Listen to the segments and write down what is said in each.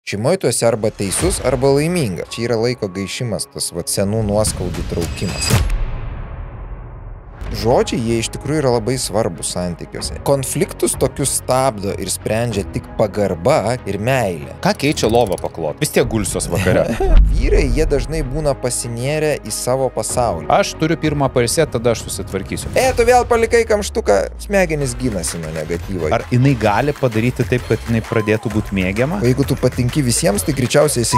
Šeimoje tu esi arba teisus, arba laiminga. Čia yra laiko gaišimas, tas senų nuoskaudų traukimas. Žodžiai, jie iš tikrųjų yra labai svarbus santykiuose. Konfliktus tokius stabdo ir sprendžia tik pagarba ir meilė. Ką keičia lovą paklot? Vis tiek gulsios vakare. Vyrai, jie dažnai būna pasinėrę į savo pasaulį. Aš turiu pirmą pailsėti, tada aš susitvarkysiu. Tu vėl palikai kamštuką, smegenys gynasi nuo negatyvo. Ar jinai gali padaryti taip, kad jinai pradėtų būti mėgiama? Jeigu tu patinki visiems, tai greičiausiai esi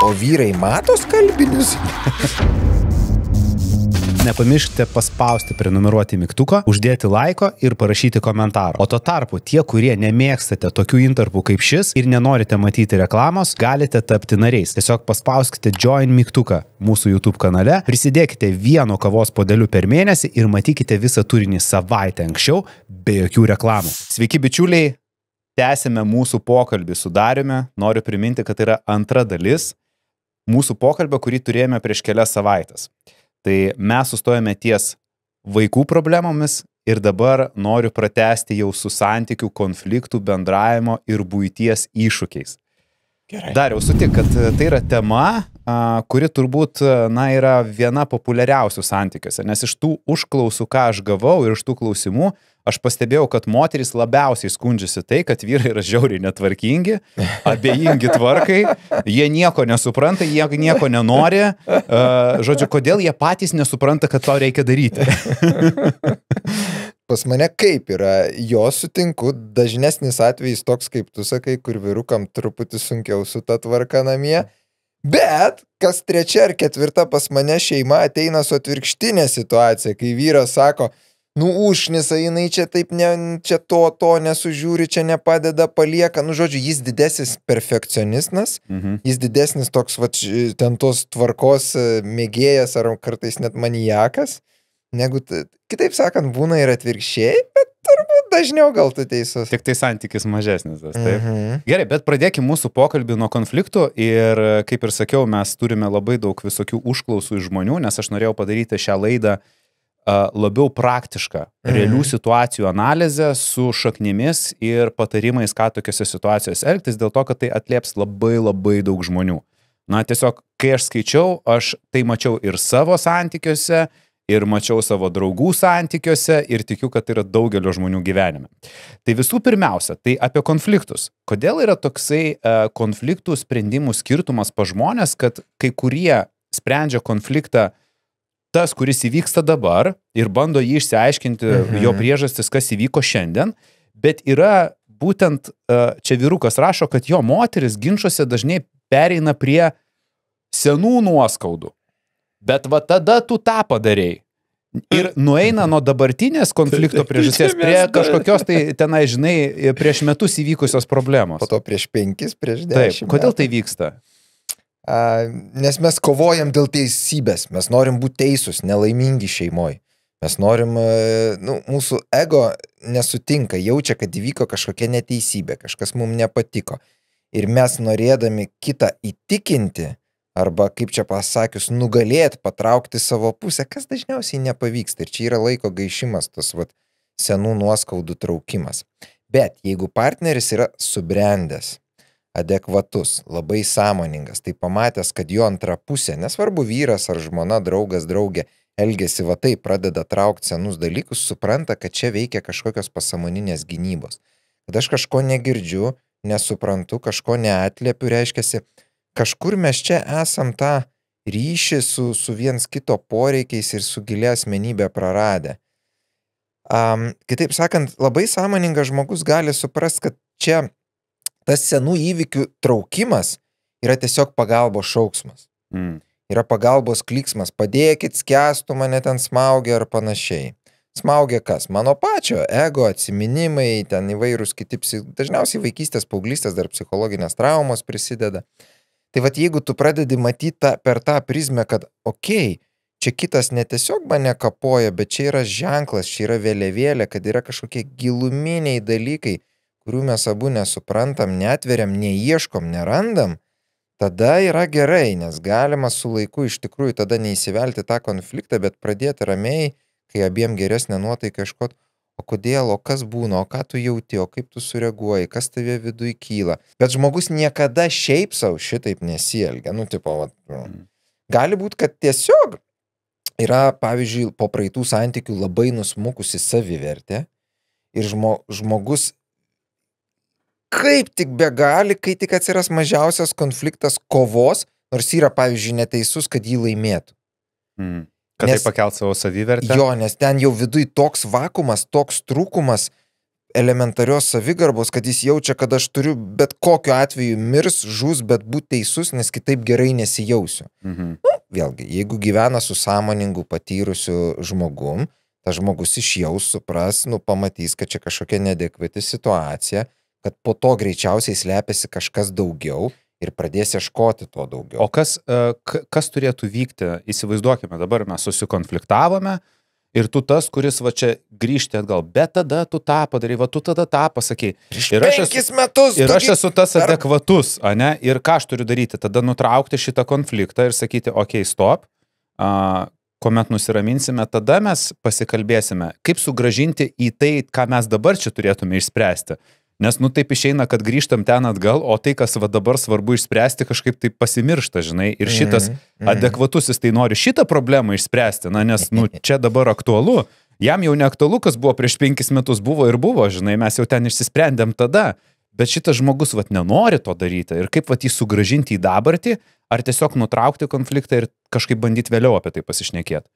o vyrai mato skalbinius. Nepamirškite paspausti prenumeruoti mygtuką, uždėti laiko ir parašyti komentarą. O tuo tarpu tie, kurie nemėgstate tokių intarpų kaip šis ir nenorite matyti reklamos, galite tapti nariais. Tiesiog paspauskite Join mygtuką mūsų YouTube kanale, prisidėkite 1 kavos puodeliu per mėnesį ir matykite visą turinį savaitę anksčiau be jokių reklamų. Sveiki bičiuliai, tęsime mūsų pokalbį su Dariumi. Noriu priminti, kad tai yra antra dalis mūsų pokalbio, kurį turėjome prieš kelias savaitės. Tai mes sustojame ties vaikų problemomis ir dabar noriu pratęsti jau su santykių, konfliktų, bendravimo ir buities iššūkiais. Gerai. Dariau, sutik, kad tai yra tema, kuri turbūt yra viena populiariausių santykiuose, nes iš tų užklausų, ką aš gavau ir iš tų klausimų, aš pastebėjau, kad moterys labiausiai skundžiasi tai, kad vyrai yra žiauriai netvarkingi, abejingi tvarkai, jie nieko nesupranta, jie nieko nenori. Žodžiu, kodėl jie patys nesupranta, kad to reikia daryti? Pas mane kaip yra, jo sutinku, dažnesnis atvejis toks, kaip tu sakai, kur vyrukam truputį sunkiau su ta tvarka namie, bet kas 3 ar 4 pas mane šeima ateina su atvirkštinė situacija, kai vyras sako, užnisa, jinai čia taip, čia to nesužiūri, čia nepadeda, palieka, žodžiu, jis didesnis perfekcionistas, jis didesnis toks, ten tos tvarkos mėgėjas ar kartais net maniakas, negu, kitaip sakant, būna ir atvirkščiai, bet turbūt dažniau gal tu teisus. Tik tai santykis mažesnis, taip. Gerai, bet pradėkime mūsų pokalbį nuo konfliktų ir, kaip ir sakiau, mes turime labai daug visokių užklausų iš žmonių, nes aš norėjau padaryti šią laidą labiau praktišką, realių situacijų analizę su šaknimis ir patarimais, ką tokiose situacijose elgtis, dėl to, kad tai atlieps labai daug žmonių. Tiesiog, kai aš skaičiau, aš tai mačiau ir savo santykiuose, ir mačiau savo draugų santykiuose, ir tikiu, kad tai yra daugelio žmonių gyvenime. Tai visų pirmiausia, tai apie konfliktus. Kodėl yra toksai konfliktų sprendimų skirtumas pa žmonės, kad kai kurie sprendžia konfliktą tas, kuris įvyksta dabar ir bando jį išsiaiškinti, jo priežastis, kas įvyko šiandien, bet yra būtent, čia vyrukas rašo, kad jo moteris ginčuose dažnai pereina prie senų nuoskaudų. Bet tada tu tą padarei. Ir nueina nuo dabartinės konflikto priežasties prie kažkokios tai tenai, žinai, prieš metus įvykusios problemos. Po to prieš 5, prieš 10. Taip, kodėl tai vyksta? Nes mes kovojam dėl teisybės, mes norim būti teisūs, nelaimingi šeimoje. Mes norim, mūsų ego nesutinka, jaučia, kad įvyko kažkokia neteisybė, kažkas mums nepatiko. Ir mes norėdami kitą įtikinti, arba, kaip čia pasakius, nugalėti, patraukti savo pusę, kas dažniausiai nepavyksta. Ir čia yra laiko gaišimas, tas senų nuoskaudų traukimas. Bet jeigu partneris yra subrendęs, adekvatus, labai sąmoningas, tai pamatęs, kad jo antra pusė, nesvarbu vyras ar žmona, draugas, draugė, elgiasi taip, pradeda traukti senus dalykus, supranta, kad čia veikia kažkokios pasąmoninės gynybos. Kad aš kažko negirdžiu, nesuprantu, kažko neatliepiu, reiškiasi, kažkur mes čia esam tą ryšį su viens kito poreikiais ir su gilia asmenybė praradę. Kitaip sakant, labai sąmoningas žmogus gali suprast, kad čia tas senų įvykių traukimas yra tiesiog pagalbos šauksmas. Yra pagalbos klyksmas, padėkit, skęstų mane ten smaugia ar panašiai. Smaugia kas? Mano pačio ego, atsiminimai, ten įvairūs kiti, dažniausiai vaikystės, paauglystės, dar psichologinės traumos prisideda. Tai jeigu tu pradedi matyti per tą prizmę, kad čia kitas ne tiesiog mane kapoja, bet čia yra ženklas, čia yra vėliavėlė, kad yra kažkokie giluminiai dalykai, kurių mes abu nesuprantam, neatveriam, neieškom, nerandam, tada yra gerai, nes galima su laiku iš tikrųjų tada neįsivelti tą konfliktą, bet pradėti ramiai, kai abiem geresnė nuotaika ieškoti, o kodėl, o kas būna, o ką tu jauti, o kaip tu sureaguoji, kas tave viduje kyla. Bet žmogus niekada šiaip savo šitaip nesielgia. Nu, tipo, gali būti, kad tiesiog yra, pavyzdžiui, po praeitų santykių labai nusmukusi savivertė ir žmogus kaip tik begali, kai tik atsiras mažiausias konfliktas kovos, nors yra, pavyzdžiui, neteisus, kad jį laimėtų. Kad tai pakelt savo savivertę? Jo, nes ten jau viduj toks vakumas, toks trūkumas elementarios savigarbos, kad jis jaučia, kad aš turiu bet kokiu atveju mirs, žus, bet būti teisus, nes kitaip gerai nesijausiu. Nu, vėlgi, jeigu gyvena su sąmoningu patyrusiu žmogum, tas žmogus išjaus, supras, pamatys, kad čia kažkokia neadekvati situacija, kad po to greičiausiai slepiasi kažkas daugiau ir pradės ieškoti to daugiau. O kas turėtų vykti? Įsivaizduokime, dabar mes susikonfliktavome ir tu tas, kuris va čia grįžti atgal, bet tada tu tą padarai, va tu tada tą pasakai. Ir 5 metus. Ir aš esu tas adekvatus, ane? Ir ką aš turiu daryti? Tada nutraukti šitą konfliktą ir sakyti, okei, stop, kuomet nusiraminsime, tada mes pasikalbėsime, kaip sugrąžinti į tai, ką mes dabar čia turėtume išspręsti. Nes, taip išeina, kad grįžtam ten atgal, o tai, kas va dabar svarbu išspręsti, kažkaip tai pasimiršta, žinai, ir šitas adekvatusis tai nori šitą problemą išspręsti, nes, čia dabar aktualu, jam jau neaktualu, kas buvo prieš 5 metus, buvo ir buvo, žinai, mes jau ten išsisprendėm tada, bet šitas žmogus, va, nenori to daryti ir kaip, va, jį sugrąžinti į dabartį, ar tiesiog nutraukti konfliktą ir kažkaip bandyti vėliau apie tai pasišnekėti.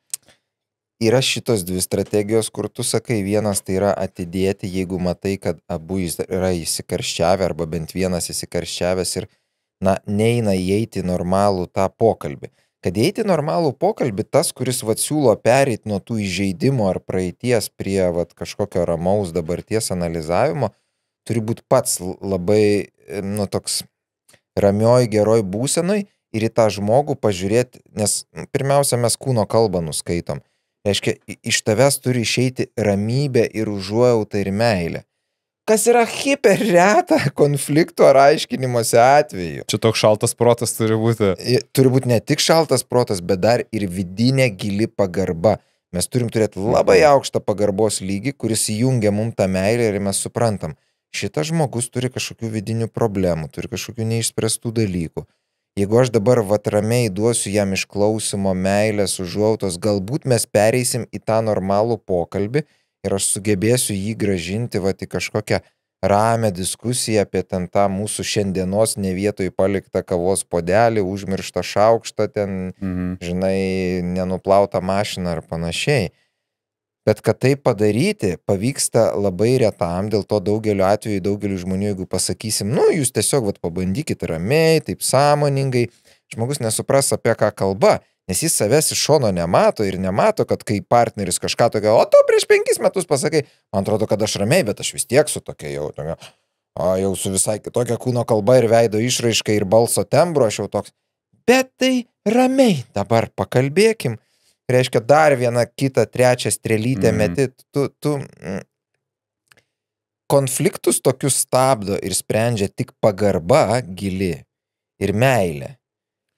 Yra šitos 2 strategijos, kur tu sakai, vienas tai yra atidėti, jeigu matai, kad abu yra įsikarščiavę arba bent vienas įsikarščiavęs ir, neina įeiti normalų tą pokalbį. Kad įeiti normalų pokalbį, tas, kuris siūlo pereiti nuo tų įžeidimų ar praeities prie kažkokio ramaus dabarties analizavimo, turi būti pats labai, toks ramioj, geroj būsenoj ir į tą žmogų pažiūrėti, nes pirmiausia, mes kūno kalbą nuskaitom. Reiškia, iš tavęs turi išeiti ramybė ir užuojauta ir meilė. Kas yra hiper reta konfliktų ar aiškinimuose atveju. Čia toks šaltas protas turi būti. Turi būti ne tik šaltas protas, bet dar ir vidinė gili pagarba. Mes turim turėti labai aukštą pagarbos lygį, kuris įjungia mums tą meilę ir mes suprantam, šitas žmogus turi kažkokių vidinių problemų, turi kažkokių neišspręstų dalykų. Jeigu aš dabar ramiai duosiu jam išklausimo, meilės, užuojautos, galbūt mes pereisim į tą normalų pokalbį ir aš sugebėsiu jį grąžinti į kažkokią ramią diskusiją apie ten tą mūsų šiandienos ne vietoj paliktą kavos puodelį, užmirštą šaukštą, ten, žinai, nenuplautą mašiną ar panašiai. Bet kad tai padaryti pavyksta labai retam, dėl to daugeliu atveju, daugeliu žmonių, jeigu pasakysim, jūs tiesiog pabandykit ramiai, taip sąmoningai, žmogus nesupras apie ką kalba, nes jis savęs iš šono nemato ir nemato, kad kai partneris kažką tokio, o tu prieš 5 metus pasakai, man atrodo, kad aš ramiai, bet aš vis tiek su tokia jau su visai kitokia kūno kalba ir veido išraiška ir balso tembro, aš jau toks, bet tai ramiai dabar pakalbėkim. Reiškia, dar vieną kitą, trečią strėlytę meti, tu konfliktus tokius stabdo ir sprendžia tik pagarba gili ir meilė.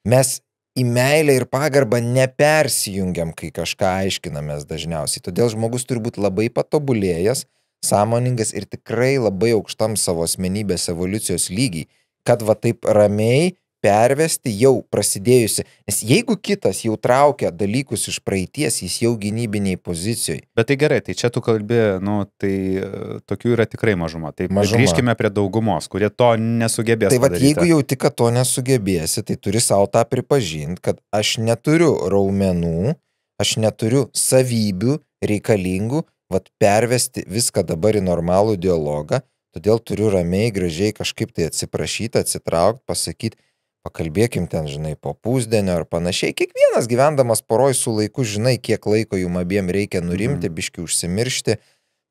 Mes į meilę ir pagarbą nepersijungiam, kai kažką aiškinamės dažniausiai. Todėl žmogus turi būti labai patobulėjęs, sąmoningas ir tikrai labai aukštam savo asmenybės evoliucijos lygiai, kad taip ramiai pervesti jau prasidėjusi. Nes jeigu kitas jau traukia dalykus iš praeities, jis jau gynybiniai pozicijoje. Bet tai gerai, tai čia tu kalbi, tai tokių yra tikrai mažuma. Tai grįžkime prie daugumos, kurie to nesugebės padaryti. Jeigu jau tik to nesugebėsi, tai turi savo tą pripažinti, kad aš neturiu raumenų, aš neturiu savybių reikalingų, pervesti viską dabar į normalų dialogą, todėl turiu ramiai, gražiai kažkaip tai atsiprašyti, atsitraukti, pasakyti, pakalbėkim ten, žinai, po pusdienio ar panašiai. Kiekvienas gyvendamas poroj su laiku, žinai, kiek laiko jum abiem reikia nurimti, biški užsimiršti.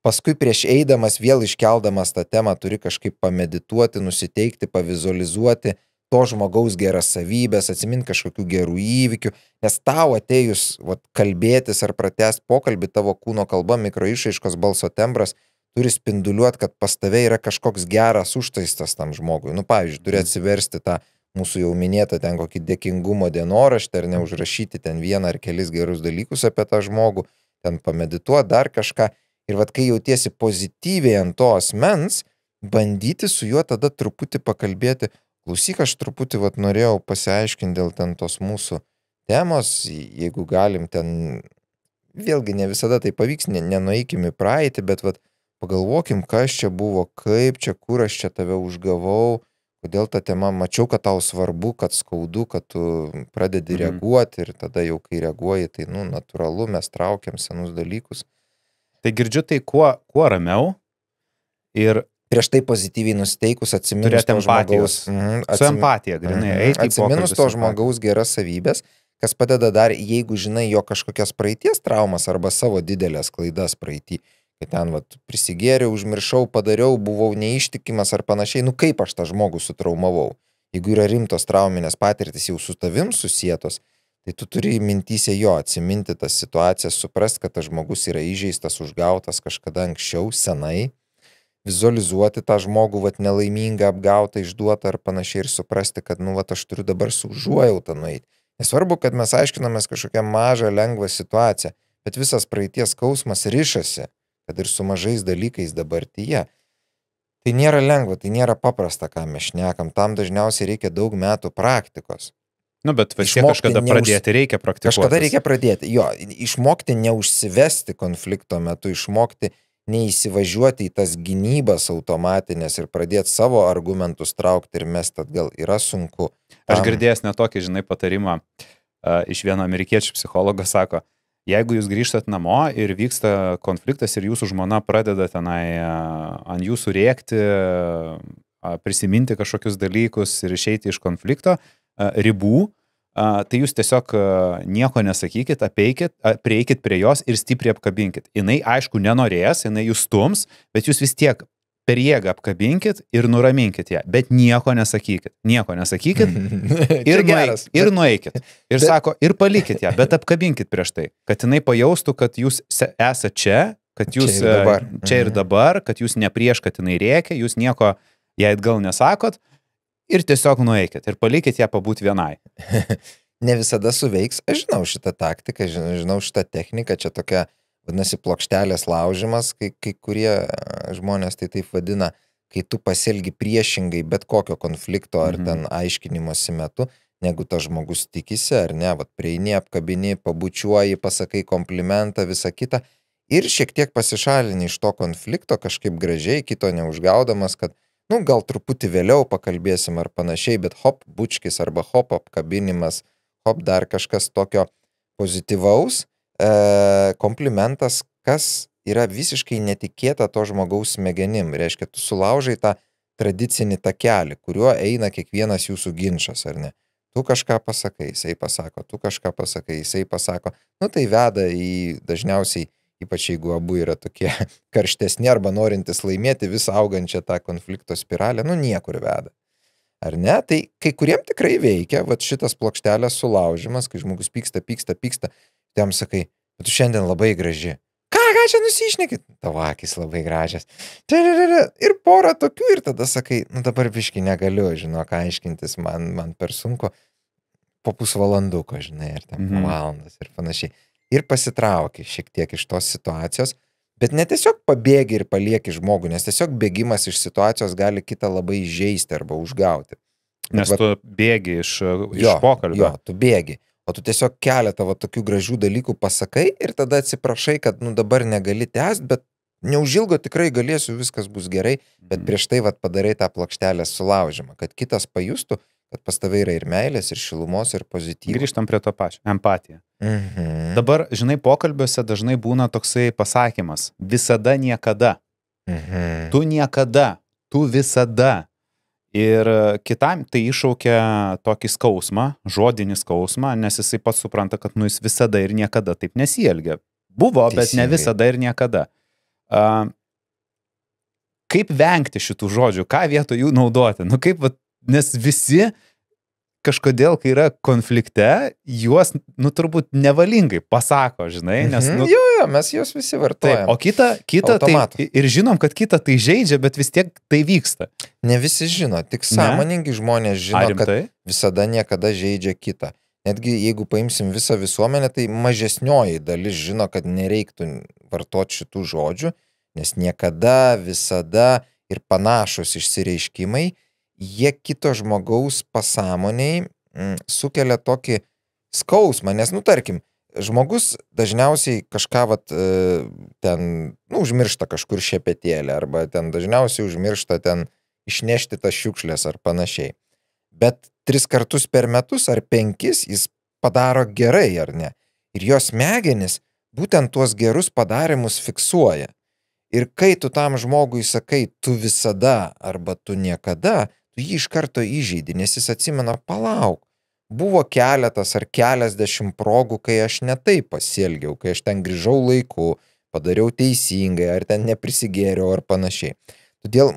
Paskui prieš eidamas, vėl iškeldamas tą temą, turi kažkaip pamedituoti, nusiteikti, pavizualizuoti to žmogaus geras savybės, atsiminti kažkokių gerų įvykių, nes tau atėjus kalbėtis ar pratęsti pokalbį, tavo kūno kalba, mikroišraiškos, balso tembras turi spinduliuoti, kad pas tave yra kažkoks geras užtaistas tam žmogui. Pavyzdžiui, turi atsiversti tą mūsų jau minėtą ten kokį dėkingumo dienoraštį ar neužrašyti ten vieną ar kelis gerus dalykus apie tą žmogų, ten pamedituoti dar kažką Ir vat kai jautiesi pozityviai ant to asmens, bandyti su juo tada truputį pakalbėti, klausyk, aš truputį vat norėjau pasiaiškinti dėl ten tos mūsų temos, jeigu galim ten, vėlgi ne visada tai pavyks, nenueikim į praeitį, bet vat pagalvokim, kas čia buvo, kaip čia, kur aš čia tave užgavau, kodėl ta tema, mačiau, kad tau svarbu, kad skaudu, kad tu pradedi reaguoti ir tada jau kai reaguoji, tai, natūralu, mes traukiam senus dalykus. Tai girdžiu tai kuo ramiau ir prieš tai pozityviai nusteikus, atsiminus to žmogaus. Su empatija, grinai, eiti į atsiminus to žmogaus geras savybės, kas padeda dar, jeigu žinai jo kažkokias praeities traumas arba savo didelės klaidas praeitį, kad ten prisigėriau, užmiršau, padariau, buvau neištikimas ar panašiai, kaip aš tą žmogų sutraumavau. Jeigu yra rimtos trauminės patirtis jau su tavim susietos, tai tu turi mintyse jo atsiminti tas situacijas, suprast, kad tas žmogus yra įžeistas, užgautas kažkada anksčiau, senai, vizualizuoti tą žmogų, nelaimingą, apgautą, išduotą ar panašiai ir suprasti, kad, aš turiu dabar su užuojautą nueiti. Nesvarbu, kad mes aiškinamės kažkokią mažą, lengvą situaciją, bet visas praeities skausmas rišasi, kad ir su mažais dalykais dabartyje. Tai nėra lengva, tai nėra paprasta, ką mes šnekam, tam dažniausiai reikia daug metų praktikos. Bet kažkada pradėti reikia praktikuotis. Kažkada reikia pradėti, išmokti neužsivesti konflikto metu, išmokti neįsivažiuoti į tas gynybas automatinės ir pradėti savo argumentus traukti ir mesti atgal yra sunku. Aš girdėjęs netokį, patarimą iš vieno amerikiečių psichologo, sako, jeigu jūs grįžtat namo ir vyksta konfliktas ir jūsų žmona pradeda tenai ant jūsų rėkti, prisiminti kažkokius dalykus ir išeiti iš konflikto ribų, tai jūs tiesiog nieko nesakykit, prieikit prie jos ir stipriai apkabinkit. Jinai, aišku, nenorės, jinai jūs stums, bet jūs vis tiek per jėgą apkabinkit ir nuraminkit ją, bet nieko nesakykit ir nueikit. Ir sako, ir palikit ją, bet apkabinkit prieš tai, kad jinai pajaustų, kad jūs esate čia, kad jūs čia ir dabar, kad jūs ne prieš, kad jinai rėkia, jūs nieko jai atgal nesakot ir tiesiog nueikit ir palikit ją pabūti vienai. Ne visada suveiks, aš žinau šitą taktiką, žinau šitą techniką, čia tokia vadinasi plokštelės laužimas, kai kurie žmonės tai taip vadina, kai tu pasielgi priešingai bet kokio konflikto ar ten aiškinimosi metu, negu tas žmogus tikisi, ar ne, prieini, apkabini, pabučiuoji, pasakai komplimentą, visą kitą ir šiek tiek pasišalini iš to konflikto kažkaip gražiai, kito neužgaudamas, kad, gal truputį vėliau pakalbėsim ar panašiai, bet hop, bučkis arba hop, apkabinimas, hop, dar kažkas tokio pozityvaus, komplimentas, kas yra visiškai netikėta to žmogaus smegenim. Reiškia, tu sulaužai tą tradicinį takelį, kuriuo eina kiekvienas jūsų ginčas, ar ne? Tu kažką pasakai, jisai pasako, tu kažką pasakai, jisai pasako. Tai veda į dažniausiai, ypač jeigu abu yra tokie karštesni arba norintis laimėti visą augančią tą konflikto spiralę, niekur veda. Ar ne? Tai kai kuriem tikrai veikia, šitas plokštelės sulaužimas, kai žmogus pyksta, jam sakai, bet tu šiandien labai graži. Ką čia nusišnekit? Tavo akys labai gražias. Ir porą tokių ir tada sakai, dabar biškai negaliu, ką aiškintis, man per sunku. Po pusvalanduko, ir ten valandas ir panašiai. Ir pasitrauki šiek tiek iš tos situacijos, bet ne tiesiog pabėgi ir palieki žmogų, nes tiesiog bėgimas iš situacijos gali kitą labai žeisti arba užgauti. Nes tu bėgi iš pokalbio. Jo, tu bėgi. O tu tiesiog keletą tokių gražių dalykų pasakai ir tada atsiprašai, kad dabar negali tęsti, bet neužilgo tikrai galėsiu, viskas bus gerai, bet prieš tai padarai tą plokštelės sulaužimą, kad kitas pajustų, kad pas tave yra ir meilės, ir šilumos, ir pozityvų. Grįžtam prie to pačio, empatija. Dabar, pokalbiuose dažnai būna toksai pasakymas, visada niekada. Tu niekada, tu visada. Ir kitam tai iššaukia tokį skausmą, žodinį skausmą, nes jisai pats supranta, kad jis visada ir niekada taip nesielgia. Buvo, bet ne visada ir niekada. Kaip vengti šitų žodžių, ką vietoj jų naudoti? Nes visi kažkodėl, kai yra konflikte, juos, turbūt nevalingai pasako, nes... mes juos visi vartojame. Taip, o kita tai, ir žinom, kad kita tai žaidžia, bet vis tiek tai vyksta. Ne visi žino, tik sąmoningi žmonės žino, kad visada niekada žaidžia kitą. netgi jeigu paimsim visą visuomenę, tai mažesnioji dalis žino, kad nereiktų vartoti šitų žodžių, nes niekada, visada ir panašus išsireiškimai, jie kito žmogaus pasąmoniai sukelia tokį skausmą, nes, tarkim, žmogus dažniausiai kažką užmiršta kažkur šepetėlę, arba ten dažniausiai užmiršta ten išnešti tas šiukšlės ar panašiai. Bet 3 kartus per metus ar 5 jis padaro gerai, ar ne? Ir jos smegenis būtent tuos gerus padarimus fiksuoja. Ir kai tu tam žmogui sakai, tu visada arba tu niekada, tu jį iš karto įžeidi, nes jis atsimena, palauk. Buvo keletas ar keliasdešimt progų, kai aš ne taip pasielgiau, kai aš ten grįžau laiku, padariau teisingai, ar ten neprisigėriau, ar panašiai. Todėl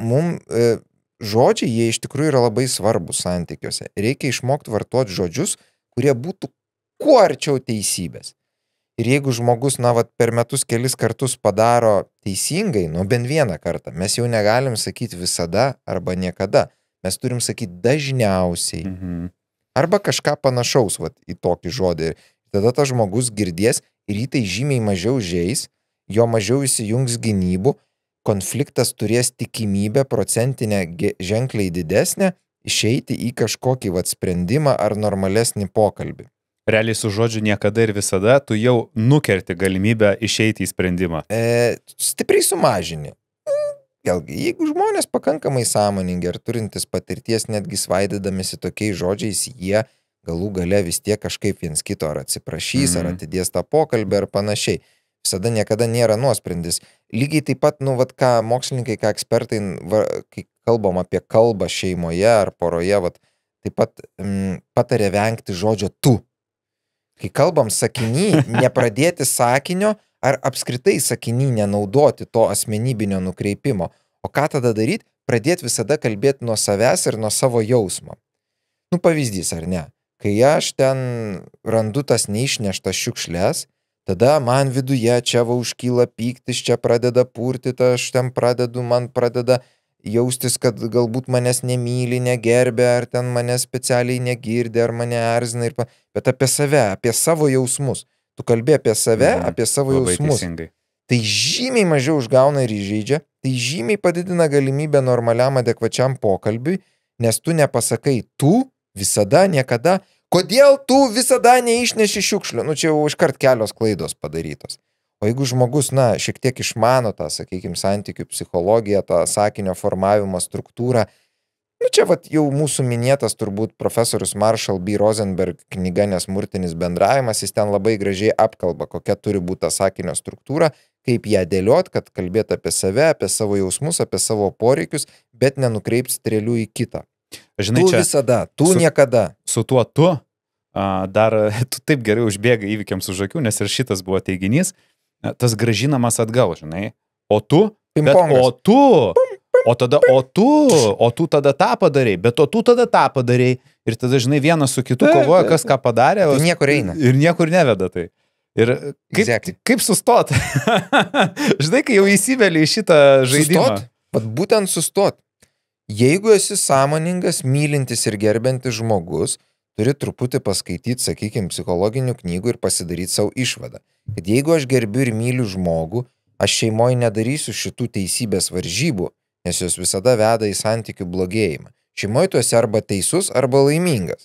žodžiai, jie iš tikrųjų yra labai svarbus santykiuose. Reikia išmokti vartoti žodžius, kurie būtų kuo arčiau teisybės. Ir jeigu žmogus, per metus kelis kartus padaro teisingai, bent vieną kartą, mes jau negalim sakyti visada arba niekada. Mes turim sakyti dažniausiai. Arba kažką panašaus į tokį žodį. Tada tas žmogus girdės ir jį tai žymiai mažiau žeis, jo mažiau įsijungs gynybų, konfliktas turės tikimybę procentinę ženkliai didesnę išeiti į kažkokį sprendimą ar normalesnį pokalbį. Realiai su žodžiu niekada ir visada tu jau nukerti galimybę išeiti į sprendimą. Stipriai sumažini. Vėlgi, jeigu žmonės pakankamai sąmoningi ir turintis patirties netgi svaidydamėsi tokiais žodžiais, jie galų gale vis tiek kažkaip viens kito ar atsiprašys, ar atidės tą pokalbį ar panašiai. Visada niekada nėra nuosprendis. Lygiai taip pat, ką mokslininkai, ką ekspertai, kai kalbam apie kalbą šeimoje ar poroje, taip pat patarė vengti žodžio tu. Kai kalbam sakiny, nepradėti sakinio ar apskritai sakiny nenaudoti to asmenybinio nukreipimo. O ką tada daryti? Pradėti visada kalbėti nuo savęs ir nuo savo jausmo. Pavyzdys, ar ne? Kai aš ten randu tas neišneštas šiukšles, tada man viduje čia užkyla pyktis, čia pradeda purtyti, aš ten man pradeda jaustis, kad galbūt manęs nemyli, negerbė, ar ten mane specialiai negirdi, ar mane erzina, bet apie save, apie savo jausmus. Tu kalbė apie save, apie savo jausmus. Tai žymiai mažiau užgauna ir įžeidžia, tai žymiai padidina galimybę normaliam adekvačiam pokalbiui, nes tu nepasakai tu visada, niekada, kodėl tu visada neišneši šiukšlių. Čia jau iškart kelios klaidos padarytos. O jeigu žmogus, šiek tiek išmano tą, sakykime, santykių psichologiją, tą sakinio formavimo struktūrą, čia jau mūsų minėtas turbūt profesorius Marshall B. Rosenberg knyga Nesmurtinis bendravimas, jis ten labai gražiai apkalba, kokia turi būti ta sakinio struktūra, kaip ją dėliot, kad kalbėti apie save, apie savo jausmus, apie savo poreikius, bet nenukreipti strėlių į kitą. Žinai, tu visada, tu niekada. Su tuo tu, dar tu taip gerai užbėga įvykiams už akių, nes ir šitas buvo teiginys, tas grąžinamas atgal, žinai. O tu, o tu tada tą padarei, bet tu tada tą padarei. Ir tada, žinai, vienas su kitu kovoja, kas ką padarė. Tai niekur eina. Ir niekur neveda tai. Ir kaip sustot? Žinai, kai jau įsiveli į šitą žaidimą. Būtent sustot. Jeigu esi sąmoningas, mylintis ir gerbiantis žmogus, turi truputį paskaityti, sakykime, psichologinių knygų ir pasidaryti savo išvadą. Kad jeigu aš gerbiu ir myliu žmogų, aš šeimoje nedarysiu šitų teisybės varžybų, nes jos visada veda į santykių blogėjimą. Šeimoje tu esi arba teisus, arba laimingas.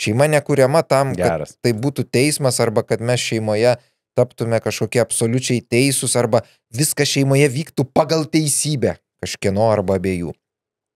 Šeima nekuriama tam, kad tai būtų teismas, arba kad mes šeimoje taptume kažkokie absoliučiai teisūs, arba viskas šeimoje vyktų pagal teisybę kažkieno arba abiejų.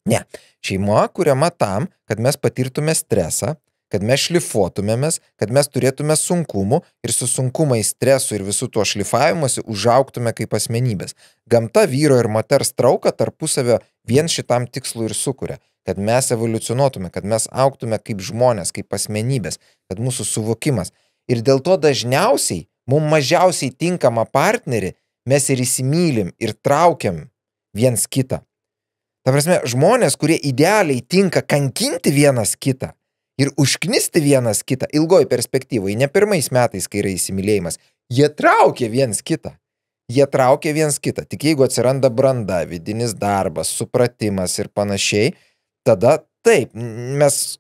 Ne, šeima kuriama tam, kad mes patirtume stresą, kad mes šlifuotumėmės, kad mes turėtume sunkumų ir su sunkumais, stresu ir visų tuo šlifavimuose užaugtume kaip asmenybės. Gamta vyro ir moters trauką tarpusavio vien šitam tikslui ir sukuria, kad mes evoliucionuotume, kad mes augtume kaip žmonės, kaip asmenybės, kad mūsų suvokimas. Ir dėl to dažniausiai, mums mažiausiai tinkamą partnerį mes ir įsimylim ir traukiam viens kitą. Ta prasme, žmonės, kurie idealiai tinka kankinti vienas kitą ir užknisti vienas kitą ilgoj perspektyvai, ne pirmais metais, kai yra įsimylėjimas, jie traukia viens kitą. Jie traukia viens kitą. Tik jeigu atsiranda branda, vidinis darbas, supratimas ir panašiai, tada taip, mes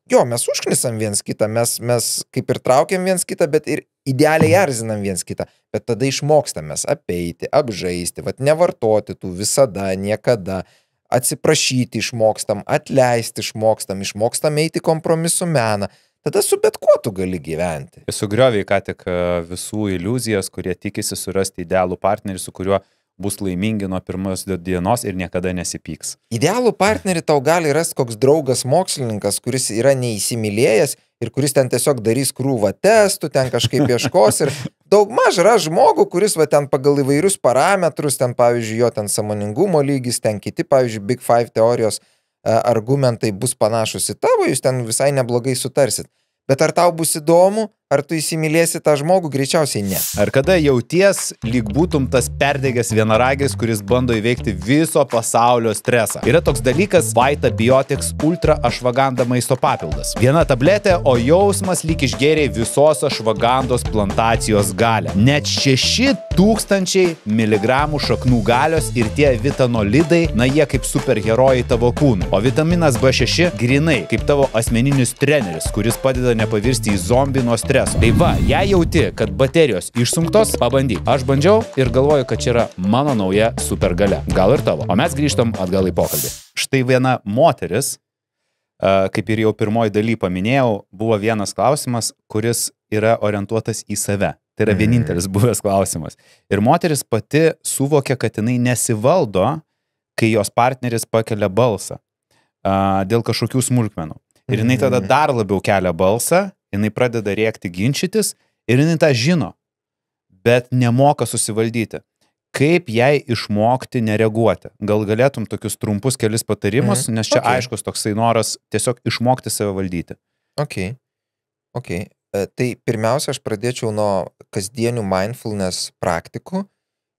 užknisam viens kitą, mes kaip ir traukiam viens kitą, bet ir idealiai erzinam viens kitą, bet tada išmokstam mes apeiti, apžaisti, nevartoti tų visada, niekada, atsiprašyti išmokstam, atleisti išmokstam eiti kompromisų meną. Tada su bet kuo tu gali gyventi. Sugrioviai ką tik visų iliuzijas, kurie tikisi surasti idealų partnerį, su kuriuo bus laimingi nuo pirmos dienos ir niekada nesipyks. Idealų partnerį tau gali rasti koks draugas mokslininkas, kuris yra neįsimylėjęs ir kuris ten tiesiog darys krūvą testų, ten kažkaip ieškos ir daugmaž yra žmogų, kuris ten pagal įvairius parametrus, ten pavyzdžiui jo ten sąmoningumo lygis, ten kiti, pavyzdžiui, Big Five teorijos argumentai bus panašus į tavo, jūs ten visai neblogai sutarsit. Bet ar tau bus įdomu, ar tu įsimylėsi tą žmogų, greičiausiai ne. Ar kada jauties, lyg būtum tas perdegęs vienaragis, kuris bando įveikti viso pasaulio stresą? Yra toks dalykas Vita Biotics Ultra Ashwagandha maisto papildas. Viena tabletė, o jausmas lyg išgėrė visos ashwagandos plantacijos galę. Net 6000 mg šaknų galios ir tie vitanolidai, na jie kaip superherojai tavo kūnui. O vitaminas B6 grinai kaip tavo asmeninis treneris, kuris padeda nepavirsti į zombį nuo streso. Tai va, jei jauti, kad baterijos išsunktos, pabandyk. Aš bandžiau ir galvoju, kad čia yra mano nauja supergalia. Gal ir tavo. O mes grįžtam atgal į pokalbį. Štai viena moteris, kaip ir jau pirmoji daly paminėjau, buvo vienas klausimas, kuris yra orientuotas į save. Tai yra vienintelis buvęs klausimas. Ir moteris pati suvokė, kad jinai nesivaldo, kai jos partneris pakelia balsą dėl kažkokių smulkmenų. Ir jinai tada dar labiau kelia balsą, jinai pradeda rėkti, ginčytis ir jinai tą žino, bet nemoka susivaldyti. Kaip jai išmokti nereaguoti? Gal galėtum tokius trumpus kelis patarimus, nes čia aiškus toksai noras tiesiog išmokti save valdyti. Ok. Tai pirmiausia, aš pradėčiau nuo kasdienių mindfulness praktikų.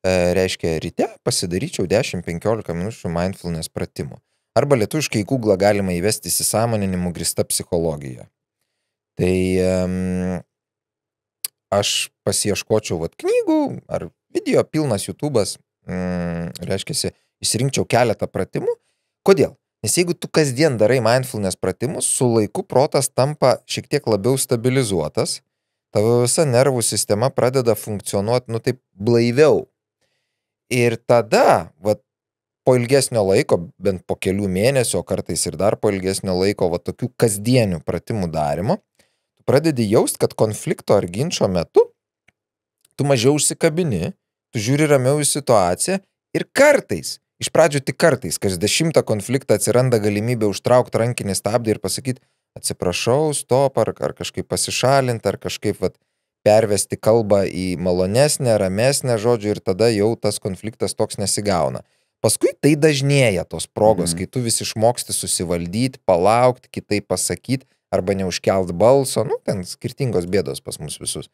Reiškia, ryte pasidaryčiau 10-15 minučių mindfulness pratimų. Arba lietuviškai į Google galima įvesti įsisąmoninimu grįsta psichologija. Tai aš pasiieškočiau knygų ar video, pilnas YouTube'as, reiškia, išsirinkčiau keletą pratimų. Kodėl? Nes jeigu tu kasdien darai mindfulness pratimus, su laiku protas tampa šiek tiek labiau stabilizuotas, tavo visa nervų sistema pradeda funkcionuoti, taip blaiviau. Ir tada, po ilgesnio laiko, bent po kelių mėnesių, o kartais ir dar po ilgesnio laiko, tokių kasdienių pratimų darimo, tu pradedi jaust, kad konflikto ar ginčo metu tu mažiau užsikabini, tu žiūri ramiau į situaciją ir kartais, iš pradžių tik kartais, kas 10 konfliktą atsiranda galimybė užtraukti rankinį stabdį ir pasakyti, atsiprašau, stop, ar kažkaip pasišalinti, ar kažkaip pervesti kalbą į malonesnę, ramesnę žodžių ir tada jau tas konfliktas toks nesigauna. Paskui tai dažnėja tos progos, kai tu vis išmoksti susivaldyti, palaukti, kitaip pasakyti, arba neužkelt balso, ten skirtingos bėdos pas mus visus.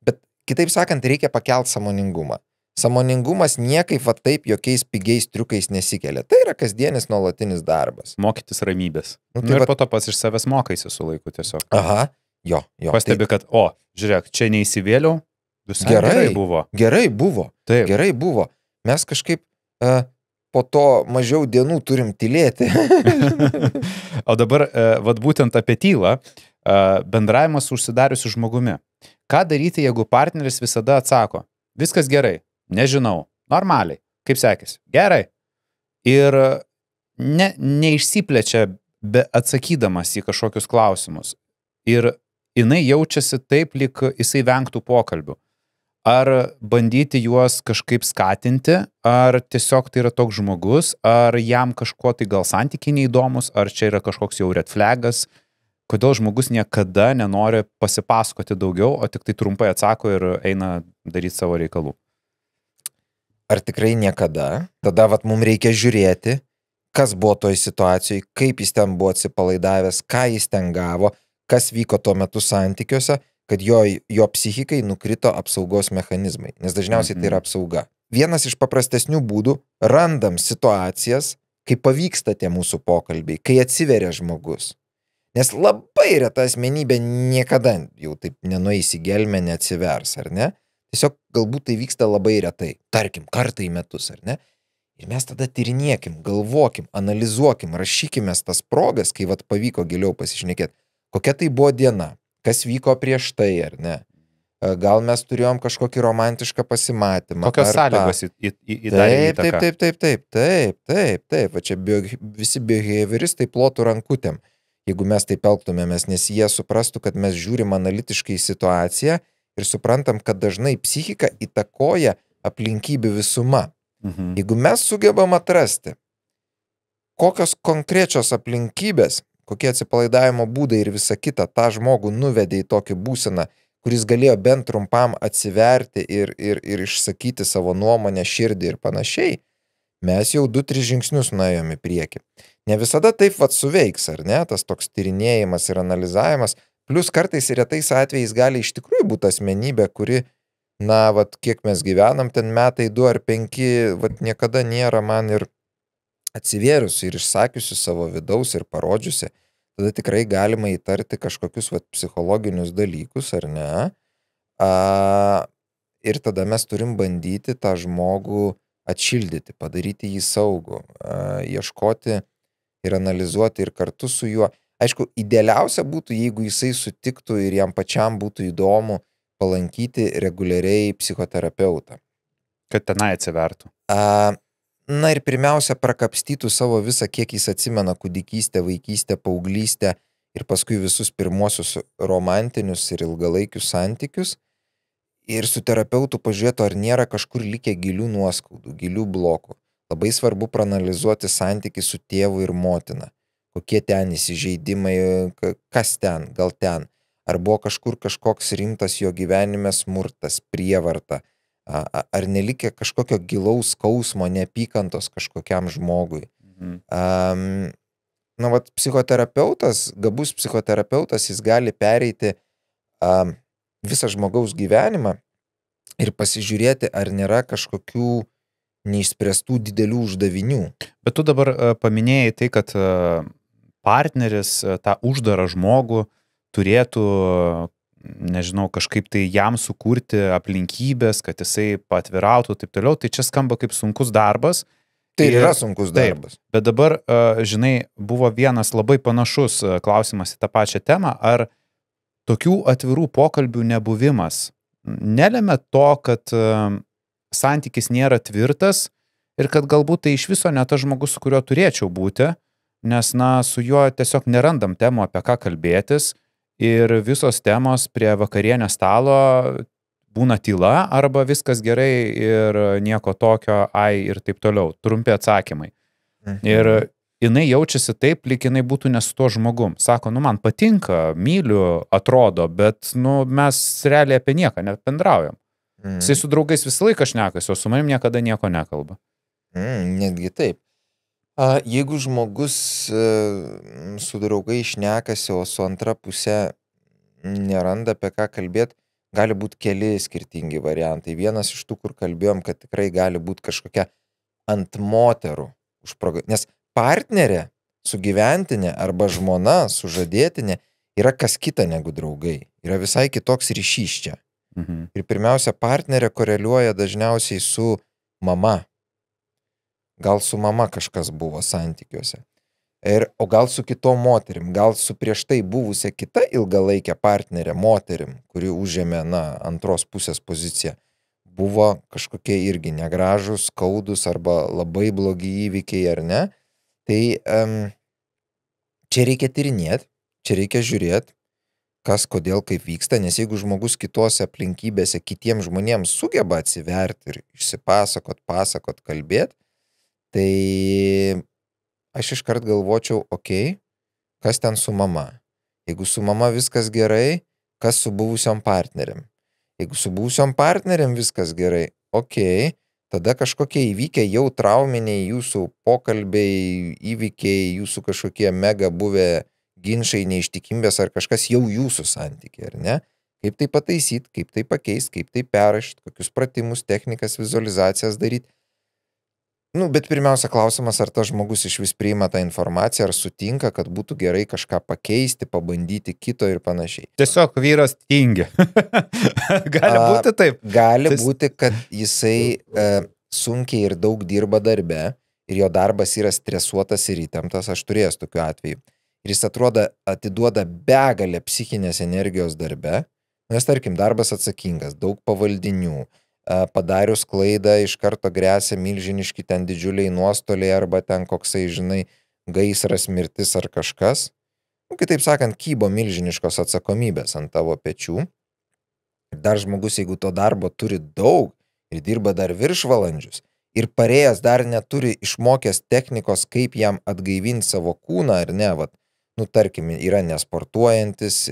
Bet kitaip sakant, reikia pakelt sąmoningumą. Sąmoningumas niekaip taip jokiais pigiais triukais nesikelia. Tai yra kasdienis nuolatinis darbas. Mokytis ramybės. Ir po to pas iš savęs mokaisi su laiku tiesiog. Aha, jo. Pastebi, kad, žiūrėk, čia neįsivėliau, gerai buvo. Gerai buvo. Taip. Gerai buvo. Mes kažkaip po to mažiau dienų turim tylėti. O dabar, būtent apie tylą, bendravimas su užsidariusiu žmogumi. Ką daryti, jeigu partneris visada atsako, viskas gerai, nežinau, normaliai, kaip sekėsi, gerai. Ir neišsiplečia atsakydamas į kažkokius klausimus. Ir jinai jaučiasi taip, lyg jisai vengtų pokalbių. Ar bandyti juos kažkaip skatinti, ar tiesiog tai yra toks žmogus, ar jam kažko tai gal santykiai neįdomus, ar čia yra kažkoks jau red flagas, kodėl žmogus niekada nenori pasipasakoti daugiau, o tik tai trumpai atsako ir eina daryti savo reikalų. Ar tikrai niekada? Tada mums reikia žiūrėti, kas buvo toj situacijai, kaip jis ten buvo atsipalaidavęs, ką jis ten gavo, kas vyko tuo metu santykiuose, kad jo psichikai nukrito apsaugos mechanizmai, nes dažniausiai tai yra apsauga. Vienas iš paprastesnių būdų, randam situacijas, kai pavyksta tie mūsų pokalbiai, kai atsiveria žmogus. Nes labai reta asmenybė niekada jau taip nenueis į gelmę, neatsivers, ar ne? Tiesiog galbūt tai vyksta labai retai, tarkim, kartą į metus, ar ne? Ir mes tada tyrinėkim, galvokim, analizuokim, rašykime tas progas, kai vat pavyko giliau pasišnekėti, kokia tai buvo diena, kas vyko prieš tai, ar ne. Gal mes turėjom kažkokį romantišką pasimatymą. Kokios sąlygos įdarė įtaką? Taip. Va čia visi behavioristai plotų rankutėm, jeigu mes taip elgtumėmės, nes jie suprastų, kad mes žiūrim analitiškai į situaciją ir suprantam, kad dažnai psichika įtakoja aplinkybių visuma. Jeigu mes sugebam atrasti, kokios konkrečios aplinkybės, kokie atsipalaidavimo būdai ir visa kita tą žmogų nuvedė į tokį būseną, kuris galėjo bent trumpam atsiverti ir išsakyti savo nuomonę, širdį ir panašiai, mes jau 2-3 žingsnius nuėjom į priekį. Ne visada taip vat suveiks, ar ne, tas toks tyrinėjimas ir analizavimas, plus kartais ir retais atvejais gali iš tikrųjų būti asmenybė, kuri, na, vat kiek mes gyvenam, ten metai 2 ar 5, vat niekada nėra man ir atsivėrusi ir išsakiusi savo vidaus ir parodžiusi. Tada tikrai galima įtarti kažkokius vat psichologinius dalykus, ar ne? Ir tada mes turim bandyti tą žmogų atšildyti, padaryti jį saugų, ieškoti ir analizuoti ir kartu su juo. Aišku, idealiausia būtų, jeigu jisai sutiktų ir jam pačiam būtų įdomu palankyti reguliariai psichoterapeutą. Kad tenai atsivertų. Na ir pirmiausia, prakapstytų savo visą, kiek jis atsimena kūdikystę, vaikystę, paauglystę ir paskui visus pirmuosius romantinius ir ilgalaikius santykius. Ir su terapeutu pažiūrėtų, ar nėra kažkur likę gilių nuoskaudų, gilių blokų. Labai svarbu praanalizuoti santykį su tėvu ir motina. Kokie ten įsižeidimai, kas ten, gal ten. Ar buvo kažkur kažkoks rimtas jo gyvenime smurtas, prievarta. Ar nelikė kažkokio gilaus skausmo, neapykantos kažkokiam žmogui. Na, vat psichoterapeutas, gabus psichoterapeutas, jis gali pereiti visą žmogaus gyvenimą ir pasižiūrėti, ar nėra kažkokių neišspręstų didelių uždavinių. Bet tu dabar paminėjai tai, kad partneris tą uždarą žmogų turėtų, nežinau, kažkaip tai jam sukurti aplinkybės, kad jisai patvirautų taip toliau, tai čia skamba kaip sunkus darbas. Tai yra sunkus darbas. Taip, bet dabar, žinai, buvo vienas labai panašus klausimas į tą pačią temą, ar tokių atvirų pokalbių nebuvimas nelemia to, kad santykis nėra tvirtas ir kad galbūt tai iš viso ne tas žmogus, su kuriuo turėčiau būti, nes, na, su juo tiesiog nerandam temų, apie ką kalbėtis. Ir visos temos prie vakarienės stalo būna tyla arba viskas gerai ir nieko tokio, ir taip toliau. Trumpi atsakymai. Ir jinai jaučiasi taip, lyg jinai būtų ne su tuo žmogum. Sako, nu man patinka, myliu, atrodo, bet nu mes realiai apie nieką nebendraujam. Jisai su draugais visą laiką šnekasi, o su manim niekada nieko nekalba. Netgi taip. Jeigu žmogus su draugai šnekasi, o su antra pusė neranda apie ką kalbėti, gali būti keli skirtingi variantai. Vienas iš tų, kur kalbėjom, kad tikrai gali būti kažkokia ant moterų nes partnerė, sugyventinė arba žmona, sužadėtinė yra kas kita negu draugai. Yra visai kitoks ryšys čia. Ir pirmiausia, partnerė koreliuoja dažniausiai su mama. Gal su mama kažkas buvo santykiuose. O gal su kitom moterim, gal su prieš tai buvusia kita ilgalaikė partnerė moterim, kuri užėmė, antros pusės poziciją. Buvo kažkokie irgi negražus, skaudus arba labai blogi įvykiai, ar ne? Tai čia reikia tyrinėti, čia reikia žiūrėti, kas, kodėl, kaip vyksta, nes jeigu žmogus kitose aplinkybėse kitiems žmonėms sugeba atsiverti ir išsipasakot, kalbėti, tai aš iškart galvočiau, kas ten su mama? Jeigu su mama viskas gerai, kas su buvusiom partneriam? Jeigu su buvusiom partneriam viskas gerai, tada kažkokie įvykiai jau trauminiai, jūsų pokalbiai, įvykiai, jūsų kažkokie mega buvę ginčai, neištikimybės ar kažkas jau jūsų santykiai, ar ne? Kaip tai pataisyti, kaip tai pakeisti, kaip tai perrašyti, kokius pratimus, technikas, vizualizacijas daryti. Bet pirmiausia klausimas, ar tas žmogus iš vis priima tą informaciją, ar sutinka, kad būtų gerai kažką pakeisti, pabandyti kito ir panašiai. Tiesiog vyras tingi. Gali būti taip. Gali būti, kad jisai sunkiai ir daug dirba darbe ir jo darbas yra stresuotas ir įtemptas, aš turėjęs tokiu atveju. Ir jis atiduoda begalę psichinės energijos darbe, nes tarkim, darbas atsakingas, daug pavaldinių, padarius klaidą iš karto grėsia milžiniški ten didžiuliai nuostoliai arba ten koksai, žinai, gaisras, mirtis ar kažkas. Kitaip sakant, kybo milžiniškos atsakomybės ant tavo pečių. Dar žmogus, jeigu to darbo turi daug ir dirba dar viršvalandžius ir parėjęs dar neturi išmokęs technikos, kaip jam atgaivinti savo kūną ar ne, tarkim, yra nesportuojantis,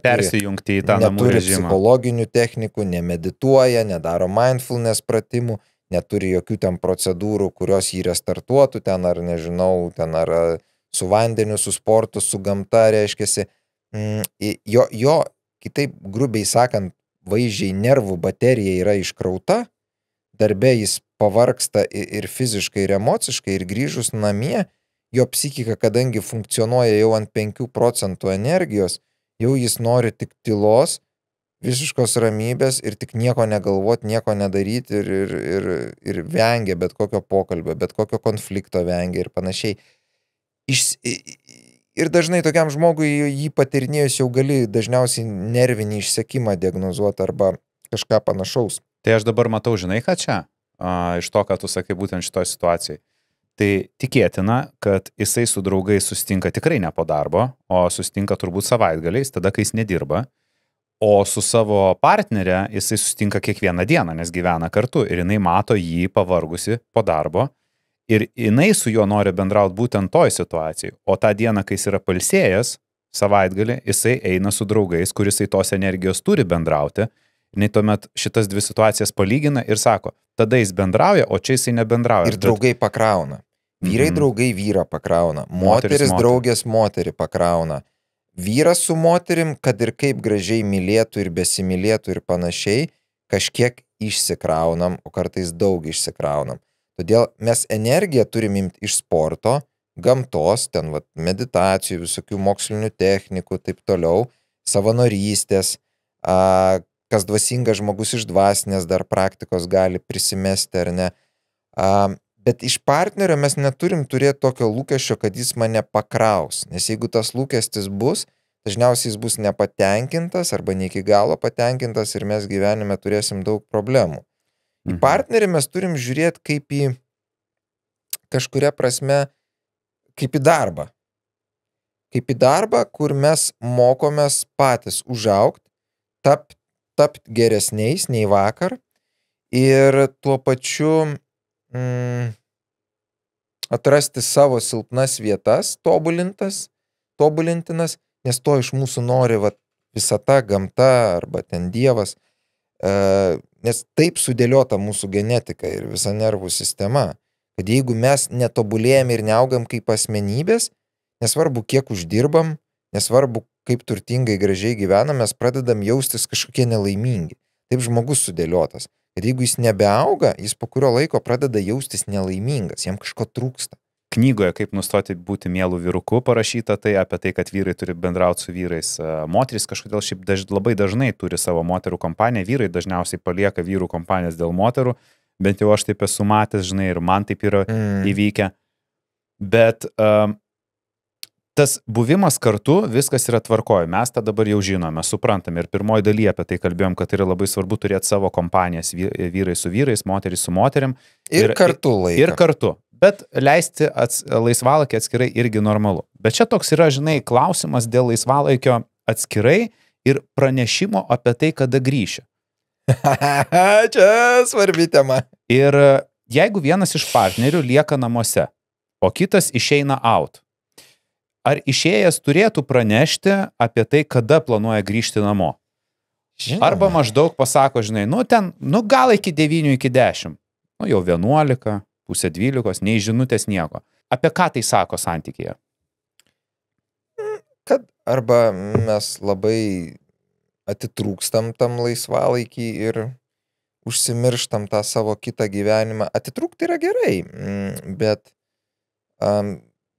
persijungti į tą namų neturi režimą. Psichologinių technikų, nemedituoja, nedaro mindfulness pratimų, neturi jokių ten procedūrų, kurios jį restartuotų ten ar nežinau, ten ar su vandeniu, su sportu, su gamta, reiškiasi, jo kitaip grubiai sakant, vaizdžiai nervų baterija yra iškrauta, darbe jis pavargsta ir fiziškai, ir emociškai, ir grįžus namie, jo psichika, kadangi funkcionuoja jau ant 5% energijos, jau jis nori tik tylos, visiškos ramybės ir tik nieko negalvoti, nieko nedaryti ir vengia bet kokio pokalbio, bet kokio konflikto vengia ir panašiai. Ir dažnai tokiam žmogui jį patirinėjus jau gali dažniausiai nervinį išsekimą diagnozuoti arba kažką panašaus. Tai aš dabar matau, žinai ką čia, iš to, ką tu sakai būtent šitoj situacijai. Tai tikėtina, kad jisai su draugais sustinka tikrai ne po darbo, o sustinka turbūt savaitgaliais, tada, kai jis nedirba, o su savo partnerė jisai sustinka kiekvieną dieną, nes gyvena kartu ir jinai mato jį pavargusi po darbo. Ir jinai su juo nori bendrauti būtent toj situacijai. O tą dieną, kai jis yra pailsėjęs, savaitgalį, jisai eina su draugais, kuris jisai tos energijos turi bendrauti. Jinai tuomet šitas dvi situacijas palygina ir sako, tada jis bendrauja, o čia jisai nebendrauja. Ir draugai pakrauna. Vyrai draugai vyrą pakrauna. Moteris draugės moterį pakrauna. Vyras su moterim, kad ir kaip gražiai mylėtų ir besimylėtų ir panašiai, kažkiek išsikraunam, o kartais daug išsikraunam. Todėl mes energiją turim imti iš sporto, gamtos, ten meditacijų, visokių mokslinių technikų, taip toliau, savanorystės, kas dvasingas žmogus iš dvasinės dar praktikos gali prisimesti ar ne. Bet iš partnerio mes neturim turėti tokio lūkesčio, kad jis mane pakraus, nes jeigu tas lūkestis bus, dažniausiai jis bus nepatenkintas arba ne iki galo patenkintas ir mes gyvenime turėsim daug problemų. Į partnerį mes turim žiūrėti kaip į kažkuria prasme, kaip į darbą. Kaip į darbą, kur mes mokomės patys užaugti, tapt geresniais nei vakar ir tuo pačiu atrasti savo silpnas vietas, tobulintinas, nes to iš mūsų nori visata, gamta arba ten Dievas. Nes taip sudėliota mūsų genetika ir visa nervų sistema, kad jeigu mes netobulėjam ir neaugam kaip asmenybės, nesvarbu kiek uždirbam, nesvarbu kaip turtingai gražiai gyvenam, mes pradedam jaustis kažkokie nelaimingi. Taip žmogus sudėliotas, kad jeigu jis nebeauga, jis po kurio laiko pradeda jaustis nelaimingas, jam kažko trūksta. Knygoje Kaip nustoti būti mielų vyruku parašyta tai apie tai, kad vyrai turi bendrauti su vyrais. Moterys kažkodėl šiaip labai dažnai turi savo moterų kompaniją, vyrai dažniausiai palieka vyrų kompanijas dėl moterų, bent jau aš taip esu matęs, žinai, ir man taip yra įvykę. Bet tas buvimas kartu, viskas yra tvarkoje. Mes tą dabar jau žinome, suprantam ir pirmoji dalyje apie tai kalbėjom, kad yra labai svarbu turėti savo kompanijas, vyrai su vyrais, moterys su moterim. Ir kartu laiką. Ir kartu. Bet leisti laisvalaikį atskirai irgi normalu. Bet čia toks yra, žinai, klausimas dėl laisvalaikio atskirai ir pranešimo apie tai, kada grįši. Čia svarbi tema. Ir jeigu vienas iš partnerių lieka namuose, o kitas išeina out, ar išėjęs turėtų pranešti apie tai, kada planuoja grįžti namo? Žinoma. Arba maždaug pasako, žinai, gal iki 9, iki 10, jau 11, pusė 12, nei žinutės nieko. Apie ką tai sako santykyje? Kad arba mes labai atitrūkstam tam laisvalaikį ir užsimirštam tą savo kitą gyvenimą. Atitrūkti yra gerai, bet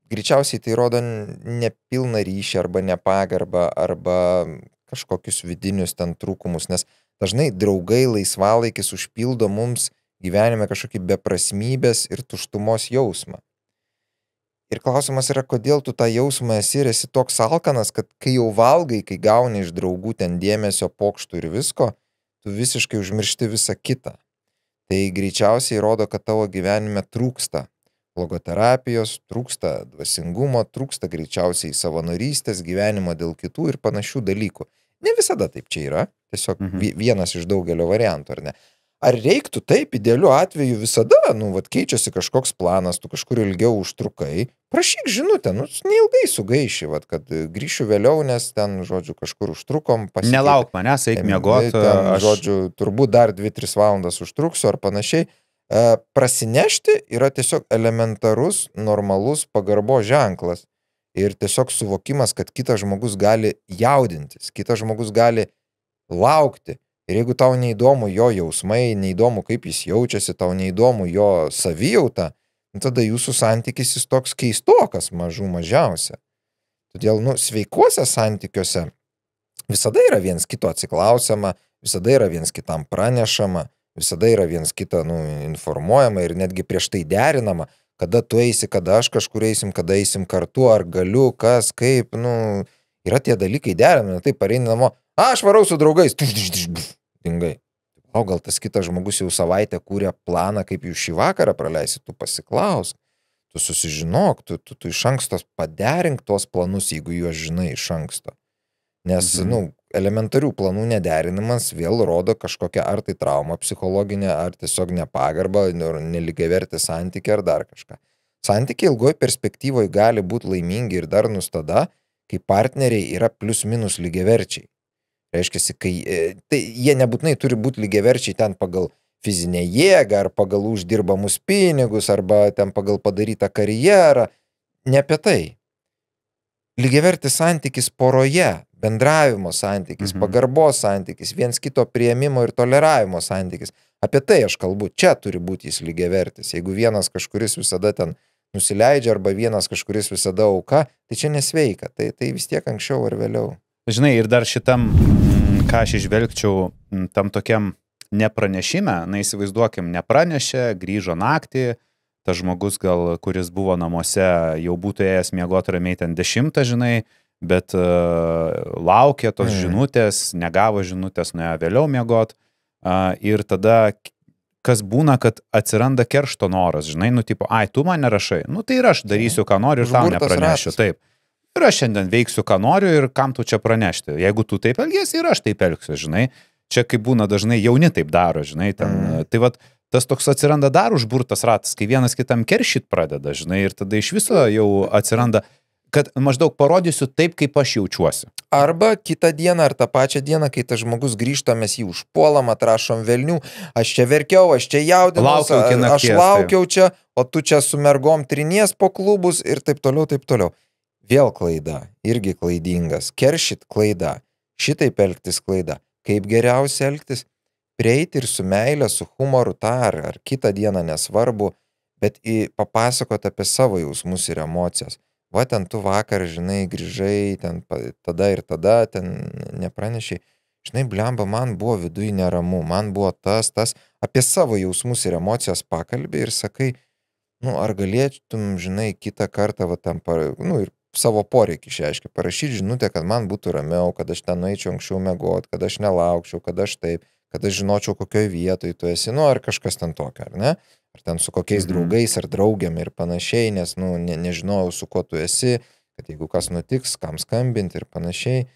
greičiausiai tai rodo nepilną ryšį arba nepagarbą arba kažkokius vidinius ten trūkumus, nes dažnai draugai laisvalaikis užpildo mums gyvenime kažkokį beprasmybės ir tuštumos jausmą. Ir klausimas yra, kodėl tu tą jausmą esi toks alkanas, kad kai jau valgai, kai gauni iš draugų ten dėmesio, pokštų ir visko, tu visiškai užmiršti visą kitą. Tai greičiausiai rodo, kad tavo gyvenime trūksta logoterapijos, trūksta dvasingumo, trūksta greičiausiai savanorystės, gyvenimo dėl kitų ir panašių dalykų. Ne visada taip čia yra, tiesiog vienas iš daugelio variantų, ar ne? Ar reiktų taip, idealiu atveju visada, keičiasi kažkoks planas, tu kažkur ilgiau užtrukai, prašyk žinutę, neilgai sugaiši, kad grįšiu vėliau, nes ten, žodžiu, kažkur užtrukom, pasikeitė. Nelauk manęs, eik miegot. Žodžiu, turbūt dar 2-3 valandas užtruksiu ar panašiai. Prasinešti yra tiesiog elementarus, normalus pagarbo ženklas ir tiesiog suvokimas, kad kitas žmogus gali jaudintis, kitas žmogus gali laukti. Ir jeigu tau neįdomu jo jausmai, neįdomu kaip jis jaučiasi, tau neįdomu jo savijauta, tada jūsų santykis jis toks keistokas mažų mažiausia. Todėl, sveikuose santykiuose visada yra viens kito atsiklausiama, visada yra viens kitam pranešama, visada yra viens kitą informuojama ir netgi prieš tai derinama, kada tu eisi, kada aš kažkur eisim, kada eisim kartu, ar galiu, kas, kaip, yra tie dalykai derinami, taip pareini namo, aš varau su draugais, dingai. O gal tas kitas žmogus jau savaitę kūrė planą, kaip jūs šį vakarą praleisit, tu pasiklausk, tu susižinok, tu iš anksto paderink tuos planus, jeigu juos žinai iš anksto. Nes, elementarių planų nederinimas vėl rodo kažkokią ar tai traumą psichologinę, ar tiesiog nepagarbą, nelygiavertį santykį ar dar kažką. Santykiai ilgoj perspektyvoje gali būti laimingi ir darnus tada, kai partneriai yra plius minus lygiaverčiai. Reiškiasi, tai jie nebūtinai turi būti lygiaverčiai ten pagal fizinę jėgą, ar pagal uždirbamus pinigus, arba ten pagal padarytą karjerą. Ne apie tai. Lygiavertis santykis poroje, bendravimo santykis, pagarbos santykis, viens kito priėmimo ir toleravimo santykis. Apie tai aš kalbu, čia turi būti jis lygiavertis. Jeigu vienas kažkuris visada ten nusileidžia, arba vienas kažkuris visada auka, tai čia nesveika. Tai vis tiek anksčiau ar vėliau. Žinai, ir dar šitam, ką aš išvelgčiau tam tokiam nepranešime, įsivaizduokim, nepranešė, grįžo naktį, tas žmogus gal, kuris buvo namuose, jau būtų ėjęs miegoti ramiai ten 10, žinai, bet laukė tos žinutės, negavo žinutės, nuėjo vėliau miegot, ir tada kas būna, kad atsiranda keršto noras, žinai, tipo, tu man nerašai, tai ir aš darysiu, ką noriu ir tau nepranešiu, taip. Ir aš šiandien veiksiu, ką noriu ir kam tu čia pranešti. Jeigu tu taip elgiesi ir aš taip elgsiu, žinai. Čia kaip būna dažnai jauni taip daro, žinai. Tai tas toks atsiranda dar užburtas ratas, kai vienas kitam keršyt pradeda, žinai. Ir tada iš viso jau atsiranda, kad maždaug parodysiu taip, kaip aš jaučiuosi. Arba kitą dieną ar tą pačią dieną, kai tas žmogus grįžta, mes jį užpuolam, atrašom velnių, aš čia verkiau, aš čia jaudinausi, aš laukiau čia, o tu čia su mergom trinies po klubus ir taip toliau, taip toliau. Vėl klaida, irgi klaidingas, keršyt klaida, šitaip elgtis klaida. Kaip geriausia elgtis? Prieiti ir su meile, su humoru ar kitą dieną nesvarbu, bet papasakot apie savo jausmus ir emocijas. Va ten tu vakar, žinai, grįžai, ten tada ir tada, ten nepranešiai. Žinai, blemba, man buvo viduj neramu, man buvo tas, apie savo jausmus ir emocijas pakalbė ir sakai, ar galėtum, žinai, kitą kartą, va tam, ir savo poreikį išreiškia, parašyti žinutę, kad man būtų ramiau, kad aš ten nueičiau anksčiau miegot, kad aš nelaukčiau, kad aš taip, kad aš žinočiau, kokioje vietoje tu esi, ar kažkas ten tokio, ar ne? Ar ten su kokiais draugais ar draugiam ir panašiai, nes, nežinojau, su kuo tu esi, kad jeigu kas nutiks, kam skambinti ir panašiai.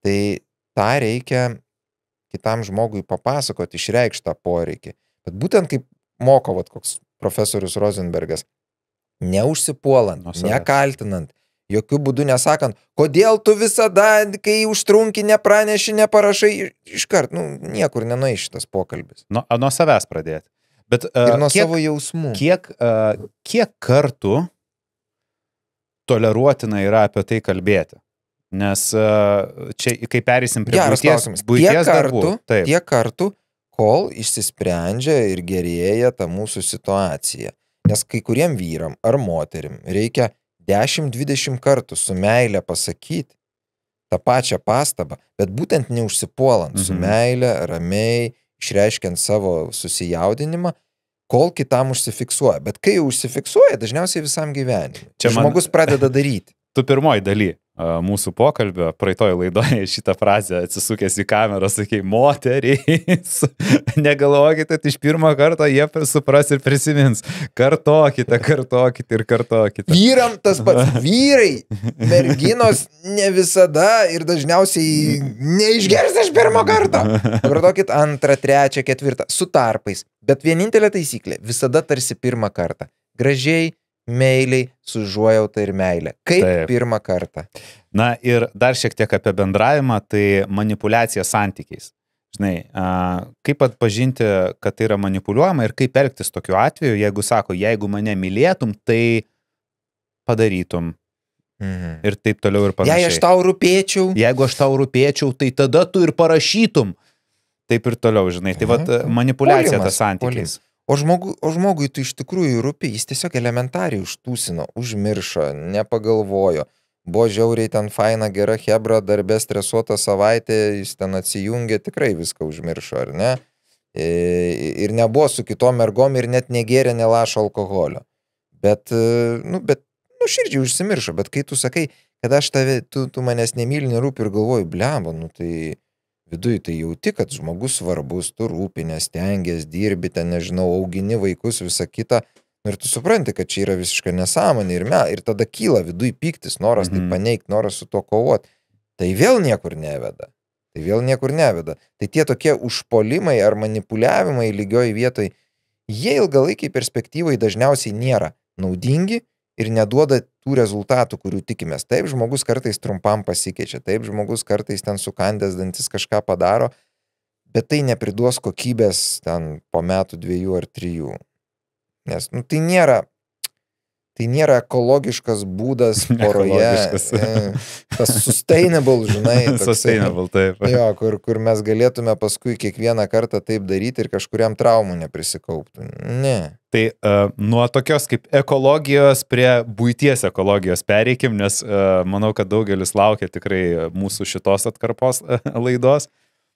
Tai tą reikia kitam žmogui papasakoti, išreikšti tą poreikį. Bet būtent kaip moko, koks profesorius Rosenbergas, neužsipuolant, nekaltinant, jokių būdų nesakant, kodėl tu visada, kai užtrunki, nepraneši, neparašai, iškart, niekur nenueis šitas pokalbis. Nuo savęs pradėti. Bet, ir nuo savo jausmų. Kiek kartų toleruotina yra apie tai kalbėti? Nes čia, kai perėsim prie buities darbų. Tiek kartų, kol išsisprendžia ir gerėja ta mūsų situacija. Nes kai kuriem vyram ar moterim reikia 10-20 kartų su meile pasakyti tą pačią pastabą, bet būtent neužsipuolant, su meile, ramiai, išreiškiant savo susijaudinimą, kol kitam užsifiksuoja. Bet kai jau užsifiksuoja, dažniausiai visam gyvenimui. Čia žmogus pradeda daryti. Tu pirmoji daly mūsų pokalbio, praeitoj laidoje šitą frazę atsisukęs į kamerą, sakai, moteriais, negalvokite, iš pirmo karto jie supras ir prisimins. Kartokite ir kartokite. Vyram tas pats, vyrai, merginos ne visada ir dažniausiai neišgers iš pirmo karto. Kartokit antrą, trečią, ketvirtą, su tarpais. Bet vienintelė taisyklė, visada tarsi pirmą kartą. Gražiai, meiliai, su užuojauta ir meilė. Kaip Taip. Pirmą kartą. Na ir dar šiek tiek apie bendravimą, tai manipuliacija santykiais. Žinai, kaip atpažinti, kad tai yra manipuliuojama ir kaip elgtis tokiu atveju, jeigu sako, jeigu mane mylėtum, tai padarytum. Ir taip toliau ir panašiai. Jei aš tau rūpėčiau. Jeigu aš tau rūpėčiau, tai tada tu ir parašytum. Taip ir toliau, žinai. Tai vat manipuliacija tas santykiais. O žmogui tu iš tikrųjų rūpi, jis tiesiog elementariai užtūsino, užmiršo, nepagalvojo. Buvo žiauriai ten faina, gera hebra, darbė stresuota savaitė, jis ten atsijungė, tikrai viską užmiršo, ar ne? Ir nebuvo su kitom mergom ir net negėrė, nelašo alkoholio. Bet širdžiai užsimiršo, bet kai tu sakai, kad aš tu manęs nemyli, nerūpi ir galvoju, blemba, tai... Viduje tai jauti, kad žmogus svarbus, tu rūpinės, stengies, dirbi, ten, nežinau, augini vaikus, visą kitą. Ir tu supranti, kad čia yra visiškai nesąmonė ir tada kyla viduje pyktis, noras tai paneigti, noras su to kovoti. Tai vėl niekur neveda. Tai tie tokie užpolimai ar manipuliavimai lygioj vietoj, jie ilgalaikiai perspektyvai dažniausiai nėra naudingi ir neduoda tų rezultatų, kurių tikimės. Taip, žmogus kartais trumpam pasikeičia, taip, žmogus kartais ten sukandęs dantis kažką padaro, bet tai nepriduos kokybės ten po metų, 2 ar 3. Nes tai nėra ekologiškas būdas poroje. Tas sustainable, žinai. Sustainable, taip. Jo, kur mes galėtume paskui kiekvieną kartą taip daryti ir kažkuriam traumų neprisikauptų. Ne. Tai nuo tokios kaip ekologijos prie buities ekologijos pereikim, nes manau, kad daugelis laukia tikrai mūsų šitos atkarpos laidos.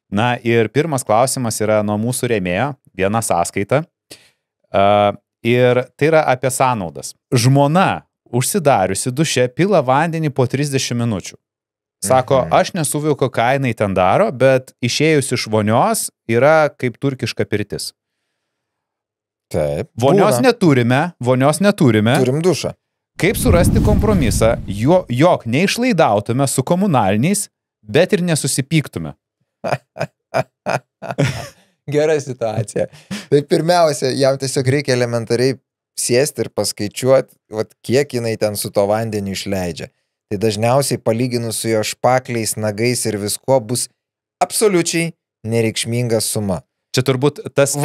Na ir pirmas klausimas yra nuo mūsų rėmėjo, viena sąskaita. Ir tai yra apie sąnaudas. Žmona užsidariusi duše pila vandenį po 30 minučių. Sako, aš nesuvokiu, ką jinai ten daro, bet išėjus iš vonios yra kaip turkiška pirtis. Taip. Vonios neturime. Turim dušą. Kaip surasti kompromisą, jog neišlaidautume su komunaliniais, bet ir nesusipyktume. Gera situacija. Tai pirmiausia, jam tiesiog reikia elementariai sėsti ir paskaičiuoti, kiek jinai ten su to vandeniu išleidžia. Tai dažniausiai palyginus su jo špakliais, nagais ir viskuo bus absoliučiai nereikšminga suma. Čia turbūt tas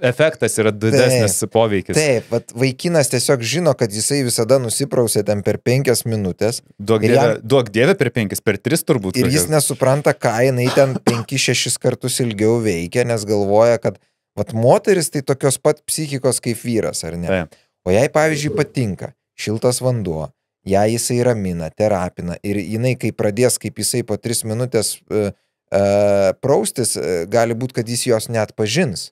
efektas yra didesnis poveikis. Taip, vaikinas tiesiog žino, kad jisai visada nusiprausė ten per 5 minutės. Duok dieve per 5, per 3 turbūt. Ir jis nesupranta, ką jinai ten 5-6 kartus ilgiau veikia, nes galvoja, kad moteris tai tokios pat psichikos kaip vyras, ar ne? Taip. O jai, pavyzdžiui, patinka šiltas vanduo, ją jisai ramina, terapina ir jinai, kai pradės, kaip jisai po 3 minutės praustis, gali būti, kad jis jos net pažins,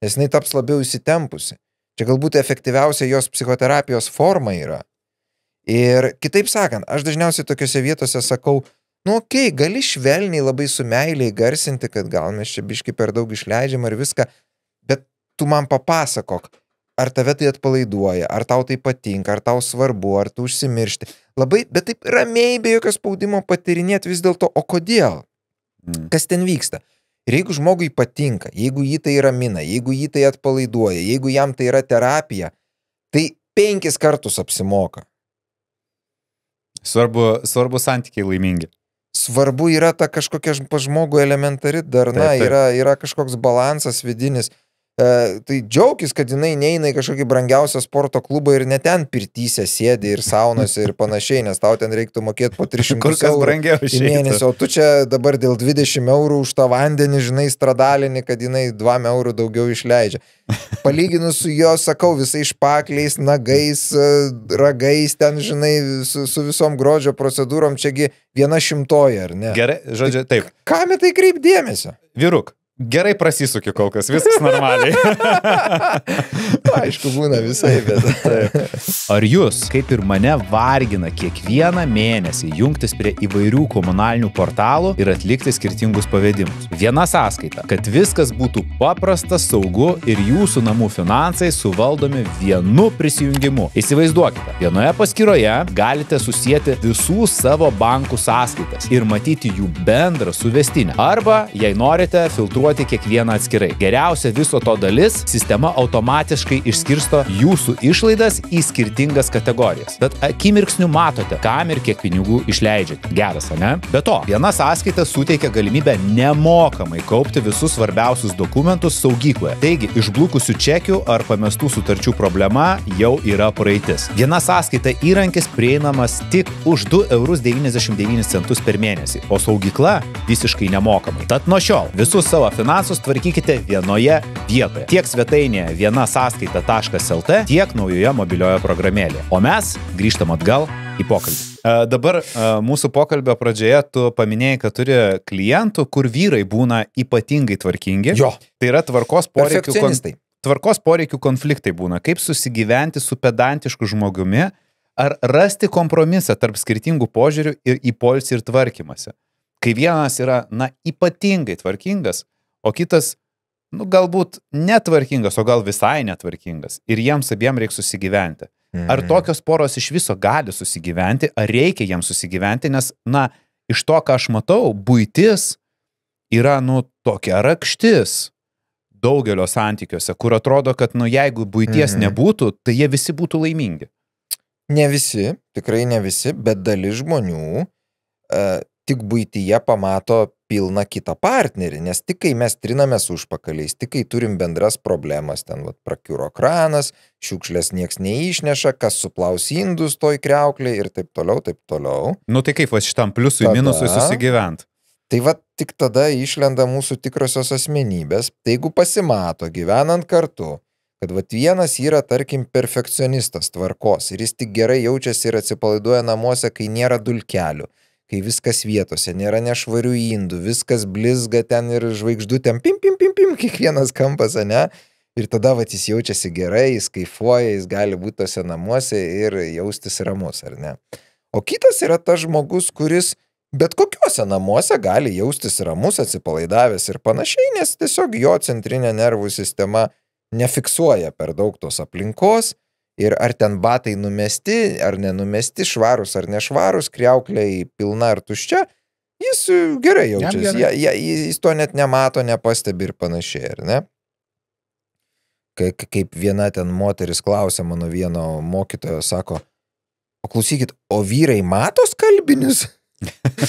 nes jinai taps labiau įsitempusi. Čia galbūt efektyviausia jos psichoterapijos forma yra. Ir kitaip sakant, aš dažniausiai tokiose vietose sakau, gali švelniai labai su meiliai garsinti, kad gal mes čia biški per daug išleidžiam ar viską, bet tu man papasakok, ar tave tai atpalaiduoja, ar tau tai patinka, ar tau svarbu, ar tu užsimiršti. Labai, bet taip ramiai, be jokio spaudimo patyrinėti vis dėlto, o kodėl? Kas ten vyksta? Ir jeigu žmogui patinka, jeigu jį tai ramina, jeigu jį tai atpalaiduoja, jeigu jam tai yra terapija, tai 5 kartus apsimoka. Svarbu santykiai laimingi. Svarbu yra ta kažkokia žmogų elementari darna, yra kažkoks balansas vidinis. Tai džiaugis, kad jinai neina į kažkokį brangiausią sporto klubą ir net ten pirtyse sėdi ir saunose ir panašiai, nes tau ten reiktų mokėti po 300 eurų į mėnesį, o tu čia dabar dėl 20 eurų už tą vandenį, žinai, stradalinį, kad jinai 2 eurų daugiau išleidžia. Palyginus su jo, sakau, visais špakliais, nagais, ragais, ten, žinai, su visom grožio procedūrom, čiagi 100, ar ne? Gerai, žodžiu, taip. Kam į tai kreip dėmesio? Vyruk, Gerai prasisuki kol kas, viskas normaliai. Aišku, būna visai, bet... Ar jūs, kaip ir mane, vargina kiekvieną mėnesį jungtis prie įvairių komunalinių portalų ir atlikti skirtingus pavedimus? Viena sąskaita, kad viskas būtų paprasta, saugu ir jūsų namų finansai suvaldomi vienu prisijungimu. Įsivaizduokite, vienoje paskyroje galite susijęti visų savo bankų sąskaitas ir matyti jų bendrą suvestinę. Arba, jei norite, filtruoti kiekvieną atskirai. Geriausia viso to dalis, sistema automatiškai išskirsto jūsų išlaidas į skirtingas kategorijas. Bet akimirksniu matote, kam ir kiek pinigų išleidžiate. Geras, ne? Be to, viena sąskaita suteikia galimybę nemokamai kaupti visus svarbiausius dokumentus saugykloje. Taigi, išblukusių čekių ar pamestų sutarčių problema jau yra praeitis. Viena sąskaita įrankis prieinamas tik už 2,99 € per mėnesį, o saugykla visiškai nemokamai. Tad nuo šiol visus savo finansus tvarkykite vienoje vietoje. Tiek svetainėje vienasąskaita.lt, tiek naujoje mobilioje programėlėje. O mes grįžtam atgal į pokalbį. Dabar mūsų pokalbio pradžioje tu paminėjai, kad turi klientų, kur vyrai būna ypatingai tvarkingi. Jo. Tai yra tvarkos poreikių konfliktai būna. Kaip susigyventi su pedantišku žmogumi, ar rasti kompromisą tarp skirtingų požiūrių ir į poilsį ir tvarkymąsi. Kai vienas yra, ypatingai tvarkingas, o kitas, galbūt netvarkingas, o gal visai netvarkingas. Ir jiems abiem reikia susigyventi. Ar tokios poros iš viso gali susigyventi, ar reikia jiems susigyventi, nes, iš to, ką aš matau, buitis yra, tokia rakštis daugelio santykiuose, kur atrodo, kad, jeigu buities nebūtų, tai jie visi būtų laimingi. Ne visi, tikrai ne visi, bet dalis žmonių tik buityje pamato pilną kitą partnerį, nes tik kai mes trinamės užpakaliais, tik kai turim bendras problemas, ten prakiuro kranas, šiukšlės nieks neišneša, kas suplaus indus toj kriauklėj ir taip toliau, taip toliau. Tai kaip šitam pliusui, minusui susigyvent? Tai tik tada išlenda mūsų tikrosios asmenybės, tai jeigu pasimato gyvenant kartu, kad vienas yra, tarkim, perfekcionistas tvarkos ir jis tik gerai jaučiasi ir atsipalaiduoja namuose, kai nėra dulkelių, kai viskas vietose, nėra nešvarių indų, viskas blizga ten ir žvaigždutėm, pim, kiekvienas kampas, ne? Ir tada jis jaučiasi gerai, jis kaifuoja, jis gali būti tose namuose ir jaustis ramus, ar ne? O kitas yra tas žmogus, kuris bet kokiuose namuose gali jaustis ramus, atsipalaidavęs ir panašiai, nes tiesiog jo centrinė nervų sistema nefiksuoja per daug tos aplinkos. Ir ar ten batai numesti, ar nenumesti, švarus ar nešvarus, kriaukliai pilna ar tuščia, jis gerai jaučiasi, jis to net nemato, nepastebi ir panašiai, ar ne? Kaip viena ten moteris klausė mano vieno mokytojo, sako, o klausykit, o vyrai mato skalbinius?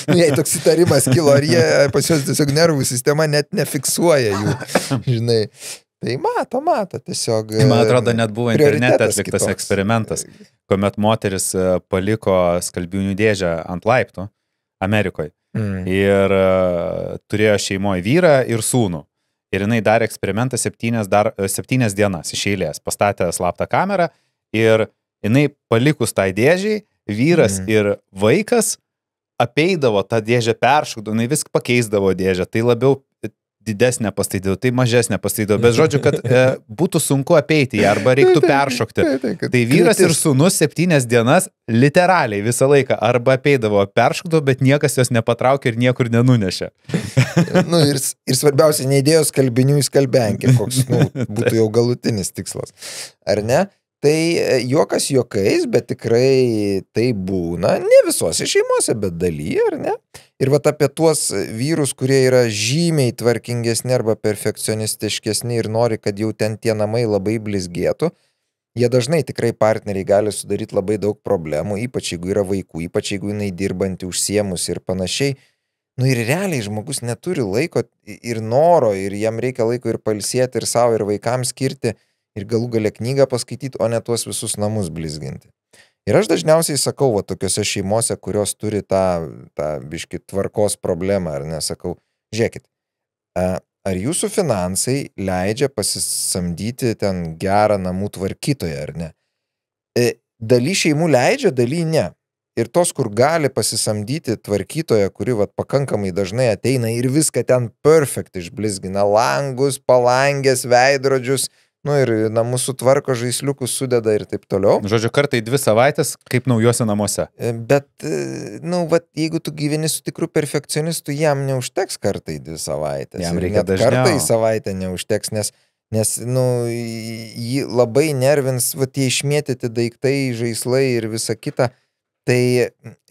Jei toks įtarimas kilo, ar jie pas juos tiesiog nervų sistema net nefiksuoja jų, žinai. Tai mato, tiesiog... Man atrodo, net buvo internete atliktas eksperimentas, kuomet moteris paliko skalbinių dėžę ant laiptų Amerikoje ir turėjo šeimoje vyrą ir sūnų. Ir jinai darė eksperimentą 7 dienas iš eilės, pastatė slaptą kamerą ir jinai palikus tai dėžiai, vyras ir vaikas apeidavo tą dėžę, peršokdavo, jinai vis pakeisdavo dėžę, tai labiau didesnė pastaidavo, tai mažesnė pastaidavo, bet žodžiu, kad būtų sunku apeiti ją arba reiktų peršokti. Tai vyras ir sūnus 7 dienas literaliai visą laiką arba apeidavo, peršokdavo, bet niekas jos nepatraukė ir niekur nenunešė. Ir svarbiausia, neįdėjo skalbinių į skalbenkę, koks būtų jau galutinis tikslas. Ar ne? Tai juokas juokais, bet tikrai tai būna, ne visose šeimose, bet daly, ar ne? Ir apie tuos vyrus, kurie yra žymiai tvarkingesni arba perfekcionistiškesni ir nori, kad jau ten tie namai labai blizgėtų, jie dažnai tikrai partneriai gali sudaryti labai daug problemų, ypač jeigu yra vaikų, ypač jeigu jinai dirbanti, užsiemusi ir panašiai. Ir realiai žmogus neturi laiko ir noro, ir jam reikia laiko ir pailsėti, ir savo, ir vaikams skirti, ir galų gale knygą paskaityti, o ne tuos visus namus blizginti. Ir aš dažniausiai sakau, tokiose šeimose, kurios turi tą biškį tvarkos problemą, ar nesakau, žiūrėkit, ar jūsų finansai leidžia pasisamdyti ten gerą namų tvarkytoją, ar ne? Daly šeimų leidžia, daly ne. ir tos, kur gali pasisamdyti tvarkytoją, kuri vat, pakankamai dažnai ateina ir viską ten perfect išblizgina, langus, palangės, veidrodžius, nu ir namus sutvarko, žaisliukus sudeda ir taip toliau. Žodžiu, kartai 2 savaitės, kaip naujuose namuose. Bet, nu, vat, jeigu tu gyveni su tikru perfekcionistu, jam neužteks kartai 2 savaitės. Jam reikia dažniau. Kartai savaitę neužteks, nes nu, jį labai nervins, va, tie išmėtyti daiktai, žaislai ir visa kita. Tai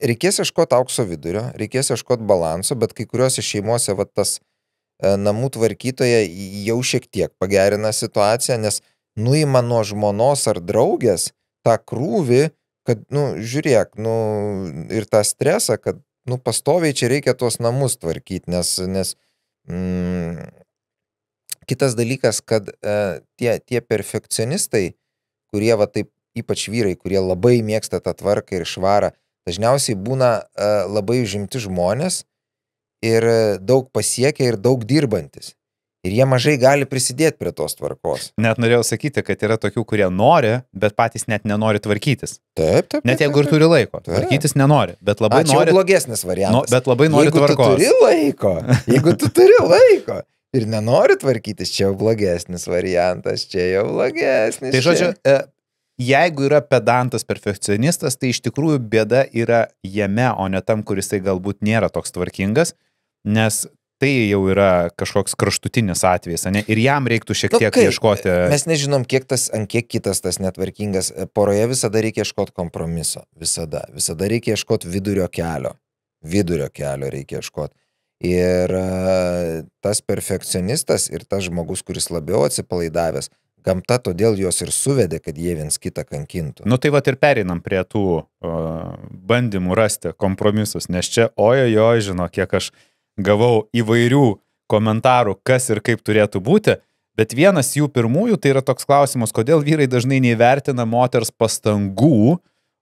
reikės ieškoti aukso vidurio, reikės ieškoti balanso, bet kai kuriuose šeimose va, tas namų tvarkytoja jau šiek tiek pagerina situaciją, nes nuima nuo žmonos ar draugės tą krūvį, kad, nu, žiūrėk, nu, ir tą stresą, kad, nu, pastoviai čia reikia tuos namus tvarkyti, nes kitas dalykas, kad tie perfekcionistai, kurie va taip, ypač vyrai, kurie labai mėgsta tą tvarką ir švarą, dažniausiai būna labai užimti žmonės ir daug pasiekia ir daug dirbantis. Ir jie mažai gali prisidėti prie tos tvarkos. Net norėjau sakyti, kad yra tokių, kurie nori, bet patys net nenori tvarkytis. Taip. Net jeigu ir turi laiko. Taip. Tvarkytis nenori, bet labai nori. Čia blogesnis variantas. Bet labai nori tvarkos. Jeigu tu turi laiko ir nenori tvarkytis, čia jau blogesnis variantas, čia jau blogesnis. Tai žodžiu, jeigu yra pedantas perfekcionistas, tai iš tikrųjų bėda yra jame, o ne tam, kuris tai galbūt nėra toks tvarkingas, nes tai jau yra kažkoks kraštutinis atvejis, ne? Ir jam reiktų šiek tiek ieškoti. Mes nežinom, ant kiek kitas tas netvarkingas. Poroje visada reikia ieškoti kompromiso. Visada reikia ieškoti vidurio kelio. Vidurio kelio reikia ieškoti. Ir tas perfekcionistas ir tas žmogus, kuris labiau atsipalaidavęs, gamta todėl jos ir suvedė, kad jie viens kitą kankintų. Nu tai vat ir pereinam prie tų bandymų rasti kompromisus, nes čia ojojoj, žino, kiek aš gavau įvairių komentarų, kas ir kaip turėtų būti, bet vienas jų pirmųjų tai yra toks klausimas, kodėl vyrai dažnai neįvertina moters pastangų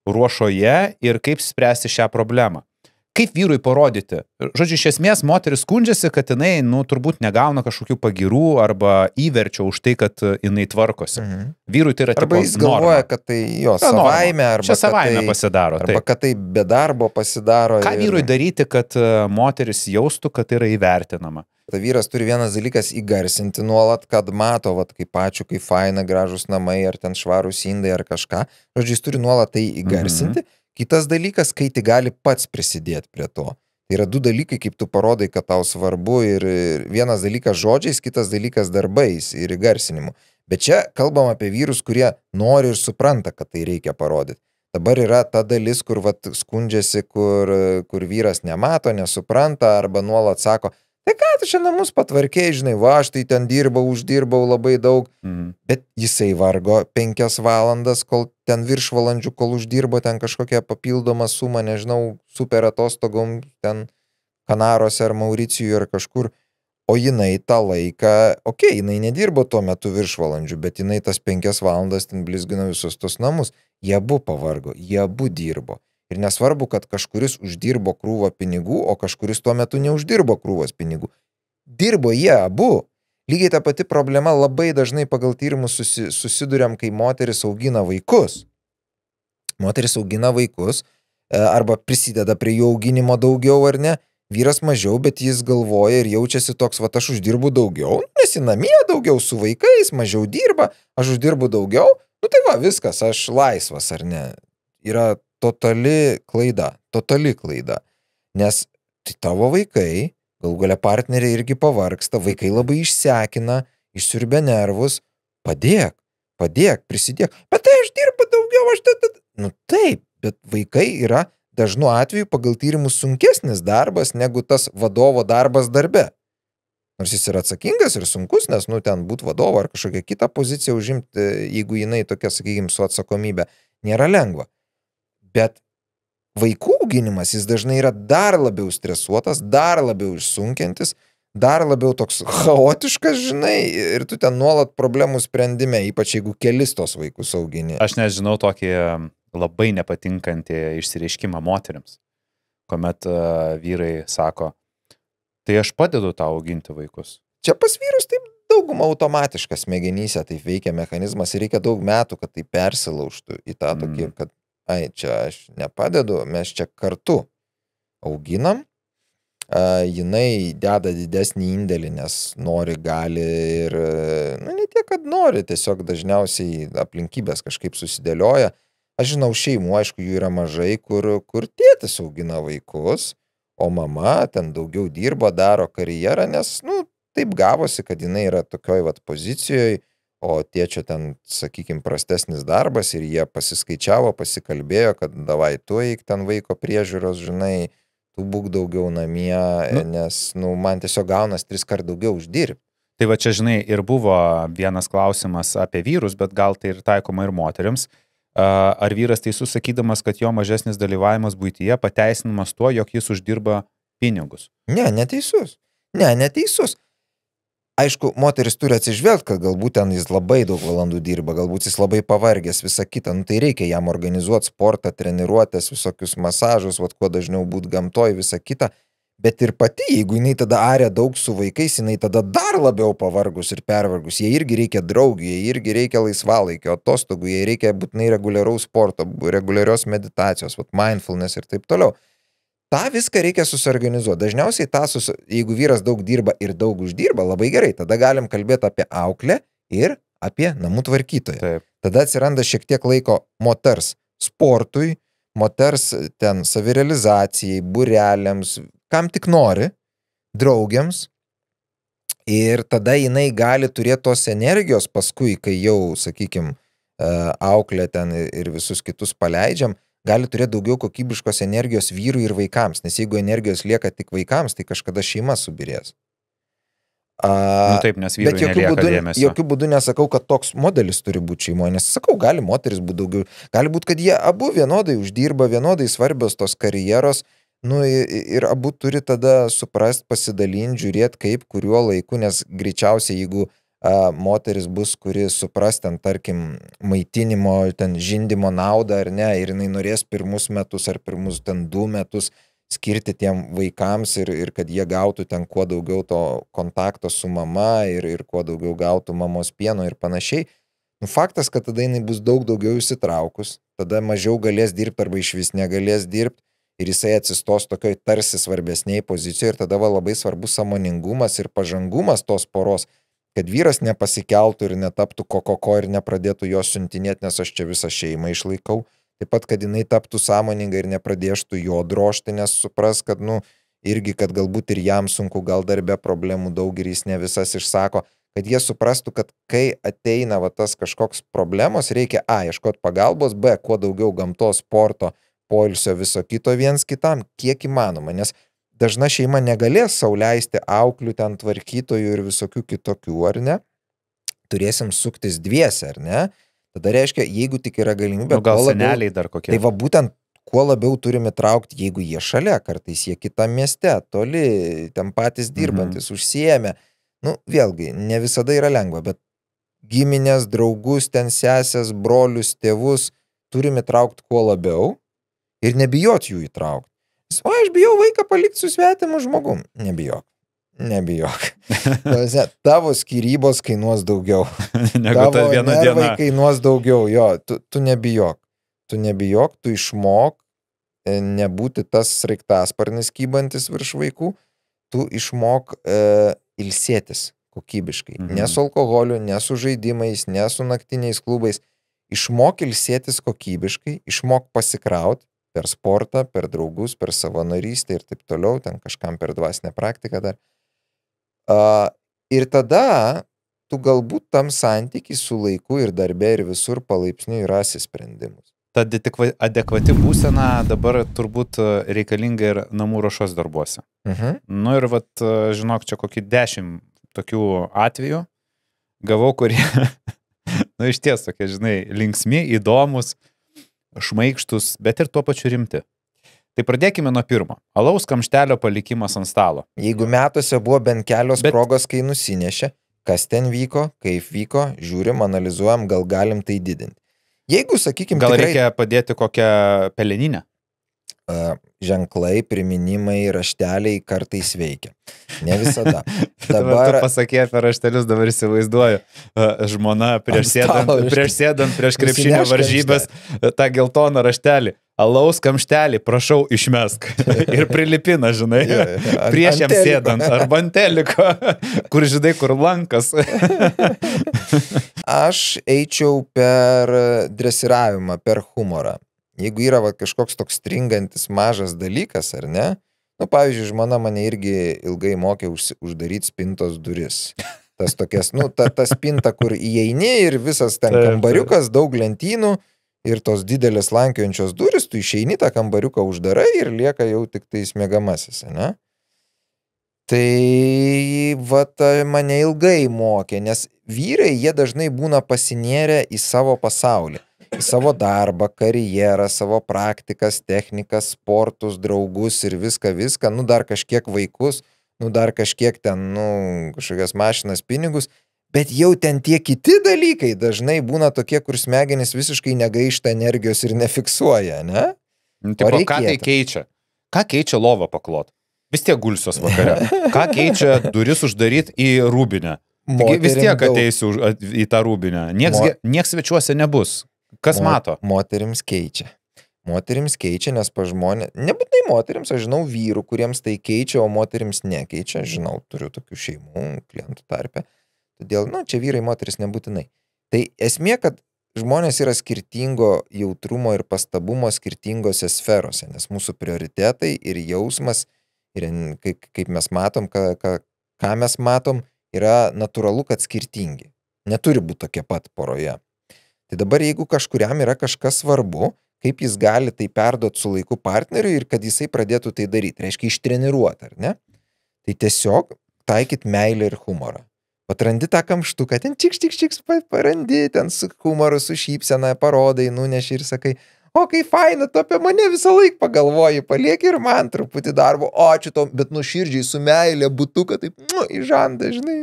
ruošoje ir kaip spręsti šią problemą. Kaip vyrui parodyti? Žodžiu, iš esmės moteris skundžiasi, kad jinai, nu, turbūt negauna kažkokių pagirų arba įverčio už tai, kad jinai tvarkosi. Vyrui tai yra arba jis galvoja, kad tai jo savaime, arba čia savaime pasidaro. Arba kad tai be darbo pasidaro. Ką vyrui daryti, kad moteris jaustų, kad tai yra įvertinama? Ta vyras turi vienas dalykas įgarsinti nuolat, kad mato, vat, kaip ačiū, kaip faina, gražus namai, ar ten švarūs indai, ar kažką. Žodžiu, jis turi nuolat tai įgarsinti. Kitas dalykas, kai tai gali pats prisidėti prie to. Tai yra 2 dalykai, kaip tu parodai, kad tau svarbu, ir vienas dalykas žodžiais, kitas dalykas darbais ir įgarsinimu. Bet čia kalbam apie vyrus, kurie nori ir supranta, kad tai reikia parodyti. Dabar yra ta dalis, kur vat, skundžiasi, kur vyras nemato, nesupranta arba nuolat sako, tai ką tu čia namus patvarkėjai, žinai, va, aš tai ten uždirbau labai daug, bet jisai vargo 5 valandas, kol ten viršvalandžių, kol uždirbo ten kažkokią papildomą sumą, nežinau, super atostogom, ten Kanaruose ar Mauricijoje ar kažkur, o jinai tą laiką, jinai nedirbo tuo metu viršvalandžių, bet jinai tas 5 valandas ten blizgino visus tos namus, jie abu pavargo, jie abu dirbo. Ir nesvarbu, kad kažkuris uždirbo krūvą pinigų, o kažkuris tuo metu neuždirbo krūvos pinigų. Dirbo jie abu. Lygiai ta pati problema labai dažnai pagal tyrimus susiduriam, kai moteris augina vaikus. Moteris augina vaikus, arba prisideda prie jų auginimo daugiau ar ne, vyras mažiau, bet jis galvoja ir jaučiasi toks, va, aš uždirbu daugiau, nes į namie daugiau su vaikais, mažiau dirba, aš uždirbu daugiau, nu tai va, viskas, aš laisvas ar ne. Yra totali klaida, nes tai tavo vaikai, galų galia partneriai irgi pavargsta, vaikai labai išsekina, išsiurbia nervus, padėk, prisidėk, bet tai aš dirbu daugiau, nu taip, bet vaikai yra dažnu atveju pagal tyrimus sunkesnis darbas negu tas vadovo darbas darbe. Nors jis yra atsakingas ir sunkus, nes, nu, ten būt vadovo ar kažkokią kitą poziciją užimti, jeigu jinai tokia, sakykime, su atsakomybė, nėra lengva. Bet vaikų auginimas, jis dažnai yra dar labiau stresuotas, dar labiau išsunkiantis, dar labiau toks chaotiškas, žinai, ir tu ten nuolat problemų sprendime, ypač jeigu kelis tos vaikus augini. Aš nežinau tokį labai nepatinkantį išsireiškimą moteriams, kuomet vyrai sako, tai aš padedu tau auginti vaikus. Čia pas vyrus taip dauguma automatiškas smegenyse taip veikia mechanizmas ir reikia daug metų, kad tai persilaužtų į tą tokį, kad čia aš nepadedu, mes čia kartu auginam, jinai deda didesnį indėlį, nes nori, gali ir, ne tiek, kad nori, tiesiog dažniausiai aplinkybės kažkaip susidėlioja. Aš žinau šeimų, aišku, jų yra mažai, kur tėtis augina vaikus, o mama ten daugiau dirba, daro karjerą, nes, taip gavosi, kad jinai yra tokioj pozicijoje, o tėčio ten, sakykime, prastesnis darbas ir jie pasiskaičiavo, pasikalbėjo, kad davai tu eik ten vaiko priežiūros, žinai, tu būk daugiau namie, nes, man tiesiog gaunas 3 kart daugiau uždirbti. Tai va čia, žinai, ir buvo vienas klausimas apie vyrus, bet gal tai ir taikoma ir moteriams. Ar vyras teisus sakydamas, kad jo mažesnis dalyvavimas buityje pateisinamas tuo, jog jis uždirba pinigus? Ne, neteisus. Neteisus. Aišku, moteris turi atsižvelgti, kad galbūt ten jis labai daug valandų dirba, galbūt jis labai pavargęs, visą kitą, tai reikia jam organizuoti sportą, treniruotės, visokius masažus, kuo dažniau būti gamtoj, visą kitą, bet ir pati, jeigu jinai tada aria daug su vaikais, jinai tada dar labiau pavargus ir pervargus, jai irgi reikia draugų, jai irgi reikia laisvalaikio, atostogų, jai reikia būtinai reguliaraus sporto, reguliarios meditacijos, mindfulness ir taip toliau. Ta viską reikia susiorganizuoti. Dažniausiai jeigu vyras daug dirba ir daug uždirba, labai gerai, tada galim kalbėti apie auklę ir apie namų tvarkytoją. Taip. Tada atsiranda šiek tiek laiko moters sportui, moters ten savirealizacijai, būreliams, kam tik nori, draugiams. Ir tada jinai gali turėti tos energijos paskui, kai jau, sakykime, auklę ten ir visus kitus paleidžiam, gali turėti daugiau kokybiškos energijos vyrui ir vaikams, nes jeigu energijos lieka tik vaikams, tai kažkada šeima subirės. Taip, nes vyrui nelieka dėmesio. Jokių būdų nesakau, kad toks modelis turi būti šeimoje, nes sakau, gali moteris būti daugiau, gali būti, kad jie abu vienodai uždirba, vienodai svarbios tos karjeros, ir abu turi tada suprast, pasidalinti, žiūrėti kaip, kuriuo laiku, nes greičiausiai, jeigu moteris bus, kuri supras ten, tarkim, maitinimo, ten žindymo naudą ar ne, ir jinai norės pirmus metus ar pirmus ten 2 metus skirti tiem vaikams ir kad jie gautų ten kuo daugiau to kontakto su mama ir kuo daugiau gautų mamos pieno ir panašiai. Faktas, kad tada jinai bus daug daugiau įsitraukus, tada mažiau galės dirbti arba iš vis negalės dirbti ir jisai atsistos tokioj tarsi svarbesniai pozicijoje ir tada labai svarbus sąmoningumas ir pažangumas tos poros, kad vyras nepasikeltų ir netaptų kokoko ir nepradėtų jo siuntinėti, nes aš čia visą šeimą išlaikau. Taip pat, kad jinai taptų sąmoninga ir nepradėštų jo drožti, nes supras, kad, irgi, kad galbūt ir jam sunku, gal darbe problemų daug ir jis ne visas išsako, kad jie suprastų, kad kai ateina tas kažkoks problemos, reikia ieškoti pagalbos, b, kuo daugiau gamtos, sporto, poilsio, viso kito viens kitam, kiek įmanoma, nes dažna šeima negalės sau leisti auklių, ten tvarkytojų ir visokių kitokių, ar ne? Turėsim suktis dviese, ar ne? Tada reiškia, jeigu tik yra galimybė, gal seneliai dar kokie. Tai būtent, kuo labiau turime traukti, jeigu jie šalia, kartais jie kitam mieste, toli, ten patys dirbantis, užsiėmę. Vėlgi, ne visada yra lengva, bet giminės, draugus, ten sesės, brolius, tėvus, turime traukti kuo labiau ir nebijot jų įtraukti. Aš bijau vaiką palikti su svetimu žmogum. Nebijok. Tavo skyrybos kainuos daugiau. Tavo nervai kainuos daugiau. Jo, tu nebijok. Tu išmok nebūti tas sraigtasparnis kybantis virš vaikų. Tu išmok ilsėtis kokybiškai. Ne su alkoholiu, ne su žaidimais, ne su naktiniais klubais. Išmok ilsėtis kokybiškai, išmok pasikraut. Per sportą, per draugus, per savanorystę ir taip toliau, ten kažkam per dvasinę praktiką dar. Ir tada tu galbūt tam santykiai su laiku ir darbe ir visur palaipsniui rasi sprendimus. Ta adekvati būsena dabar turbūt reikalinga ir namų ruošos darbuose. Ir žinok, čia kokį 10 tokių atvejų gavau, kurie, iš ties tokie, žinai, linksmi, įdomus, šmaikštus, bet ir tuo pačiu rimti. Tai pradėkime nuo pirmo. Alaus kamštelio palikimas ant stalo. Jeigu metuose buvo bent kelios progos, kai nusinešė, kas ten vyko, kaip vyko, žiūrim, analizuojam, gal galim tai didinti. Jeigu, sakykime, gal reikia padėti kokią peleninę? Ženklai, priminimai, rašteliai kartais veikia. Ne visada. Dabar tu pasakė apie raštelius, dabar įsivaizduoju, žmona prieš sėdant prieš krepšinio varžybės tą geltoną raštelį. Alaus kamštelį, prašau, išmesk. Ir prilipina, žinai, prieš jam sėdant, arba ant teliko, kur žinai, kur lankas. Aš eičiau per dresiravimą, per humorą. Jeigu yra kažkoks toks stringantis mažas dalykas, ar ne? Nu, pavyzdžiui, žmona mane irgi ilgai mokė uždaryti spintos duris. Tas tokias, ta spinta, kur įeini ir visas ten kambariukas, daug lentynų. Ir tos didelės lankiojančios duris, tu išeini tą kambariuką uždarai ir lieka jau tik tai smėgamasis, ne? Tai mane ilgai mokė, nes vyrai, jie dažnai būna pasinėrę į savo pasaulį, į savo darbą, karjerą, savo praktikas, technikas, sportus, draugus ir viską, dar kažkiek vaikus, dar kažkiek ten, kažkokias mašinas, pinigus. Bet jau ten tie kiti dalykai dažnai būna tokie, kur smegenys visiškai negaišta energijos ir nefiksuoja, ne? Tipo, ką tai keičia? Ką keičia lovą paklot? Vis tiek gulsios vakare. Ką keičia duris uždaryti į rūbinę? Vis tiek ateisiu į tą rūbinę. Nieks svečiuose nebus. Kas mato? Moterims keičia. Moterims keičia, nes pa žmonės... Nebūtinai moterims, aš žinau vyrų, kuriems tai keičia, o moterims nekeičia. Žinau, turiu tokių šeimų, klientų tarpe. Todėl, čia vyrai, moteris nebūtinai. Tai esmė, kad žmonės yra skirtingo jautrumo ir pastabumo skirtingose sferose, nes mūsų prioritetai ir jausmas, ir kaip mes matom, ką mes matom, yra natūralu, kad skirtingi. Neturi būti tokie pat poroje. Tai dabar, jeigu kažkuriam yra kažkas svarbu, kaip jis gali tai perduoti su laiku partneriui ir kad jisai pradėtų tai daryti, reiškia ištreniruoti, ar ne? Tai tiesiog taikyt meilę ir humorą. Atrandi tą kamštuką, ten čiks, parandi, ten su humoru, su šypsena, parodai, nuneši ir sakai, o kai faina, tu apie mane visą laiką pagalvoji, palieki ir man truputį darbo, o ačiū to, bet nuširdžiai su meilė, butuką, taip, į žandą, žinai.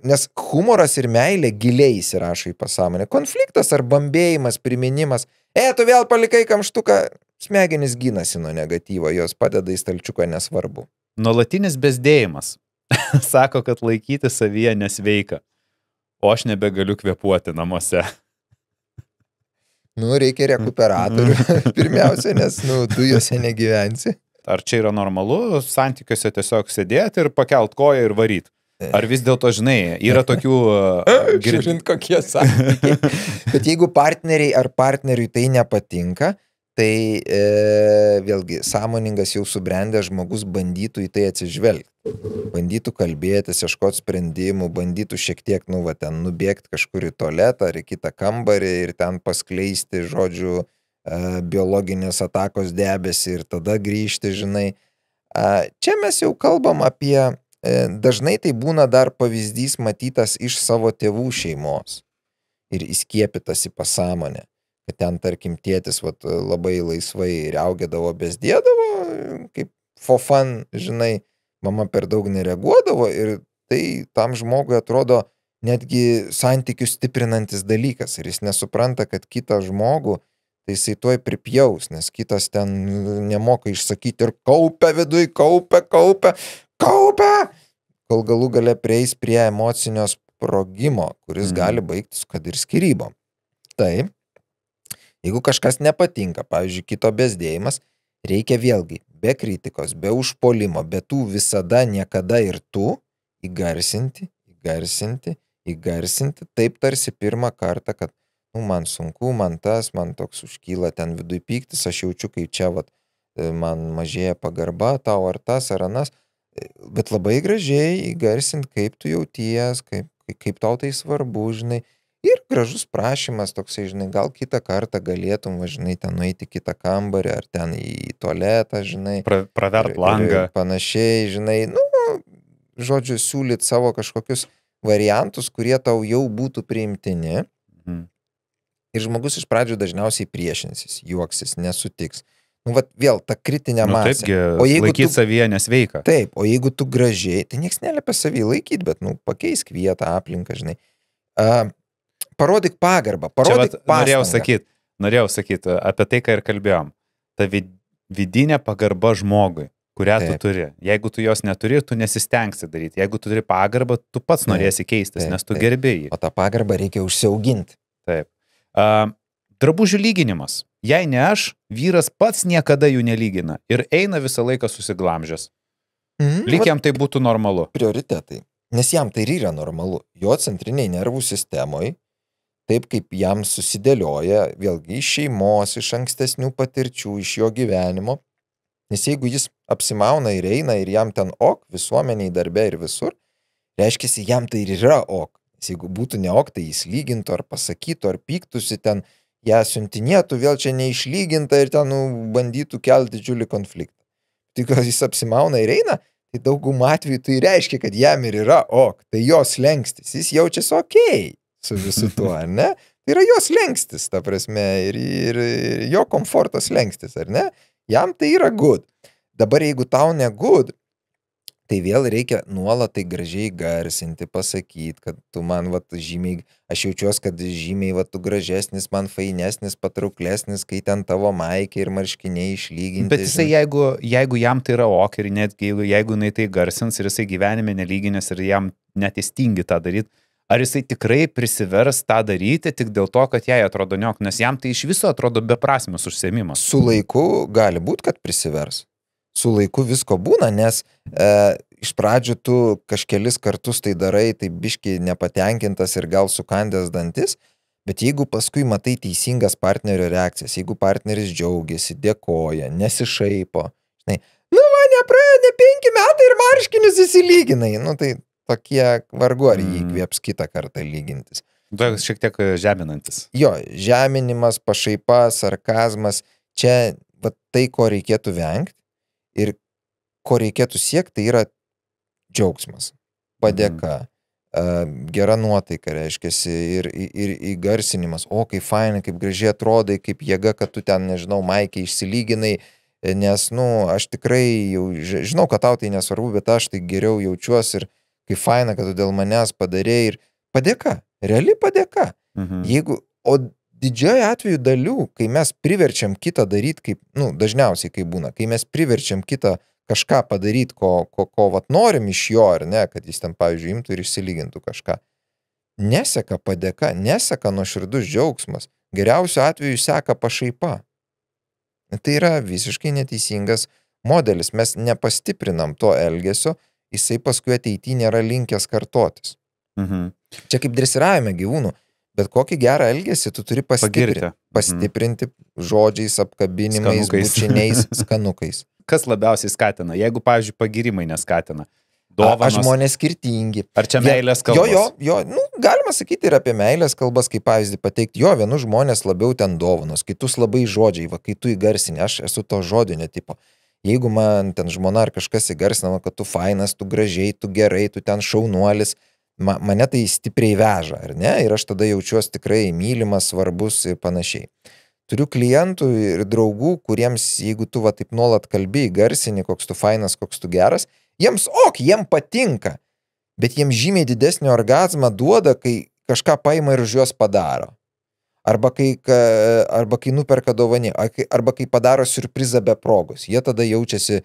Nes humoras ir meilė giliai įsirašo į pasąmonę. Konfliktas ar bambėjimas, priminimas, tu vėl palikai kamštuką, smegenys gynasi nuo negatyvo, jos padeda į stalčiuką, nesvarbu. Nuolatinis bezdėjimas. Sako, kad laikyti savyje nesveika, o aš nebegaliu kvėpuoti namuose. Reikia rekuperatorių pirmiausia, nes, dujose negyvensi. Ar čia yra normalu santykiuose tiesiog sėdėti ir pakelt koją ir varyti? Ar vis dėlto, žinai, yra tokių... Žiūrint, kokie santykiai. Bet jeigu partneriai ar partneriui tai nepatinka, tai vėlgi sąmoningas jau subrendęs žmogus bandytų į tai atsižvelgti. Bandytų kalbėtis, ieškoti sprendimų, bandytų šiek tiek, nubėgti kažkur į tualetą ar į kitą kambarį ir ten paskleisti, žodžiu, biologinės atakos debesį ir tada grįžti, žinai. Čia mes jau kalbam apie, dažnai tai būna dar pavyzdys matytas iš savo tėvų šeimos ir įskiepytas į pasąmonę. Kad ten, tarkim, tėtis labai laisvai riaugėdavo, bezdėdavo, kaip for fun, žinai, mama per daug nereaguodavo ir tai tam žmogui atrodo netgi santykius stiprinantis dalykas ir jis nesupranta, kad kitą žmogų tai jisai tuoj pripjaus, nes kitas ten nemoka išsakyti ir kaupia viduj, kaupia, kol galų gale prieis prie emocinio sprogimo, kuris gali baigtis, kad ir skyrybom. Tai jeigu kažkas nepatinka, pavyzdžiui, kito bezdėjimas, reikia vėlgi be kritikos, be užpuolimo, be tų visada, niekada ir tu įgarsinti, taip tarsi pirmą kartą, kad man sunku, man tas, man toks užkyla ten viduj pyktis, aš jaučiu, kaip čia man mažėja pagarba, tau ar tas, ar anas, bet labai gražiai įgarsinti, kaip tu jauties, kaip tau tai svarbu, žinai. Ir gražus prašymas toksai, žinai, gal kitą kartą galėtum, žinai, ten nueiti kitą kambarį, ar ten į tualetą, žinai. Pravert langą. Ir panašiai, žinai, žodžiu, siūlyt savo kažkokius variantus, kurie tau jau būtų priimtini. Ir žmogus iš pradžių dažniausiai priešinsis, juoksis, nesutiks. Vėl ta kritinė masė. Taipgi, laikyti savyje nesveika. Taip, o jeigu tu gražiai, tai nieks neliepia savį laikyti, bet, pakeisk vietą, aplinką, žinai. Parodyk pagarbą, parodyk pastangą. Norėjau sakyti apie tai, ką ir kalbėjom. Ta vidinė pagarba žmogui, kurią tu turi. Jeigu tu jos neturi, tu nesistengsi daryti. Jeigu tu turi pagarbą, tu pats norėsi keistis, nes tu gerbėjai. O tą pagarbą reikia užsiauginti. Taip. Drabužių lyginimas. Jei ne aš, vyras pats niekada jų nelygina ir eina visą laiką susiglamžęs. Lyg jam tai būtų normalu. Prioritetai. Nes jam tai ir yra normalu. Jo centriniai nervų sistemoje, taip kaip jam susidėlioja, vėlgi iš šeimos, iš ankstesnių patirčių, iš jo gyvenimo. Nes jeigu jis apsimauna ir eina ir jam ten ok, visuomeniai, darbe ir visur, reiškia, jam tai ir yra ok. Nes jeigu būtų ne ok, tai jis lygintų ar pasakytų, ar pyktusi ten, ją siuntinėtų, vėl čia neišlyginta ir ten bandytų kelti didžiulį konfliktą. Tik jis apsimauna ir eina, tai daugumą atveju tai reiškia, kad jam ir yra ok, tai jos lengstis, jis jaučiasi okei su visu tuo, ar ne? Tai yra jos lengstis, ta prasme, ir jo komfortas lengstis, ar ne? Jam tai yra good. Dabar jeigu tau ne good, tai vėl reikia nuolat tai gražiai garsinti, pasakyti, kad tu man žymiai, aš jaučiuosi, kad žymiai tu gražesnis, man fainesnis, patrauklesnis, kai ten tavo maikė ir marškiniai išlyginti. Bet jisai, jeigu jam tai yra ok ir netgi jeigu jinai tai garsins ir jisai gyvenime nelyginės ir jam net įstingi tą daryti, ar jisai tikrai prisivers tą daryti tik dėl to, kad jai atrodo niok, nes jam tai iš viso atrodo beprasmis užsiėmimas. Su laiku gali būti, kad prisivers. Su laiku visko būna, nes iš pradžių tu kažkelis kartus tai darai, tai biški nepatenkintas ir gal sukandęs dantis, bet jeigu paskui matai teisingas partnerio reakcijas, jeigu partneris džiaugiasi, dėkoja, nesišaipo, žinai, nepraėjo 5 metai ir marškinius įsilyginai, tai tokie vargu ar jį įkvėps kitą kartą lygintis. Toks šiek tiek žeminantis. Jo, žeminimas, pašaipa, sarkazmas, čia tai, ko reikėtų vengti ir ko reikėtų siekti, tai yra džiaugsmas, padėka, gera nuotaika, reiškiasi, ir įgarsinimas, o kaip fainai, kaip gražiai atrodai, kaip jėga, kad tu ten, nežinau, maikiai išsilyginai, nes, aš tikrai jau žinau, kad tau tai nesvarbu, bet aš tai geriau jaučiuosi ir kaip faina, kad tu dėl manęs padarėjai ir padėka, reali padėka. Jeigu, o didžioji atveju dalių, kai mes priverčiam kitą daryti, kaip, dažniausiai kaip būna, kai mes priverčiam kitą kažką padaryti, ko norim iš jo, ar ne, kad jis ten, pavyzdžiui, imtų ir išsilygintų kažką. Neseka padėka, neseka nuoširdus džiaugsmas, geriausiu atveju seka pašaipa. Tai yra visiškai neteisingas modelis, mes nepastiprinam to elgesio, jisai paskui ateityje nėra linkęs kartotis. Čia kaip dresiravime gyvūnų, bet kokį gerą elgesį tu turi pastiprinti žodžiais, apkabinimais, bučiniais, skanukais. Kas labiausiai skatina? Jeigu, pavyzdžiui, pagirimai neskatina. Dovanos. Žmonės skirtingi. Ar čia meilės kalbos? Jo, galima sakyti ir apie meilės kalbas, kaip pavyzdį pateikti. Jo, vienus žmonės labiau ten dovanos, kitus labai žodžiai, kai tu įgarsini, aš esu to žodinio tipo. Jeigu man ten žmona ar kažkas įgarsinama, kad tu fainas, tu gražiai, tu gerai, tu ten šaunuolis, mane tai stipriai veža, ar ne? Ir aš tada jaučiuosi tikrai mylimas, svarbus ir panašiai. Turiu klientų ir draugų, kuriems, jeigu tu taip nuolat kalbi, įgarsini, koks tu fainas, koks tu geras, jiems jiem patinka, bet jiems žymiai didesnį orgazmą duoda, kai kažką paima ir už juos padaro. Arba kai nuperka dovanį, arba kai padaro siurprizą be progos. Jie tada jaučiasi,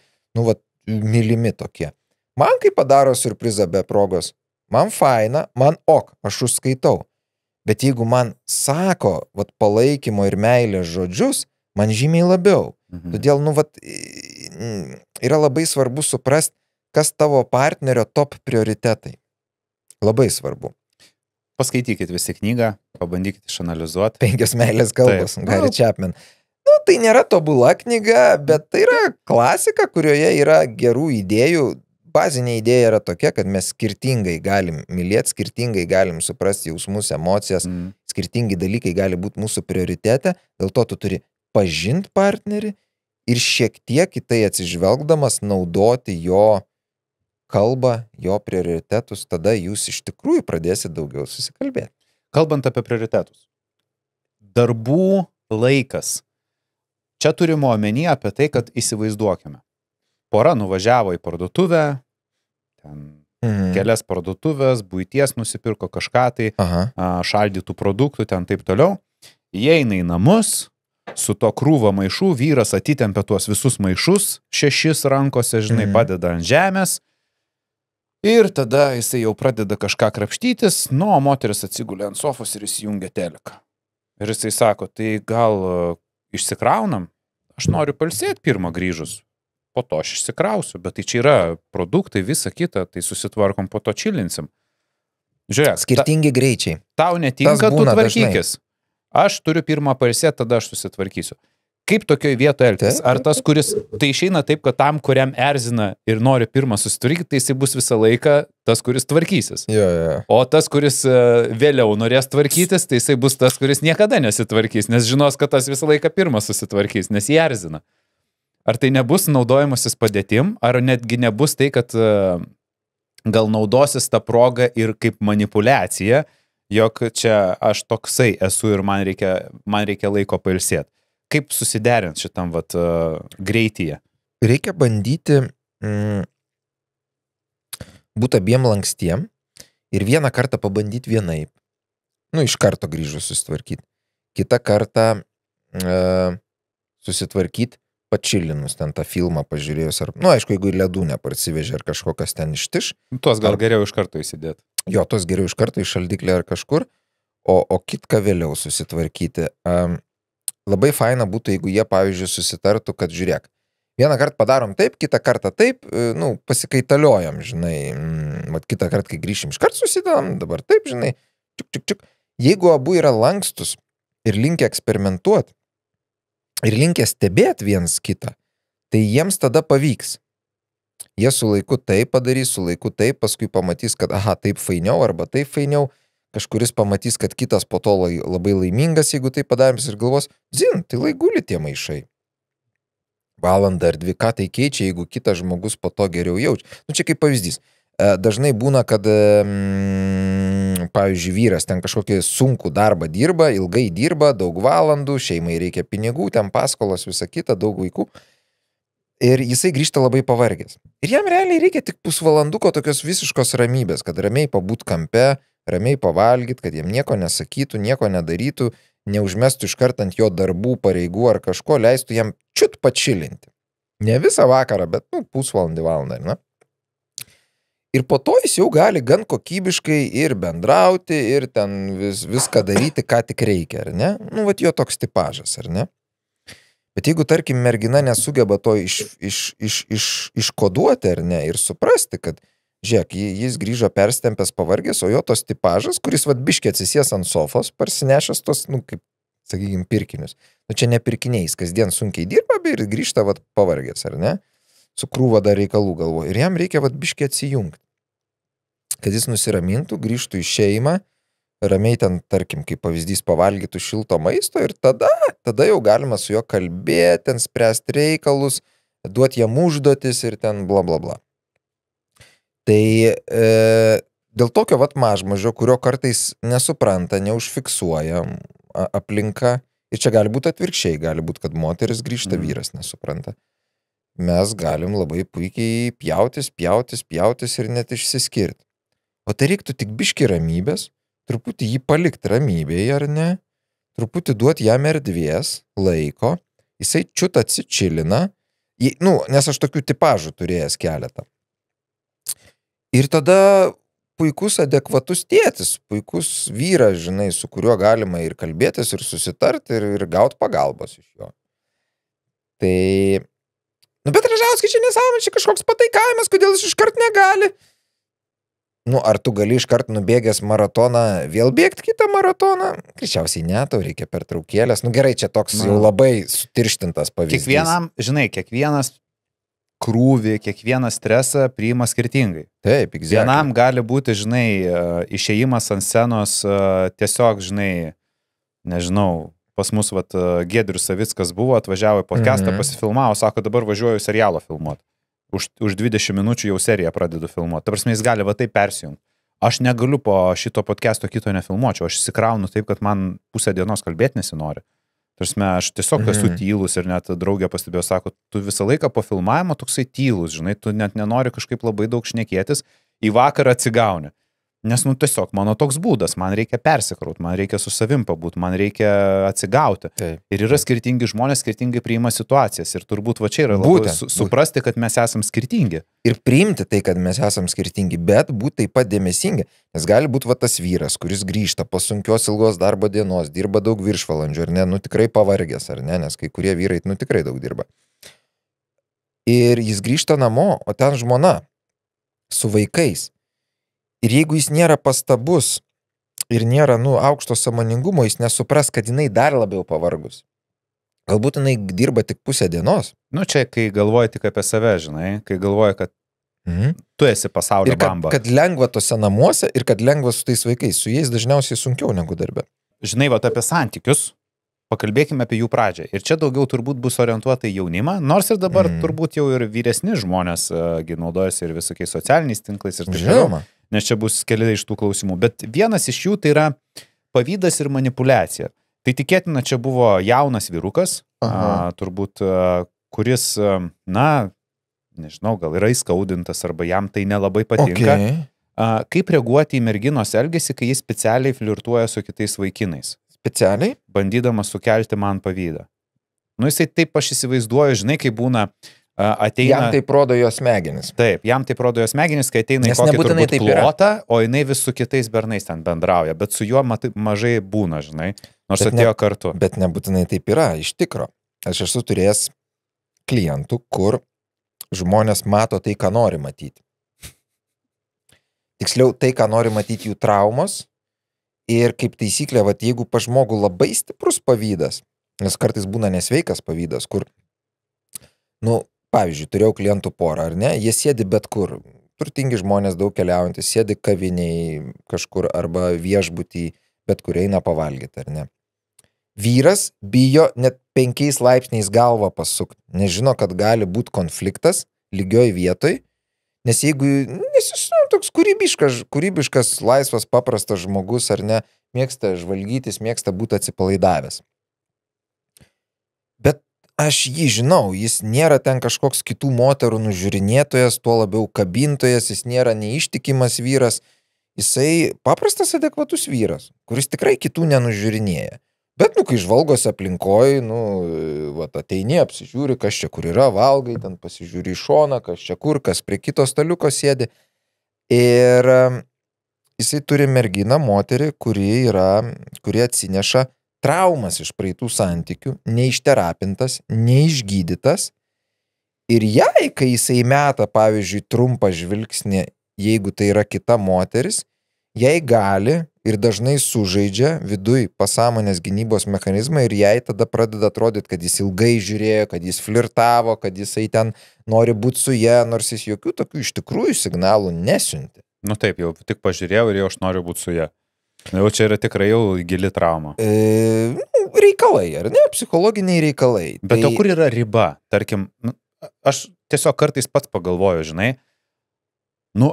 mylimi tokie. Man kai padaro siurprizą be progos, man faina, man aš užskaitau. Bet jeigu man sako, palaikymo ir meilės žodžius, man žymiai labiau. Todėl, yra labai svarbu suprasti, kas tavo partnerio top prioritetai. Labai svarbu. Paskaitykit visi knygą, pabandykit išanalizuoti. 5 meilės kalbos, Gary Chapman. Tai nėra tobula knyga, bet tai yra klasika, kurioje yra gerų idėjų. Bazinė idėja yra tokia, kad mes skirtingai galim mylėti, skirtingai galim suprasti jausmus, emocijas, skirtingi dalykai gali būti mūsų prioritete, dėl to tu turi pažinti partnerį ir šiek tiek į tai atsižvelgdamas naudoti jo kalbą, jo prioritetus, tada jūs iš tikrųjų pradėsit daugiau susikalbėti. Kalbant apie prioritetus. Darbų laikas. Čia turime omenyje apie tai, kad įsivaizduokime. Pora nuvažiavo į parduotuvę, ten kelias parduotuvės, buities nusipirko kažką tai, šaldytų produktų, ten taip toliau. Jie eina į namus, su to krūva maišų, vyras atitempia tuos visus maišus, 6 rankose, žinai, padeda ant žemės. Ir tada jisai jau pradeda kažką krapštytis, nu, o moteris atsigulė ant sofos ir įsijungia teleką. Ir jisai sako, tai gal išsikraunam? Aš noriu pailsėti pirmą grįžus, po to aš išsikrausiu, bet tai čia yra produktai, visa kita, tai susitvarkom, po to čilinsim. Žiūrėk. Skirtingi greičiai. Tau netinka, tu tvarkykis. Aš turiu pirmą pailsėti, tada aš susitvarkysiu. Kaip tokioj vietoje elgtis? Ar tas, kuris, tai išeina taip, kad tam, kuriam erzina ir nori pirmą susitvarkyti, tai jisai bus visą laiką tas, kuris tvarkysis. Jo. O tas, kuris vėliau norės tvarkytis, tai jisai bus tas, kuris niekada nesitvarkys, nes žinos, kad tas visą laiką pirmas susitvarkys, nes jį erzina. Ar tai nebus naudojimasis padėtim, ar netgi nebus tai, kad gal naudosis tą progą ir kaip manipuliacija, jog čia aš toksai esu ir man reikia laiko pailsėti. Kaip susiderint šitam greityje? Reikia bandyti būti abiem lankstiem ir vieną kartą pabandyti vienaip. Nu, iš karto grįžus susitvarkyti. Kitą kartą susitvarkyti pačilinus, ten tą filmą pažiūrėjus. Ar, nu, aišku, jeigu ledų neparsivežė ar kažkokas ten ištiš. Tuos gal geriau iš karto įsidėti. Jo, tuos geriau iš karto iš šaldiklį ar kažkur, o kitką vėliau susitvarkyti. Labai faina būtų, jeigu jie, pavyzdžiui, susitartų, kad žiūrėk, vieną kartą padarom taip, kitą kartą taip, nu, pasikaitaliojam, žinai, kitą kartą, kai grįšim, iškart susidam, dabar taip, žinai, čiuk. Jeigu abu yra lankstus ir linkę eksperimentuoti, ir linkę stebėti viens kitą, tai jiems tada pavyks. Jie su laiku taip padarys, su laiku taip, paskui pamatys, kad, aha, taip fainiau, arba taip fainiau, kažkuris pamatys, kad kitas po to labai laimingas, jeigu tai padarys ir galvos, tai laiguli tie maišai. Valandą ar 2, ką tai keičia, jeigu kitas žmogus po to geriau jaučia. Nu, čia kaip pavyzdys. Dažnai būna, kad, pavyzdžiui, vyras ten kažkokį sunkų darbą dirba, ilgai dirba, daug valandų, šeimai reikia pinigų, ten paskolos, visa kita, daug vaikų. Ir jisai grįžta labai pavargęs. Ir jam realiai reikia tik pusvalanduko tokios visiškos ramybės, kad ramiai pabūt kampe, ramiai pavalgyt, kad jiem nieko nesakytų, nieko nedarytų, neužmestų iškart ant jo darbų, pareigų ar kažko, leistų jam čiut pačilinti. Ne visą vakarą, bet, pusvalandį, valandą, ne? Ir po to jis jau gali gan kokybiškai ir bendrauti, ir ten viską daryti, ką tik reikia, ar ne? Nu, vat jo toks tipažas, ar ne? Bet jeigu, tarkim, mergina nesugeba to iškoduoti, ar ne, ir suprasti, kad, žiūrėk, jis grįžo persitempęs pavargęs, o jo tos tipažas, kuris vat biškį atsisies ant sofos, parsinešęs tos, kaip, sakykime, pirkinius. Nu, čia ne pirkiniais, kasdien sunkiai dirba, bet ir grįžta vat pavargęs, ar ne? Su krūva dar reikalų galvo. Ir jam reikia vat biškį atsijungti. Kad jis nusiramintų, grįžtų į šeimą, ramiai ten, tarkim, kaip pavyzdys, pavalgytų šilto maisto ir tada jau galima su juo kalbėti, ten spręsti reikalus, duoti jam užduotis ir ten bla bla bla. Tai dėl tokio vat mažmažio, kurio kartais nesupranta, neužfiksuoja aplinka, ir čia gali būti atvirkščiai, gali būti, kad moteris grįžta, vyras nesupranta. Mes galim labai puikiai pjautis ir net išsiskirti. O tai reiktų tik biškį ramybės, truputį jį palikti ramybėje, ar ne? Truputį duoti jam erdvės, laiko, jisai čiut atsičilina, nes aš tokių tipažų turėjęs keletą. Ir tada puikus adekvatus tėtis, puikus vyras, žinai, su kuriuo galima ir kalbėtis, ir susitarti, ir gauti pagalbos iš jo. Tai, bet Ražauskai, čia nesąmonė, čia kažkoks pataikavimas, kodėl jis iškart negali. Ar tu gali iškart nubėgęs maratoną vėl bėgti kitą maratoną? Greičiausiai ne, tau reikia pertraukėlės. Gerai, čia toks jau labai sutirštintas pavyzdys. Kiekvienas krūvį, kiekvieną stresą priima skirtingai. Taip, exactly. Vienam gali būti, žinai, išėjimas ant scenos tiesiog, žinai, nežinau, pas mus Giedrius Savickas buvo, atvažiavo į podcastą, pasifilmavo, sako, dabar važiuoju serialo filmuoti. Už 20 minučių jau seriją pradedu filmuoti. Ta prasme, jis gali taip persijungti. Aš negaliu po šito podcast'o kito nefilmuočiau. Aš įsikraunu taip, kad man pusę dienos kalbėti nesinori. Ta prasme, aš tiesiog esu tylus ir net draugė pastebėjo, sako, tu visą laiką po filmavimo toksai tylus, žinai, tu net nenori kažkaip labai daug šnekėtis, į vakarą atsigauni. Nes, tiesiog mano toks būdas, man reikia persikraut, man reikia su savim pabūt, man reikia atsigauti. Taip. Ir yra skirtingi žmonės, skirtingai priima situacijas. Ir turbūt va čia yra labai suprasti, kad mes esam skirtingi. Ir priimti tai, kad mes esam skirtingi, bet būti taip pat dėmesingi. Nes gali būti va tas vyras, kuris grįžta po sunkios ilgos darbo dienos, dirba daug viršvalandžių, ar ne, tikrai pavargęs, ar ne, nes kai kurie vyrai, tikrai daug dirba. Ir jis grįžta namo, o ten žmona su vaikais. Ir jeigu jis nėra pastabus ir nėra, aukšto sąmoningumo, jis nesupras, kad jinai dar labiau pavargus. Galbūt jinai dirba tik pusę dienos. Čia, kai galvoji tik apie save, žinai, kai galvoji, kad tu esi pasaulio bamba. Ir kad lengva tose namuose ir kad lengva su tais vaikais. Su jais dažniausiai sunkiau negu darbe. Žinai, apie santykius. Pakalbėkime apie jų pradžią. Ir čia daugiau turbūt bus orientuota į jaunimą, nors ir dabar turbūt jau ir vyresni žmonės naudojasi ir visokiais socialiniais tinklais ir taip toliau. Nes čia bus keli iš tų klausimų. Bet vienas iš jų tai yra pavydas ir manipuliacija. Tai tikėtina, čia buvo jaunas vyrukas, turbūt, kuris, nežinau, gal yra įskaudintas arba jam tai nelabai patinka. Kaip reaguoti į merginos elgesį, kai jis specialiai flirtuoja su kitais vaikinais? Specialiai? Bandydamas sukelti man pavydą. Jisai taip aš įsivaizduoju, žinai, kai būna ateina... Jam taip rodo jos smegenis. Taip, jam taip rodo jos smegenis, kai ateina į kokį turbūt plotą, o jinai vis su kitais bernais ten bendrauja, bet su juo mažai būna, žinai, nors atėjo kartu. Bet nebūtinai taip yra, iš tikro. Aš esu turėjęs klientų, kur žmonės mato tai, ką nori matyti. Tiksliau, tai, ką nori matyti jų traumos ir kaip taisyklė, jeigu pa žmogų labai stiprus pavydas, nes kartais būna nesveikas pavydas, kur, pavyzdžiui, turėjau klientų porą, ar ne, jie sėdi bet kur, turtingi žmonės daug keliaujantys, sėdi kaviniai kažkur arba viešbutį, bet kur eina pavalgyti, ar ne. Vyras bijo net 5 laipsniais galvą pasukti, nežino, kad gali būti konfliktas lygioj vietoj, nes jis toks kūrybiškas, laisvas, paprastas žmogus, ar ne, mėgsta žvalgytis, mėgsta būti atsipalaidavęs. Bet aš jį žinau, jis nėra ten kažkoks kitų moterų nužiūrinėtojas, tuo labiau kabintojas, jis nėra neištikimas vyras, jisai paprastas adekvatus vyras, kuris tikrai kitų nenužiūrinėja. Bet, kai žvalgosi aplinkoj, ateini, apsižiūri, kas čia kur yra, valgai, ten pasižiūri į šoną, kas čia kur, kas prie kito staliuko sėdi. Ir jisai turi merginą, moterį, kuri atsineša traumas iš praeitų santykių, neišterapintas, neišgydytas. Ir jai, kai jisai meta, pavyzdžiui, trumpą žvilgsnį, jeigu tai yra kita moteris, jai gali ir dažnai sužaidžia viduj pasąmonės gynybos mechanizmą ir jai tada pradeda atrodyti, kad jis ilgai žiūrėjo, kad jis flirtavo, kad jisai ten nori būti su ja, nors jis jokių tokių iš tikrųjų signalų nesiuntė. Taip, jau tik pažiūrėjau ir jau aš noriu būti su ja. Jau čia yra tikrai jau gili trauma. Reikalai, ar ne? Psichologiniai reikalai. Bet o kur yra riba? Tarkim, aš tiesiog kartais pats pagalvoju, žinai,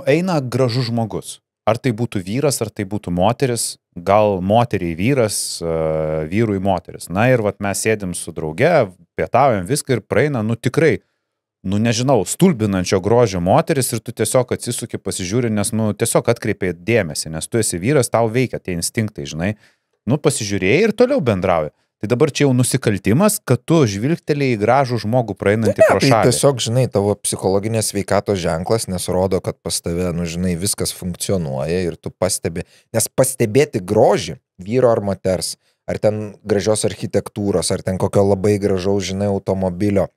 eina gražus žmogus. Ar tai būtų vyras, ar tai būtų moteris, gal moteriai vyras, vyrui moteris. Ir mes sėdim su drauge, pietaujam viską ir praeina, tikrai, nežinau, stulbinančio grožio moteris ir tu tiesiog atsisuki pasižiūri, nes, tiesiog atkreipi dėmesį, nes tu esi vyras, tau veikia tie instinktai, žinai, pasižiūrėjai ir toliau bendrauji. Tai dabar čia jau nusikaltimas, kad tu žvilgtelėjai į gražų žmogų praeinantį pro šalį. Tai tiesiog, žinai, tavo psichologinės sveikatos ženklas, nes rodo, kad pas tave, žinai, viskas funkcionuoja ir tu pastebi. Nes pastebėti grožį vyro ar moters, ar ten gražios architektūros, ar ten kokio labai gražaus, žinai, automobilio,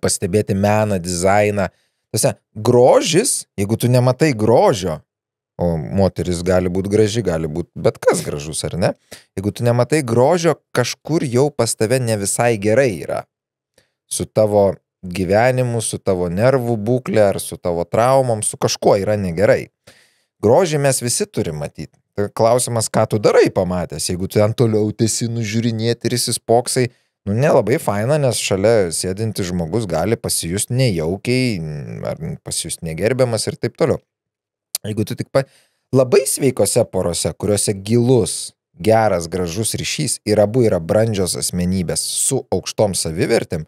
pastebėti meną, dizainą. Tiesa, grožis, jeigu tu nematai grožio, o moteris gali būti graži, gali būti bet kas gražus, ar ne? Jeigu tu nematai grožio, kažkur jau pas tave ne visai gerai yra. Su tavo gyvenimu, su tavo nervų būklė, ar su tavo traumom, su kažkuo yra negerai. Grožį mes visi turim matyti. Tai klausimas, ką tu darai pamatęs, jeigu tu ten toliau tiesi nužiūrinėti ir įsispoksai, nelabai faina, nes šalia sėdintis žmogus gali pasijusti nejaukiai, ar pasijusti negerbiamas ir taip toliau. Jeigu tu tik labai sveikose porose, kuriuose gilus, geras, gražus ryšys ir abu yra brandžios asmenybės su aukštom savivertėm,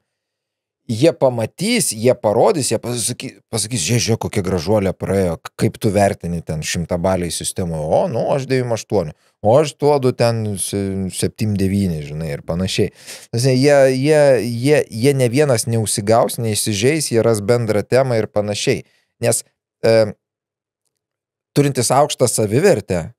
jie pamatys, jie parodys, jie pasakys, žiūrėk, kokia gražuolė praėjo, kaip tu vertini ten 100 baliai sistemoje, aš 9-8, o aš duodu ten 7-9, žinai, ir panašiai. Jie ne vienas neužsigaus, neįsižeis, jie ras bendrą temą ir panašiai. Nes turintis aukštą savivertę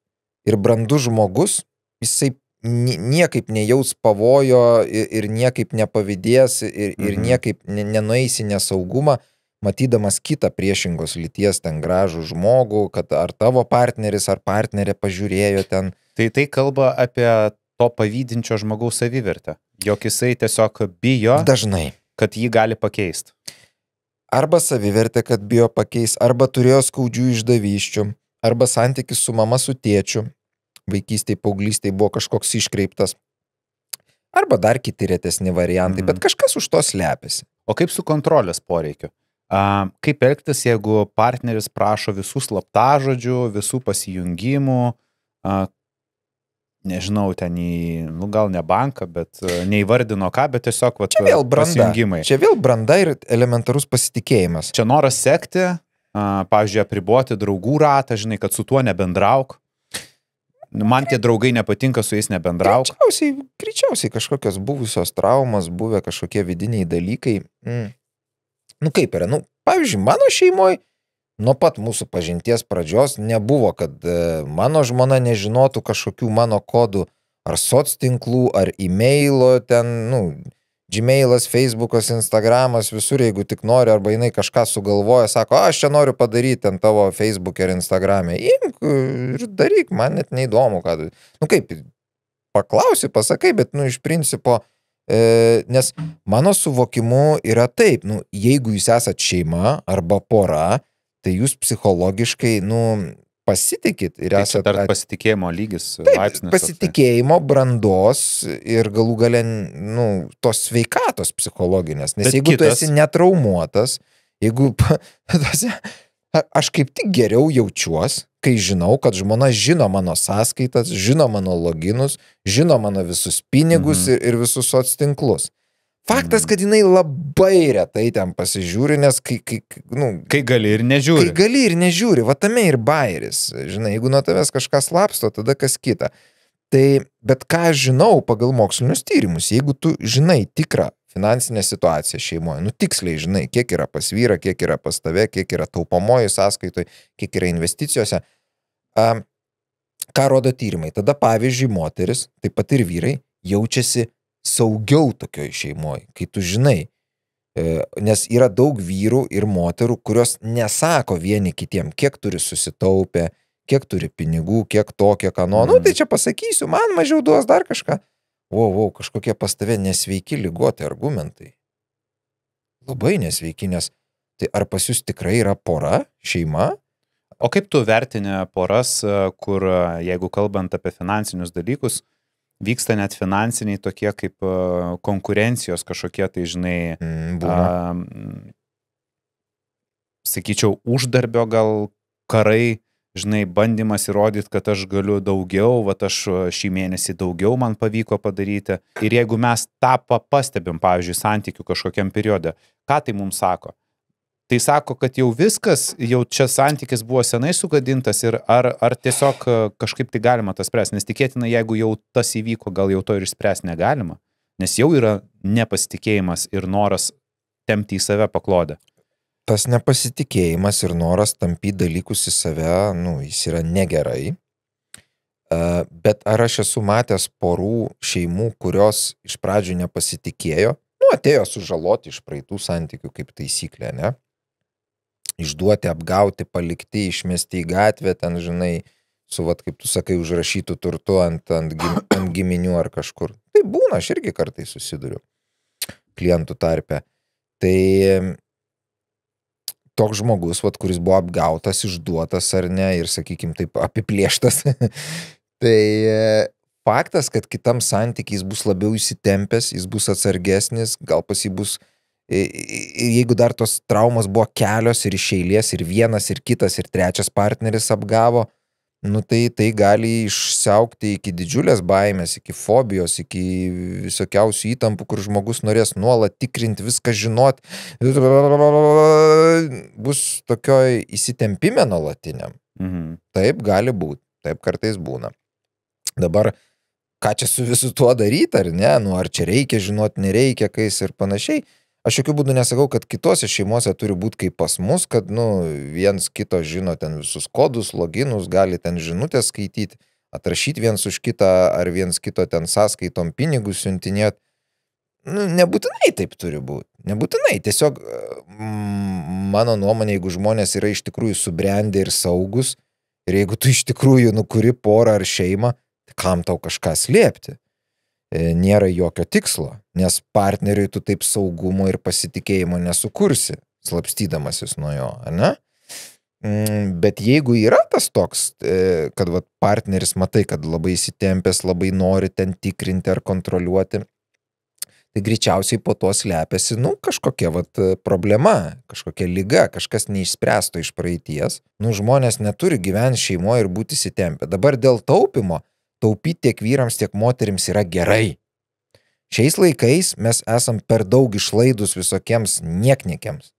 ir brandus žmogus, jisai niekaip nejaus pavojo ir niekaip nepavydės ir niekaip nenueisi nesaugumą, matydamas kitą priešingos lyties ten gražų žmogų, kad ar tavo partneris ar partnerė pažiūrėjo ten. Tai kalba apie to pavydinčio žmogaus savivertę, jog jisai tiesiog bijo, dažnai, kad jį gali pakeisti. Arba savivertė, kad bijo pakeis, arba turėjo skaudžių išdavysčių, arba santykis su mama, su tėčiu. Vaikystėje, paauglystėje buvo kažkoks iškreiptas. Arba dar kiti retesni variantai, bet kažkas už to slepiasi. O kaip su kontrolės poreikiu? Kaip elgtis, jeigu partneris prašo visų slaptažodžių, visų pasijungimų, nežinau, ten gal ne banką, bet neįvardino ką, bet tiesiog pasijungimai. Čia vėl branda ir elementarus pasitikėjimas. Čia noras sekti, pavyzdžiui, apriboti draugų ratą, žinai, kad su tuo nebendrauk. Man tie draugai nepatinka, su jais nebendrauk. Greičiausiai kažkokios buvusios traumas, buvę kažkokie vidiniai dalykai. Kaip yra? Pavyzdžiui, mano šeimoje nuo pat mūsų pažinties pradžios nebuvo, kad mano žmona nežinotų kažkokių mano kodų ar soctinklų, ar e-mailo ten, Gmailas, Facebookas, Instagramas, visur, jeigu tik nori, arba jinai kažką sugalvoja, sako, aš čia noriu padaryti ten tavo Facebook ir Instagram'e. Imk ir daryk, man net neįdomu, ką tu. Kaip, paklausi, pasakai, bet, iš principo, nes mano suvokimu yra taip, jeigu jūs esat šeima arba pora, tai jūs psichologiškai, pasitikit ir esate... Tai dar pasitikėjimo lygis, laipsnis. Pasitikėjimo, brandos ir galų gale, tos sveikatos psichologinės. Nes jeigu tu esi netraumuotas, jeigu... Aš kaip tik geriau jaučiuos, kai žinau, kad žmona žino mano sąskaitas, žino mano loginus, žino mano visus pinigus ir visus soctinklus. Faktas, kad jinai labai retai ten pasižiūri, nes kai gali ir nežiūri. Kai gali ir nežiūri, va tame ir bairis. Žinai, jeigu nuo tavęs kažkas slapsto, tada kas kita. Bet ką aš žinau pagal mokslinius tyrimus, jeigu tu žinai tikrą finansinę situaciją šeimoje, tiksliai žinai, kiek yra pas vyrą, kiek yra pas tave, kiek yra taupomoji sąskaitoje, kiek yra investicijose, ką rodo tyrimai. Tada, pavyzdžiui, moteris, taip pat ir vyrai, jaučiasi saugiau tokioj šeimoje, kai tu žinai, nes yra daug vyrų ir moterų, kurios nesako vieni kitiem, kiek turi susitaupę, kiek turi pinigų, kiek to, kiek ano. Tai čia pasakysiu, man mažiau duos dar kažką. Kažkokie pas tave nesveiki ligoti argumentai. Labai nesveiki, nes tai ar pas jūs tikrai yra pora, šeima? O kaip tu vertini poras, kur, jeigu kalbant apie finansinius dalykus, vyksta net finansiniai tokie kaip konkurencijos kažkokie, tai žinai, sakyčiau, uždarbio gal karai, žinai, bandymas įrodyti, kad aš galiu daugiau, aš šį mėnesį daugiau man pavyko padaryti. Ir jeigu mes tą pastebim, pavyzdžiui, santykių kažkokiam periode, ką tai mums sako? Tai sako, kad jau viskas, jau čia santykis buvo senai sugadintas ir ar tiesiog kažkaip tai galima tas spręsti, nes tikėtina, jeigu jau tas įvyko, gal jau to ir spręsti negalima, nes jau yra nepasitikėjimas ir noras tempti į save paklodę. Tas nepasitikėjimas ir noras tampyti dalykus į save, jis yra negerai, bet ar aš esu matęs porų šeimų, kurios iš pradžių nepasitikėjo, atėjo sužaloti iš praeitų santykių kaip taisyklė, ne? Išduoti, apgauti, palikti, išmesti į gatvę, ten, žinai, su, kaip tu sakai, užrašytų turtu ant giminių ar kažkur. Tai būna, aš irgi kartais susiduriu klientų tarpe. Tai toks žmogus, kuris buvo apgautas, išduotas ar ne, ir, sakykim, taip apiplėštas, tai faktas, kad kitam santykiai jis bus labiau įsitempęs, jis bus atsargesnis, gal pas jį bus... Jeigu dar tos traumas buvo kelios ir iš eilės, ir vienas, ir kitas, ir trečias partneris apgavo, nu tai gali išsiaukti iki didžiulės baimės, iki fobijos, iki visokiausių įtampų, kur žmogus norės nuolat tikrinti, viską žinot, bus tokioj įsitempime nuolatiniam. Taip gali būti, taip kartais būna. Dabar, ką čia su visu tuo daryti, ar ne, nu ar čia reikia žinot, nereikia, kais ir panašiai. Aš jokių būdų nesakau, kad kitose šeimose turi būti kaip pas mus, kad, nu, viens kito žino ten visus kodus, loginus, gali ten žinutės skaityti, atrašyti viens už kitą, ar viens kito ten sąskaitom pinigus siuntinėti. Nu, nebūtinai taip turi būti. Nebūtinai. Tiesiog, mano nuomonė, jeigu žmonės yra iš tikrųjų subrendę ir saugus, ir jeigu tu iš tikrųjų nukuri porą ar šeimą, tai kam tau kažką slėpti? Nėra jokio tikslo, nes partneriui tu taip saugumo ir pasitikėjimo nesukursi, slapstydamasis nuo jo, ne? Bet jeigu yra tas toks, kad vat, partneris matai, kad labai įsitempęs, labai nori ten tikrinti ar kontroliuoti, tai greičiausiai po to slepiasi, nu, kažkokia vat, problema, kažkokia liga, kažkas neišspręsto iš praeities. Nu, žmonės neturi gyventi šeimoje ir būti įsitempę. Dabar dėl taupimo, taupyti tiek vyrams, tiek moterims yra gerai. Šiais laikais mes esam per daug išlaidus visokiems niekniekiams.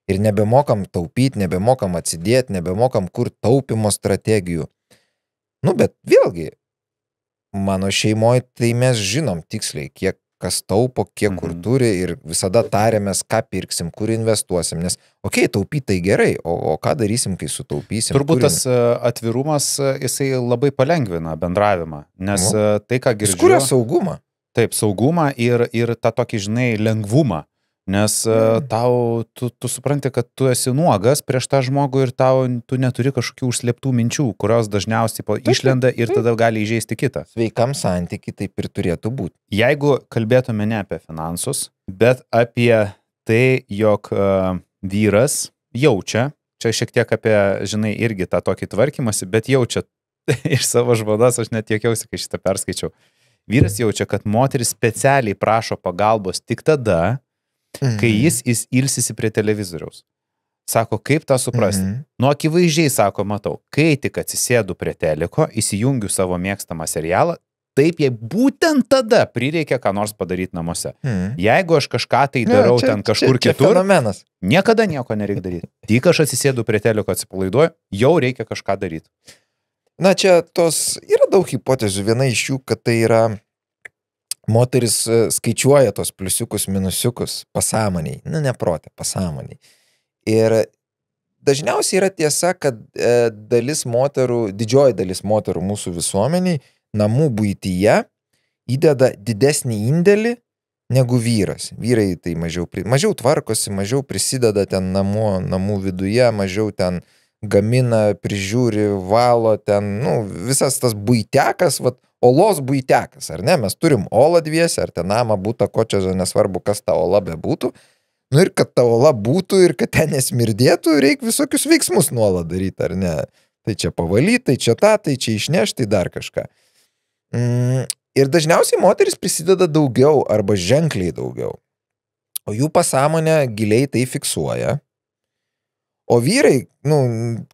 Ir nebemokam taupyti, nebemokam atsidėti, nebemokam kur taupimo strategijų. Nu, bet vėlgi, mano šeimoje tai mes žinom tiksliai, kiek kas taupo, kiek kur turi ir visada tarėmės, ką pirksim, kur investuosim, nes, taupyti tai gerai, o ką darysim, kai sutaupysim? Turbūt tas atvirumas, jisai labai palengvina bendravimą, nes tai, ką girdžiu... Jis kuria saugumą. Taip, saugumą ir tą tokį, žinai, lengvumą, nes tau, tu supranti, kad tu esi nuogas prieš tą žmogų ir tu neturi kažkokių užslėptų minčių, kurios dažniausiai išlenda ir tada gali įžeisti kitą. Sveikam santykiui taip ir turėtų būti. Jeigu kalbėtume ne apie finansus, bet apie tai, jog vyras jaučia, čia šiek tiek apie, žinai, irgi tą tokį tvarkymasi, bet jaučia iš savo žmonos, aš net juokiausi, kai šitą perskaičiau. Vyras jaučia, kad moteris specialiai prašo pagalbos tik tada, kai jis ilsisi prie televizoriaus. Sako, kaip tą suprasti? Nu, akivaizdžiai, sako, matau, kai tik atsisėdu prie teliko, įsijungiu savo mėgstamą serialą, taip jai būtent tada prireikia ką nors padaryti namuose. Jeigu aš kažką tai darau ten kažkur kitur, niekada nieko nereikia daryti. Tik aš atsisėdu prie teliko, atsipalaiduoju, jau reikia kažką daryti. Na, čia yra daug hipotezių. Viena iš jų, kad tai yra moteris skaičiuoja tos pliusiukus, minusiukus pasąmoniai. Nu, neprotė, pasąmoniai. Ir dažniausiai yra tiesa, kad didžioji dalis moterų mūsų visuomeniai namų buityje įdeda didesnį indėlį negu vyras. Vyrai tai mažiau tvarkosi, mažiau prisideda ten namų viduje, mažiau ten gamina, prižiūri, valo ten, nu, visas tas buitekas, olos buitekas, ar ne? Mes turim olą dviese, ar ten namą būtą kočiazą, nesvarbu, kas ta ola bebūtų. Nu ir kad ta ola būtų ir kad ten nesmirdėtų, reikia visokius veiksmus nuolat daryti, ar ne? Tai čia pavalyti, tai čia tai čia išnešti, tai dar kažką. Ir dažniausiai moteris prisideda daugiau arba ženkliai daugiau. O jų pasąmonė giliai tai fiksuoja. O vyrai, nu,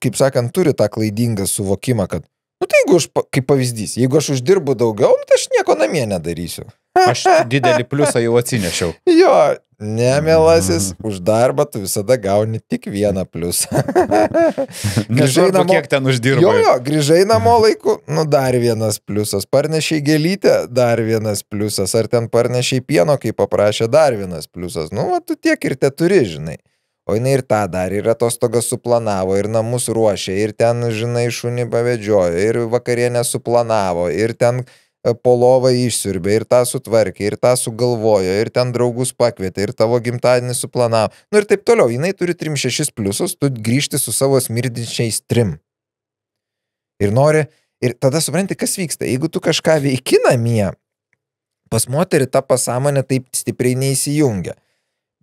kaip sakant, turi tą klaidingą suvokimą, kad, nu, tai jeigu aš, kaip pavyzdys, jeigu aš uždirbu daugiau, nu, tai aš nieko namie nedarysiu. Aš didelį pliusą jau atsinešiau. Jo, nemielasis, už darbą tu visada gauni tik vieną pliusą. Nesvarbu, kiek ten uždirbai. Jo, grįžai namo laiku, nu, dar vienas pliusas. Parnešiai gėlytę, dar vienas pliusas. Ar ten parnešiai pieno, kai paprašė, dar vienas pliusas. Nu, tu tiek ir te turi, žinai. O jinai ir tą dar, ir atostogas suplanavo, ir namus ruošė, ir ten, žinai, šunį pavedžiojo, ir vakarienę suplanavo, ir ten po lovą išsiurbė, ir tą sutvarkė, ir tą sugalvojo, ir ten draugus pakvietė, ir tavo gimtadienį suplanavo. Nu ir taip toliau, jinai turi 3-6 pliusus, tu grįžti su savo smirdinčiais 3. Ir nori, ir tada supranti, kas vyksta. Jeigu tu kažką veiki namie, pas moterį ta pasąmonė taip stipriai neįsijungia.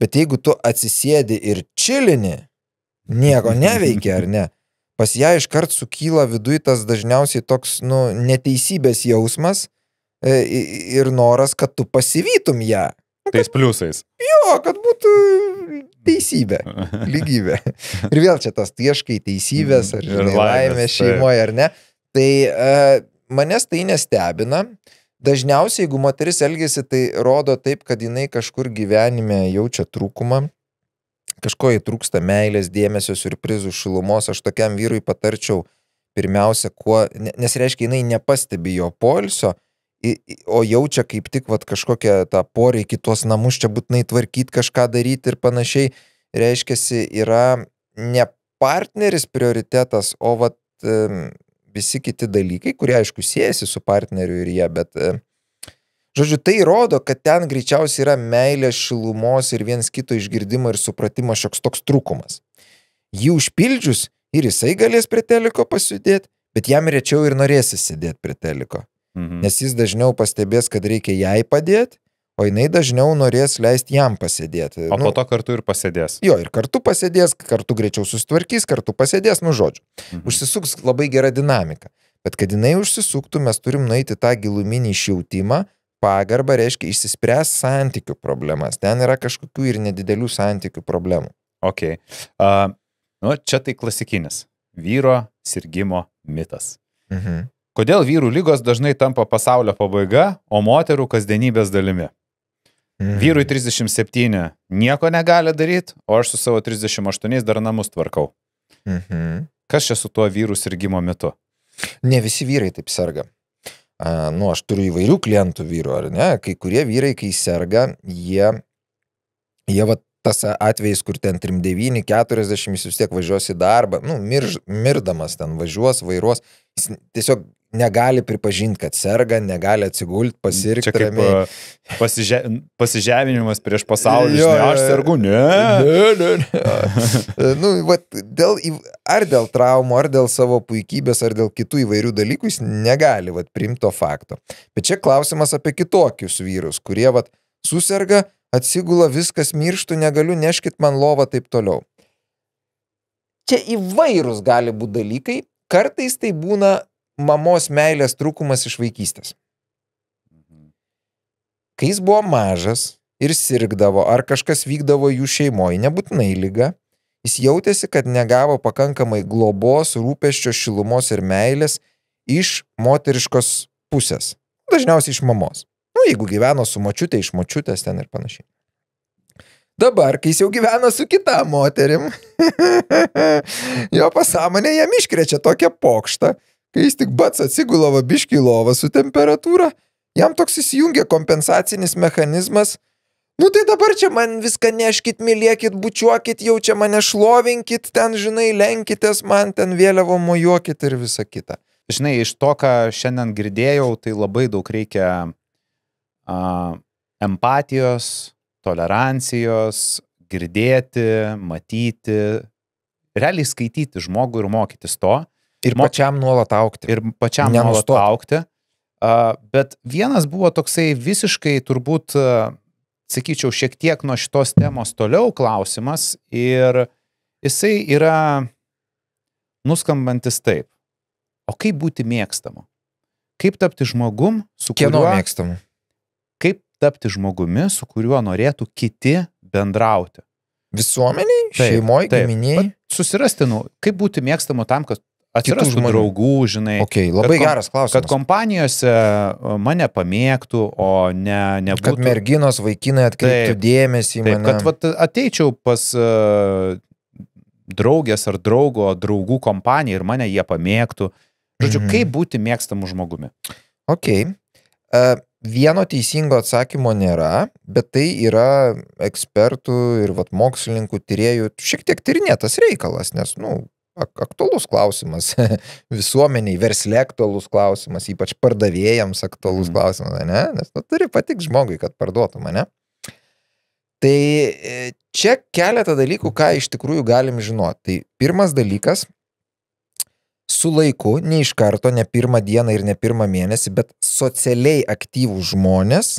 Bet jeigu tu atsisėdi ir čilini, nieko neveikia, ar ne, pas ją iškart sukyla viduj tas dažniausiai toks, nu, neteisybės jausmas ir noras, kad tu pasivytum ją. Tais pliusais. Jo, kad būtų teisybė, lygybė. Ir vėl čia tas ieškai teisybės, ar žinai, laimė šeimoje, ar ne. Tai manęs tai nestebina. Dažniausiai, jeigu moteris elgiasi, tai rodo taip, kad jinai kažkur gyvenime jaučia trūkumą, kažko jai trūksta meilės, dėmesio, siurprizų, šilumos. Aš tokiam vyrui patarčiau pirmiausia, nes reiškia, jinai nepastebi jo poilsio, o jaučia kaip tik kažkokią tą poreikį tuos namus čia būtinai tvarkyti, kažką daryti ir panašiai. Reiškiasi, yra ne partneris prioritetas, o visi kiti dalykai, kurie aišku siejasi su partneriu ir jie, bet žodžiu, tai rodo, kad ten greičiausiai yra meilės, šilumos ir viens kito išgirdimo ir supratimo šioks toks trūkumas. Jį užpildžius ir jisai galės prie teliko pasėdėti, bet jam rečiau ir norėsi sėdėti prie teliko. Nes jis dažniau pastebės, kad reikia jai padėti, o jinai dažniau norės leisti jam pasėdėti. O po to kartu ir pasėdės. Jo, ir kartu pasėdės, kartu greičiau susitvarkys, kartu pasėdės, žodžiu. Užsisuks labai gera dinamika. Bet kad jinai užsisuktų, mes turim nueiti tą giluminį išjautimą, pagarbą, reiškia išsispręs santykių problemas. Ten yra kažkokių ir nedidelių santykių problemų. Ok. Čia tai klasikinis. Vyro sirgimo mitas. Kodėl vyrų lygos dažnai tampa pasaulio pabaiga, o moterų kasdienybės dalimi? Vyrui 37 nieko negali daryti, o aš su savo 38 dar namus tvarkau. Kas čia su tuo vyrų sirgimo mitu? Ne visi vyrai taip serga. Aš turiu įvairių klientų vyrų, ar ne? Kai kurie vyrai, kai serga, jie tas atvejais, kur ten 39, 40, jis vis tiek važiuos į darbą, mirdamas ten važiuos, vairuos, jis tiesiog negali pripažinti, kad serga, negali atsigulti, pasirgti ramiai. Čia kaip pasižeminimas prieš pasaulį, aš sergu, ne. Ar dėl traumų, ar dėl savo puikybės, ar dėl kitų įvairių dalykų, jis negali priimti to fakto. Bet čia klausimas apie kitokius vyrus, kurie suserga, atsigula, viskas mirštų, negaliu, neškit man lovą, taip toliau. Čia įvairūs gali būti dalykai, kartais tai būna mamos meilės trūkumas iš vaikystės. Kai jis buvo mažas ir sirgdavo, ar kažkas vykdavo jų šeimoje, nebūtinai liga, jis jautėsi, kad negavo pakankamai globos, rūpesčio, šilumos ir meilės iš moteriškos pusės. Dažniausiai iš mamos. Jeigu gyveno su močiutė, iš močiutės ten ir panašiai. Dabar, kai jis jau gyvena su kita moterim, jo pasąmonė jam iškrečia tokią pokštą, kai jis tik bats atsigula biškį lovą su temperatūra, jam toks įsijungia kompensacinis mechanizmas, tai dabar čia man viską neškit, mylėkit, bučiuokit, jau čia mane šlovinkit, ten, žinai, lenkitės, man ten vėliavo mojuokit ir visa kita. Žinai, iš to, ką šiandien girdėjau, tai labai daug reikia empatijos, tolerancijos, girdėti, matyti, realiai skaityti žmogų ir mokytis to. Ir pačiam nuolat aukti. Bet vienas buvo toksai visiškai turbūt, sakyčiau, šiek tiek nuo šitos temos toliau klausimas ir jisai yra nuskambantis taip. O kaip būti mėgstamu? Kaip tapti žmogum, su kuriuo... Kieno mėgstamu? Kaip tapti žmogumi, su kuriuo norėtų kiti bendrauti? Visuomeniai? Šeimoje, giminėjai? Susirasti, kaip būti mėgstamu tam, kad atsirastų draugų, žinai. Labai geras klausimas. Kad kompanijose mane pamėgtų, o nebūtų... Kad merginos, vaikinai atkreiptų dėmesį į mane. Kad ateičiau pas draugės ar draugų kompaniją ir mane jie pamėgtų. Žodžiu, kaip būti mėgstamu žmogumi? Vieno teisingo atsakymo nėra, bet tai yra ekspertų ir mokslininkų, tyrėjų šiek tiek tyrinėtas reikalas, nes, aktualus klausimas visuomeniai, versle aktualus klausimas, ypač pardavėjams aktualus klausimas, ne? Nes turi patikti žmogui, kad parduotų mane. Tai čia keletą dalykų, ką iš tikrųjų galim žinoti. Tai pirmas dalykas, su laiku, ne iš karto, ne pirmą dieną ir ne pirmą mėnesį, bet socialiai aktyvūs žmonės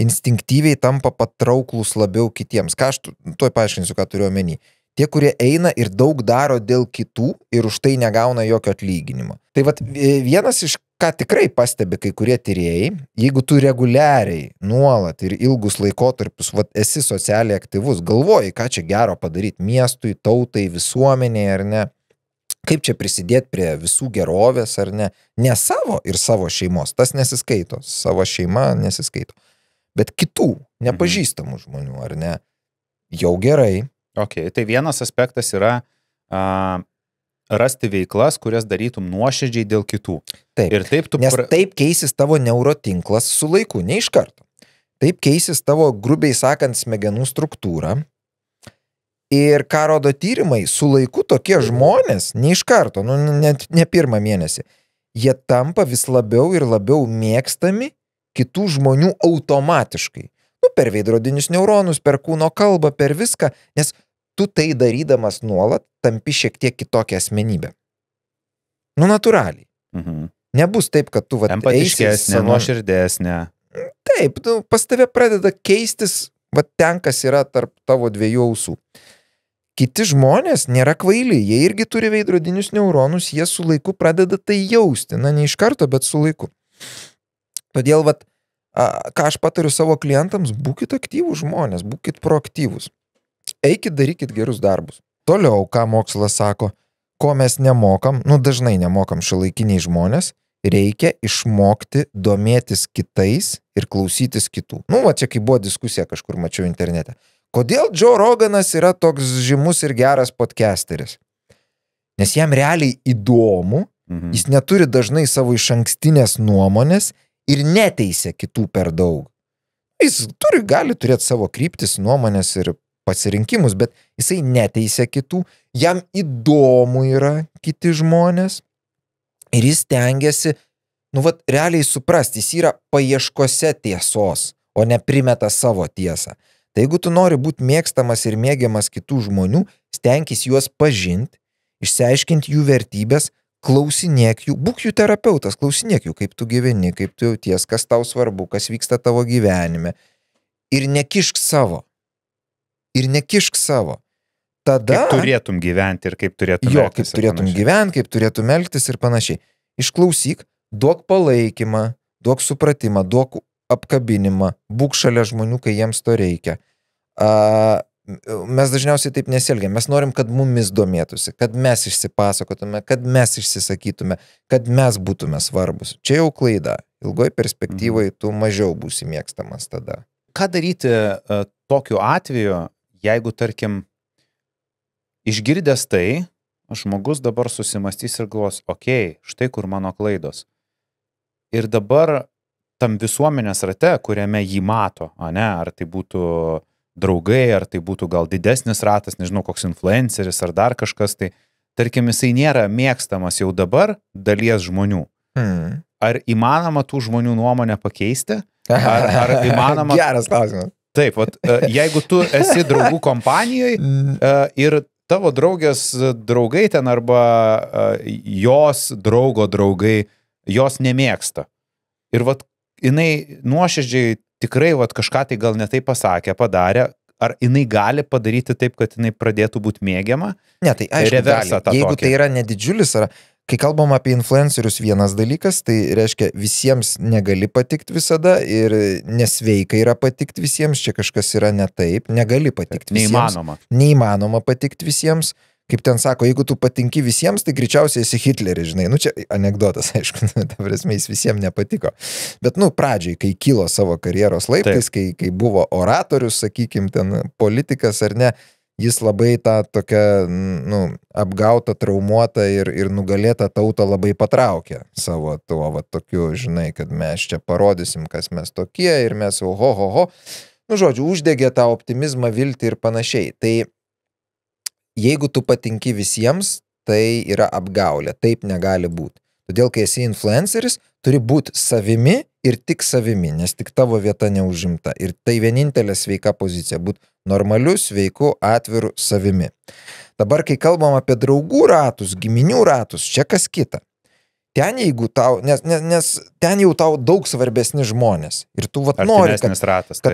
instinktyviai tampa patrauklus labiau kitiems. Ką aš tuoj paaiškinsiu, ką turiu omeny. Tie, kurie eina ir daug daro dėl kitų ir už tai negauna jokio atlyginimo. Tai vienas iš, ką tikrai pastebi kai kurie tyrėjai, jeigu tu reguliariai, nuolat ir ilgus laikotarpius esi socialiai aktyvus, galvoji, ką čia gero padaryti miestui, tautai, visuomeniai ar ne, Kaip čia prisidėti prie visų gerovės ar ne? Ne savo ir savo šeimos, tas nesiskaito, savo šeima nesiskaito. Bet kitų, nepažįstamų žmonių, ar ne? Jau gerai. Ok, tai vienas aspektas yra rasti veiklas, kurias darytum nuoširdžiai dėl kitų. Taip, ir taip tu nes taip keisis tavo neurotinklas su laiku, ne iš karto. Taip keisis tavo, grubiai sakant, smegenų struktūra. Ir ką rodo tyrimai, su laiku tokie žmonės, ne iš karto, net ne pirmą mėnesį, jie tampa vis labiau ir labiau mėgstami kitų žmonių automatiškai. Per veidrodinius neuronus, per kūno kalbą, per viską, nes tu tai darydamas nuolat tampi šiek tiek kitokią asmenybę. Natūraliai. Nebus taip, kad tu empatiškesnė, nuoširdesnė. Taip, pas tave pradeda keistis ten, kas yra tarp tavo dviejų ausų. Kiti žmonės nėra kvaili, jie irgi turi veidrodinius neuronus, jie su laiku pradeda tai jausti, ne iš karto, bet su laiku. Todėl, ką aš patariu savo klientams, būkit aktyvūs žmonės, būkit proaktyvūs. Eikit, darykit gerus darbus. Toliau, ką mokslas sako, ko mes nemokam, dažnai nemokam šiuolaikiniai žmonės, reikia išmokti domėtis kitais ir klausytis kitų. Čia kai buvo diskusija, kažkur mačiau internete. Kodėl Joe Roganas yra toks žymus ir geras podcasteris? Nes jam realiai įdomu, jis neturi dažnai savo išankstinės nuomonės ir neteisia kitų per daug. Jis gali turėti savo kryptis, nuomonės ir pasirinkimus, bet jisai neteisia kitų, jam įdomu yra kiti žmonės ir jis tengiasi, realiai suprasti, jis yra paieškose tiesos, o ne primeta savo tiesą. Tai jeigu tu nori būti mėgstamas ir mėgiamas kitų žmonių, stenkis juos pažinti, išsiaiškinti jų vertybės, klausinėk jų, būk jų terapeutas, klausinėk jų, kaip tu gyveni, kaip tu jauties, kas tau svarbu, kas vyksta tavo gyvenime. Ir nekišk savo. Tada... Kaip turėtum gyventi ir kaip turėtum elgtis. Kaip turėtum gyventi, kaip turėtum elgtis ir panašiai. Išklausyk, duok palaikymą, duok supratimą, duok apkabinimą, būk šalia žmonių, kai jiems to reikia. Mes dažniausiai taip nesielgiam. Mes norim, kad mumis domėtųsi, kad mes išsipasakotume, kad mes išsisakytume, kad mes būtume svarbus. Čia jau klaida. Ilgoj perspektyvai tu mažiau būsi mėgstamas tada. Ką daryti tokiu atveju, jeigu, tarkim, išgirdęs tai, žmogus dabar susimastys ir galvos, okei, štai kur mano klaidos. Ir dabar tam visuomenės rate, kuriame jį mato, ar tai būtų draugai, ar tai būtų gal didesnis ratas, nežinau, koks influenceris, ar dar kažkas, tai tarkim, jisai nėra mėgstamas jau dabar dalies žmonių. Ar įmanoma tų žmonių nuomonę pakeisti? Ar įmanoma... Geras klausimas. Taip, jeigu tu esi draugų kompanijoje ir tavo draugės draugai ten arba jos draugo draugai jos nemėgsta. Ir jinai nuoširdžiai tikrai kažką tai gal ne taip pasakė, padarė, ar jinai gali padaryti taip, kad jinai pradėtų būti mėgiama? Ne, tai aišku gali. Jeigu tai yra nedidžiulis, kai kalbam apie influencerius vienas dalykas, tai reiškia visiems negali patikti visada ir nesveika yra patikti visiems, čia kažkas yra ne taip, negali patikti visiems. Neįmanoma patikti visiems. Kaip ten sako, jeigu tu patinki visiems, tai greičiausiai esi Hitleris, žinai. Čia anekdotas, aišku, ta prasme, jis visiems nepatiko. Bet, pradžiai, kai kilo savo karjeros laiptais, kai buvo oratorius, sakykim, ten politikas ar ne, jis labai tą tokią, apgautą, traumuotą ir nugalėtą tautą labai patraukė savo tuo, tokiu, žinai, kad mes čia parodysim, kas mes tokie ir mes oho. Žodžiu, uždegė tą optimizmą, viltį ir panašiai. Tai jeigu tu patinki visiems, tai yra apgaulė, taip negali būti. Todėl, kai esi influenceris, turi būti savimi ir tik savimi, nes tik tavo vieta neužimta. Ir tai vienintelė sveika pozicija, būti normaliu, sveiku, atviru savimi. Dabar, kai kalbam apie draugų ratus, giminių ratus, čia kas kita. Ten jeigu tau, nes ten jau tau daug svarbesni žmonės. Ir tu nori, kad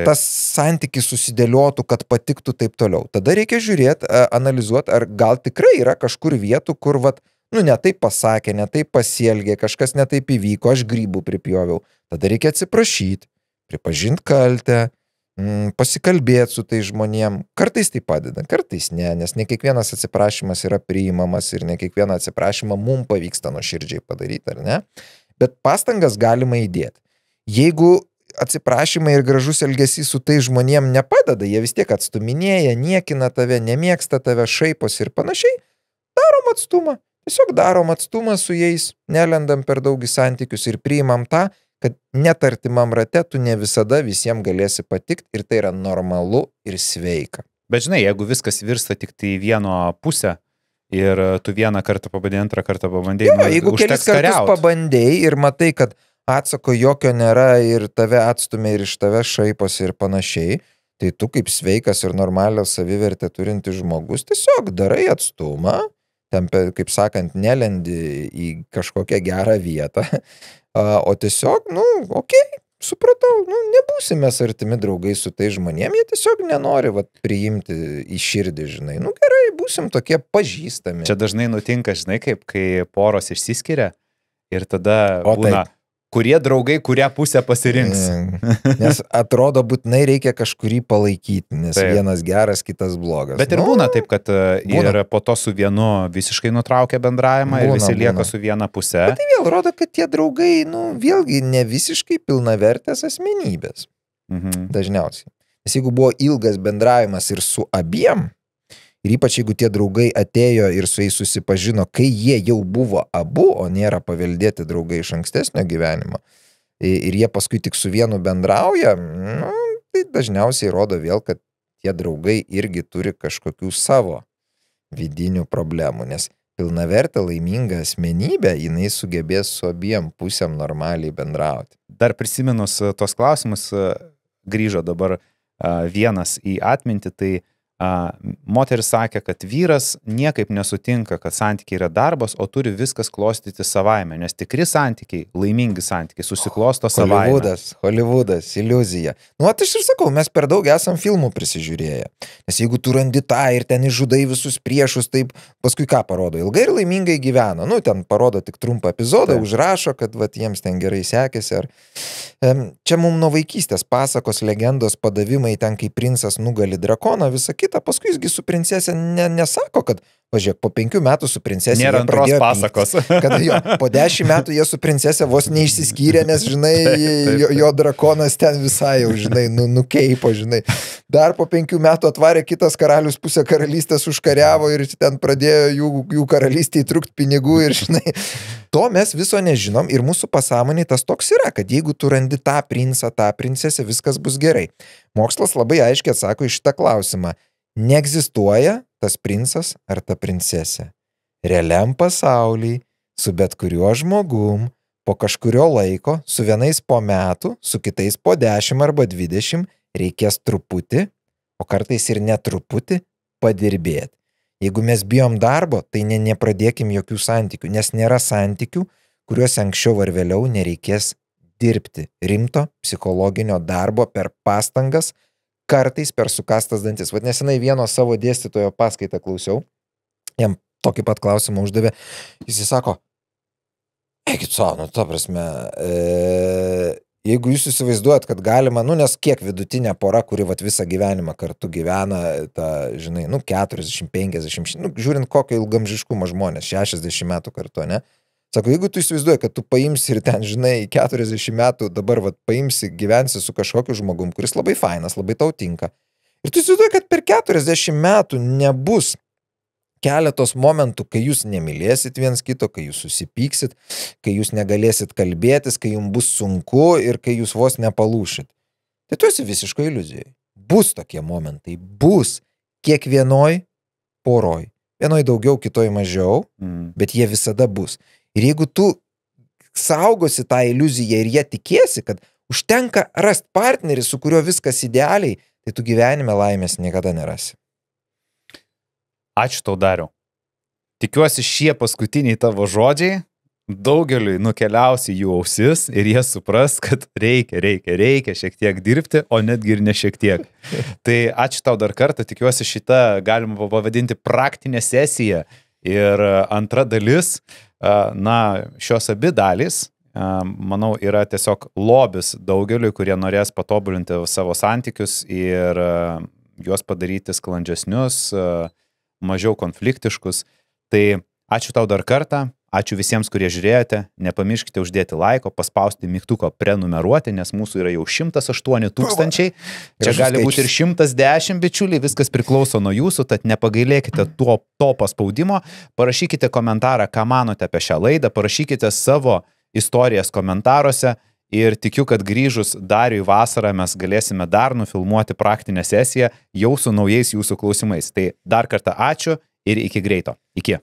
tas santykis susidėliotų, kad patiktų taip toliau. Tada reikia žiūrėti, analizuoti, ar gal tikrai yra kažkur vietų, kur ne taip pasakė, ne taip pasielgė, kažkas ne taip įvyko, aš grybų pripjoviau. Tada reikia atsiprašyti, pripažinti kaltę, pasikalbėti su tai žmonėm. Kartais tai padeda, kartais ne, nes ne kiekvienas atsiprašymas yra priimamas ir ne kiekvieną atsiprašymą mums pavyksta nuoširdžiai padaryti, ar ne? Bet pastangas galima įdėti. Jeigu atsiprašymai ir gražus elgesys su tai žmonėm nepadeda, jie vis tiek atstuminėja, niekina tave, nemėgsta tave, šaiposi ir panašiai, darom atstumą. Tiesiog darom atstumą su jais, nelendam per daug į santykius ir priimam tą, kad net artimam rate tu ne visada visiems galėsi patikti ir tai yra normalu ir sveika. Bet žinai, jeigu viskas virsta tik tai vieno pusę ir tu vieną kartą pabandėjai, antrą kartą pabandėjai, jeigu kelis kartus pabandėjai ir matai, kad atsako jokio nėra ir tave atstumia ir iš tave šaiposi ir panašiai, tai tu kaip sveikas ir normalią savivertę turintis žmogus tiesiog darai atstumą, ten, kaip sakant, nelendi į kažkokią gerą vietą, o tiesiog, supratau, nebūsime artimi draugai su tai žmonėm, jie tiesiog nenori priimti į širdį, žinai. Gerai, būsim tokie pažįstami. Čia dažnai nutinka, žinai, kaip kai poros išsiskiria ir tada būna, kurie draugai, kurią pusę pasirinks. Nes atrodo, būtinai reikia kažkurį palaikyti, nes vienas geras, kitas blogas. Bet ir būna taip, kad ir po to su vienu visiškai nutraukia bendravimą ir visi lieka su viena pusė. Bet tai vėl rodo, kad tie draugai, vėlgi ne visiškai pilnavertės asmenybės. Dažniausiai. Nes jeigu buvo ilgas bendravimas ir su abiem, ir ypač jeigu tie draugai atėjo ir su jais susipažino, kai jie jau buvo abu, o nėra paveldėti draugai iš ankstesnio gyvenimo, ir jie paskui tik su vienu bendrauja, tai dažniausiai rodo vėl, kad tie draugai irgi turi kažkokių savo vidinių problemų, nes pilnavertė laiminga asmenybė, jinai sugebės su abiem pusėm normaliai bendrauti. Dar prisiminus tos klausimus, grįžo dabar vienas į atmintį, tai moteris sakė, kad vyras niekaip nesutinka, kad santykiai yra darbas, o turi viskas klostyti savaime, nes tikri santykiai, laimingi santykiai susiklosto savaime. Hollywoodas, iliuzija. Aš ir sakau, mes per daug esam filmų prisižiūrėję. Nes jeigu tu randi tą ir ten išžudai visus priešus, taip paskui ką parodo? Ilgai ir laimingai gyveno. Ten parodo tik trumpą epizodą, užrašo, kad jiems ten gerai sekėsi. Čia mums nuo vaikystės pasakos, legendos, padavimai, ten kai princas nugali drakoną, visą kitą. Paskui jisgi su princesė nesako, kad, važiuok, po 5 metų su princesė nėra antros pasakos. Kad po 10 metų jie su princesė vos neišsiskyrė, nes, žinai, jo drakonas ten visai jau, žinai, nukeipo, žinai. Dar po 5 metų atvarė kitas karalius, pusę karalystės užkariavo ir ten pradėjo jų karalystėje trūkti pinigų ir, žinai, to mes viso nežinom ir mūsų pasąmonėje tas toks yra, kad jeigu tu randi tą princą, tą princesę, viskas bus gerai. Mokslas labai aiškiai atsako į šitą klausimą. Neegzistuoja tas princas ar ta princesė. Realiam pasaulyje, su bet kuriuo žmogum, po kažkurio laiko, su vienais po metų, su kitais po 10 arba 20, reikės truputį, o kartais ir netruputį, padirbėti. Jeigu mes bijom darbo, tai nepradėkim jokių santykių, nes nėra santykių, kuriuos anksčiau ar vėliau nereikės dirbti. Rimto psichologinio darbo per pastangas, kartais per sukastas dantis. Nesenai vieno savo dėstytojo paskaitą klausiau, jam tokį pat klausimą uždavė, jis sako, eikit savo, ta prasme, jeigu jūs įsivaizduojat, kad galima, nes kiek vidutinė pora, kuri visą gyvenimą kartu gyvena, žinai, 40, 50, žiūrint kokio ilgamžiškumo žmonės, 60 metų kartu, ne? Sako, jeigu tu įsivaizduoji, kad tu paimsi ir ten, žinai, 40 metų dabar paimsi, gyvensi su kažkokiu žmogum, kuris labai fainas, labai tau tinka. Ir tu įsivaizduoji, kad per 40 metų nebus keletos momentų, kai jūs nemylėsit viens kito, kai jūs susipyksit, kai jūs negalėsit kalbėtis, kai jums bus sunku ir kai jūs vos nepalūšit. Tai tu esi visiškai iliuzijai. Bus tokie momentai, bus kiekvienoj poroj. Vienoj daugiau, kitoj mažiau, bet jie visada bus. Ir jeigu tu saugosi tą iliuziją ir jie tikėsi, kad užtenka rasti partnerį, su kuriuo viskas idealiai, tai tu gyvenime laimės niekada nerasi. Ačiū tau, Dariau. Tikiuosi šie paskutiniai tavo žodžiai daugeliui nukeliausi jų ausis ir jie supras, kad reikia šiek tiek dirbti, o netgi ir ne šiek tiek. Tai ačiū tau dar kartą, tikiuosi šitą galima pavadinti praktinę sesiją ir antra dalis, šios abi dalys manau, yra tiesiog lobis daugeliui, kurie norės patobulinti savo santykius ir juos padaryti sklandžesnius, mažiau konfliktiškus. Tai ačiū tau dar kartą, ačiū visiems, kurie žiūrėjote, nepamirškite uždėti laiko, paspausti mygtuką prenumeruoti, nes mūsų yra jau 108 000, čia gali būti ir 110 bičiuliai, viskas priklauso nuo jūsų, tad nepagailėkite to paspaudimo, parašykite komentarą, ką manote apie šią laidą, parašykite savo istorijas komentaruose ir tikiu, kad grįžus Dariui vasarą mes galėsime dar nufilmuoti praktinę sesiją jau su naujais jūsų klausimais. Tai dar kartą ačiū ir iki greito. Iki.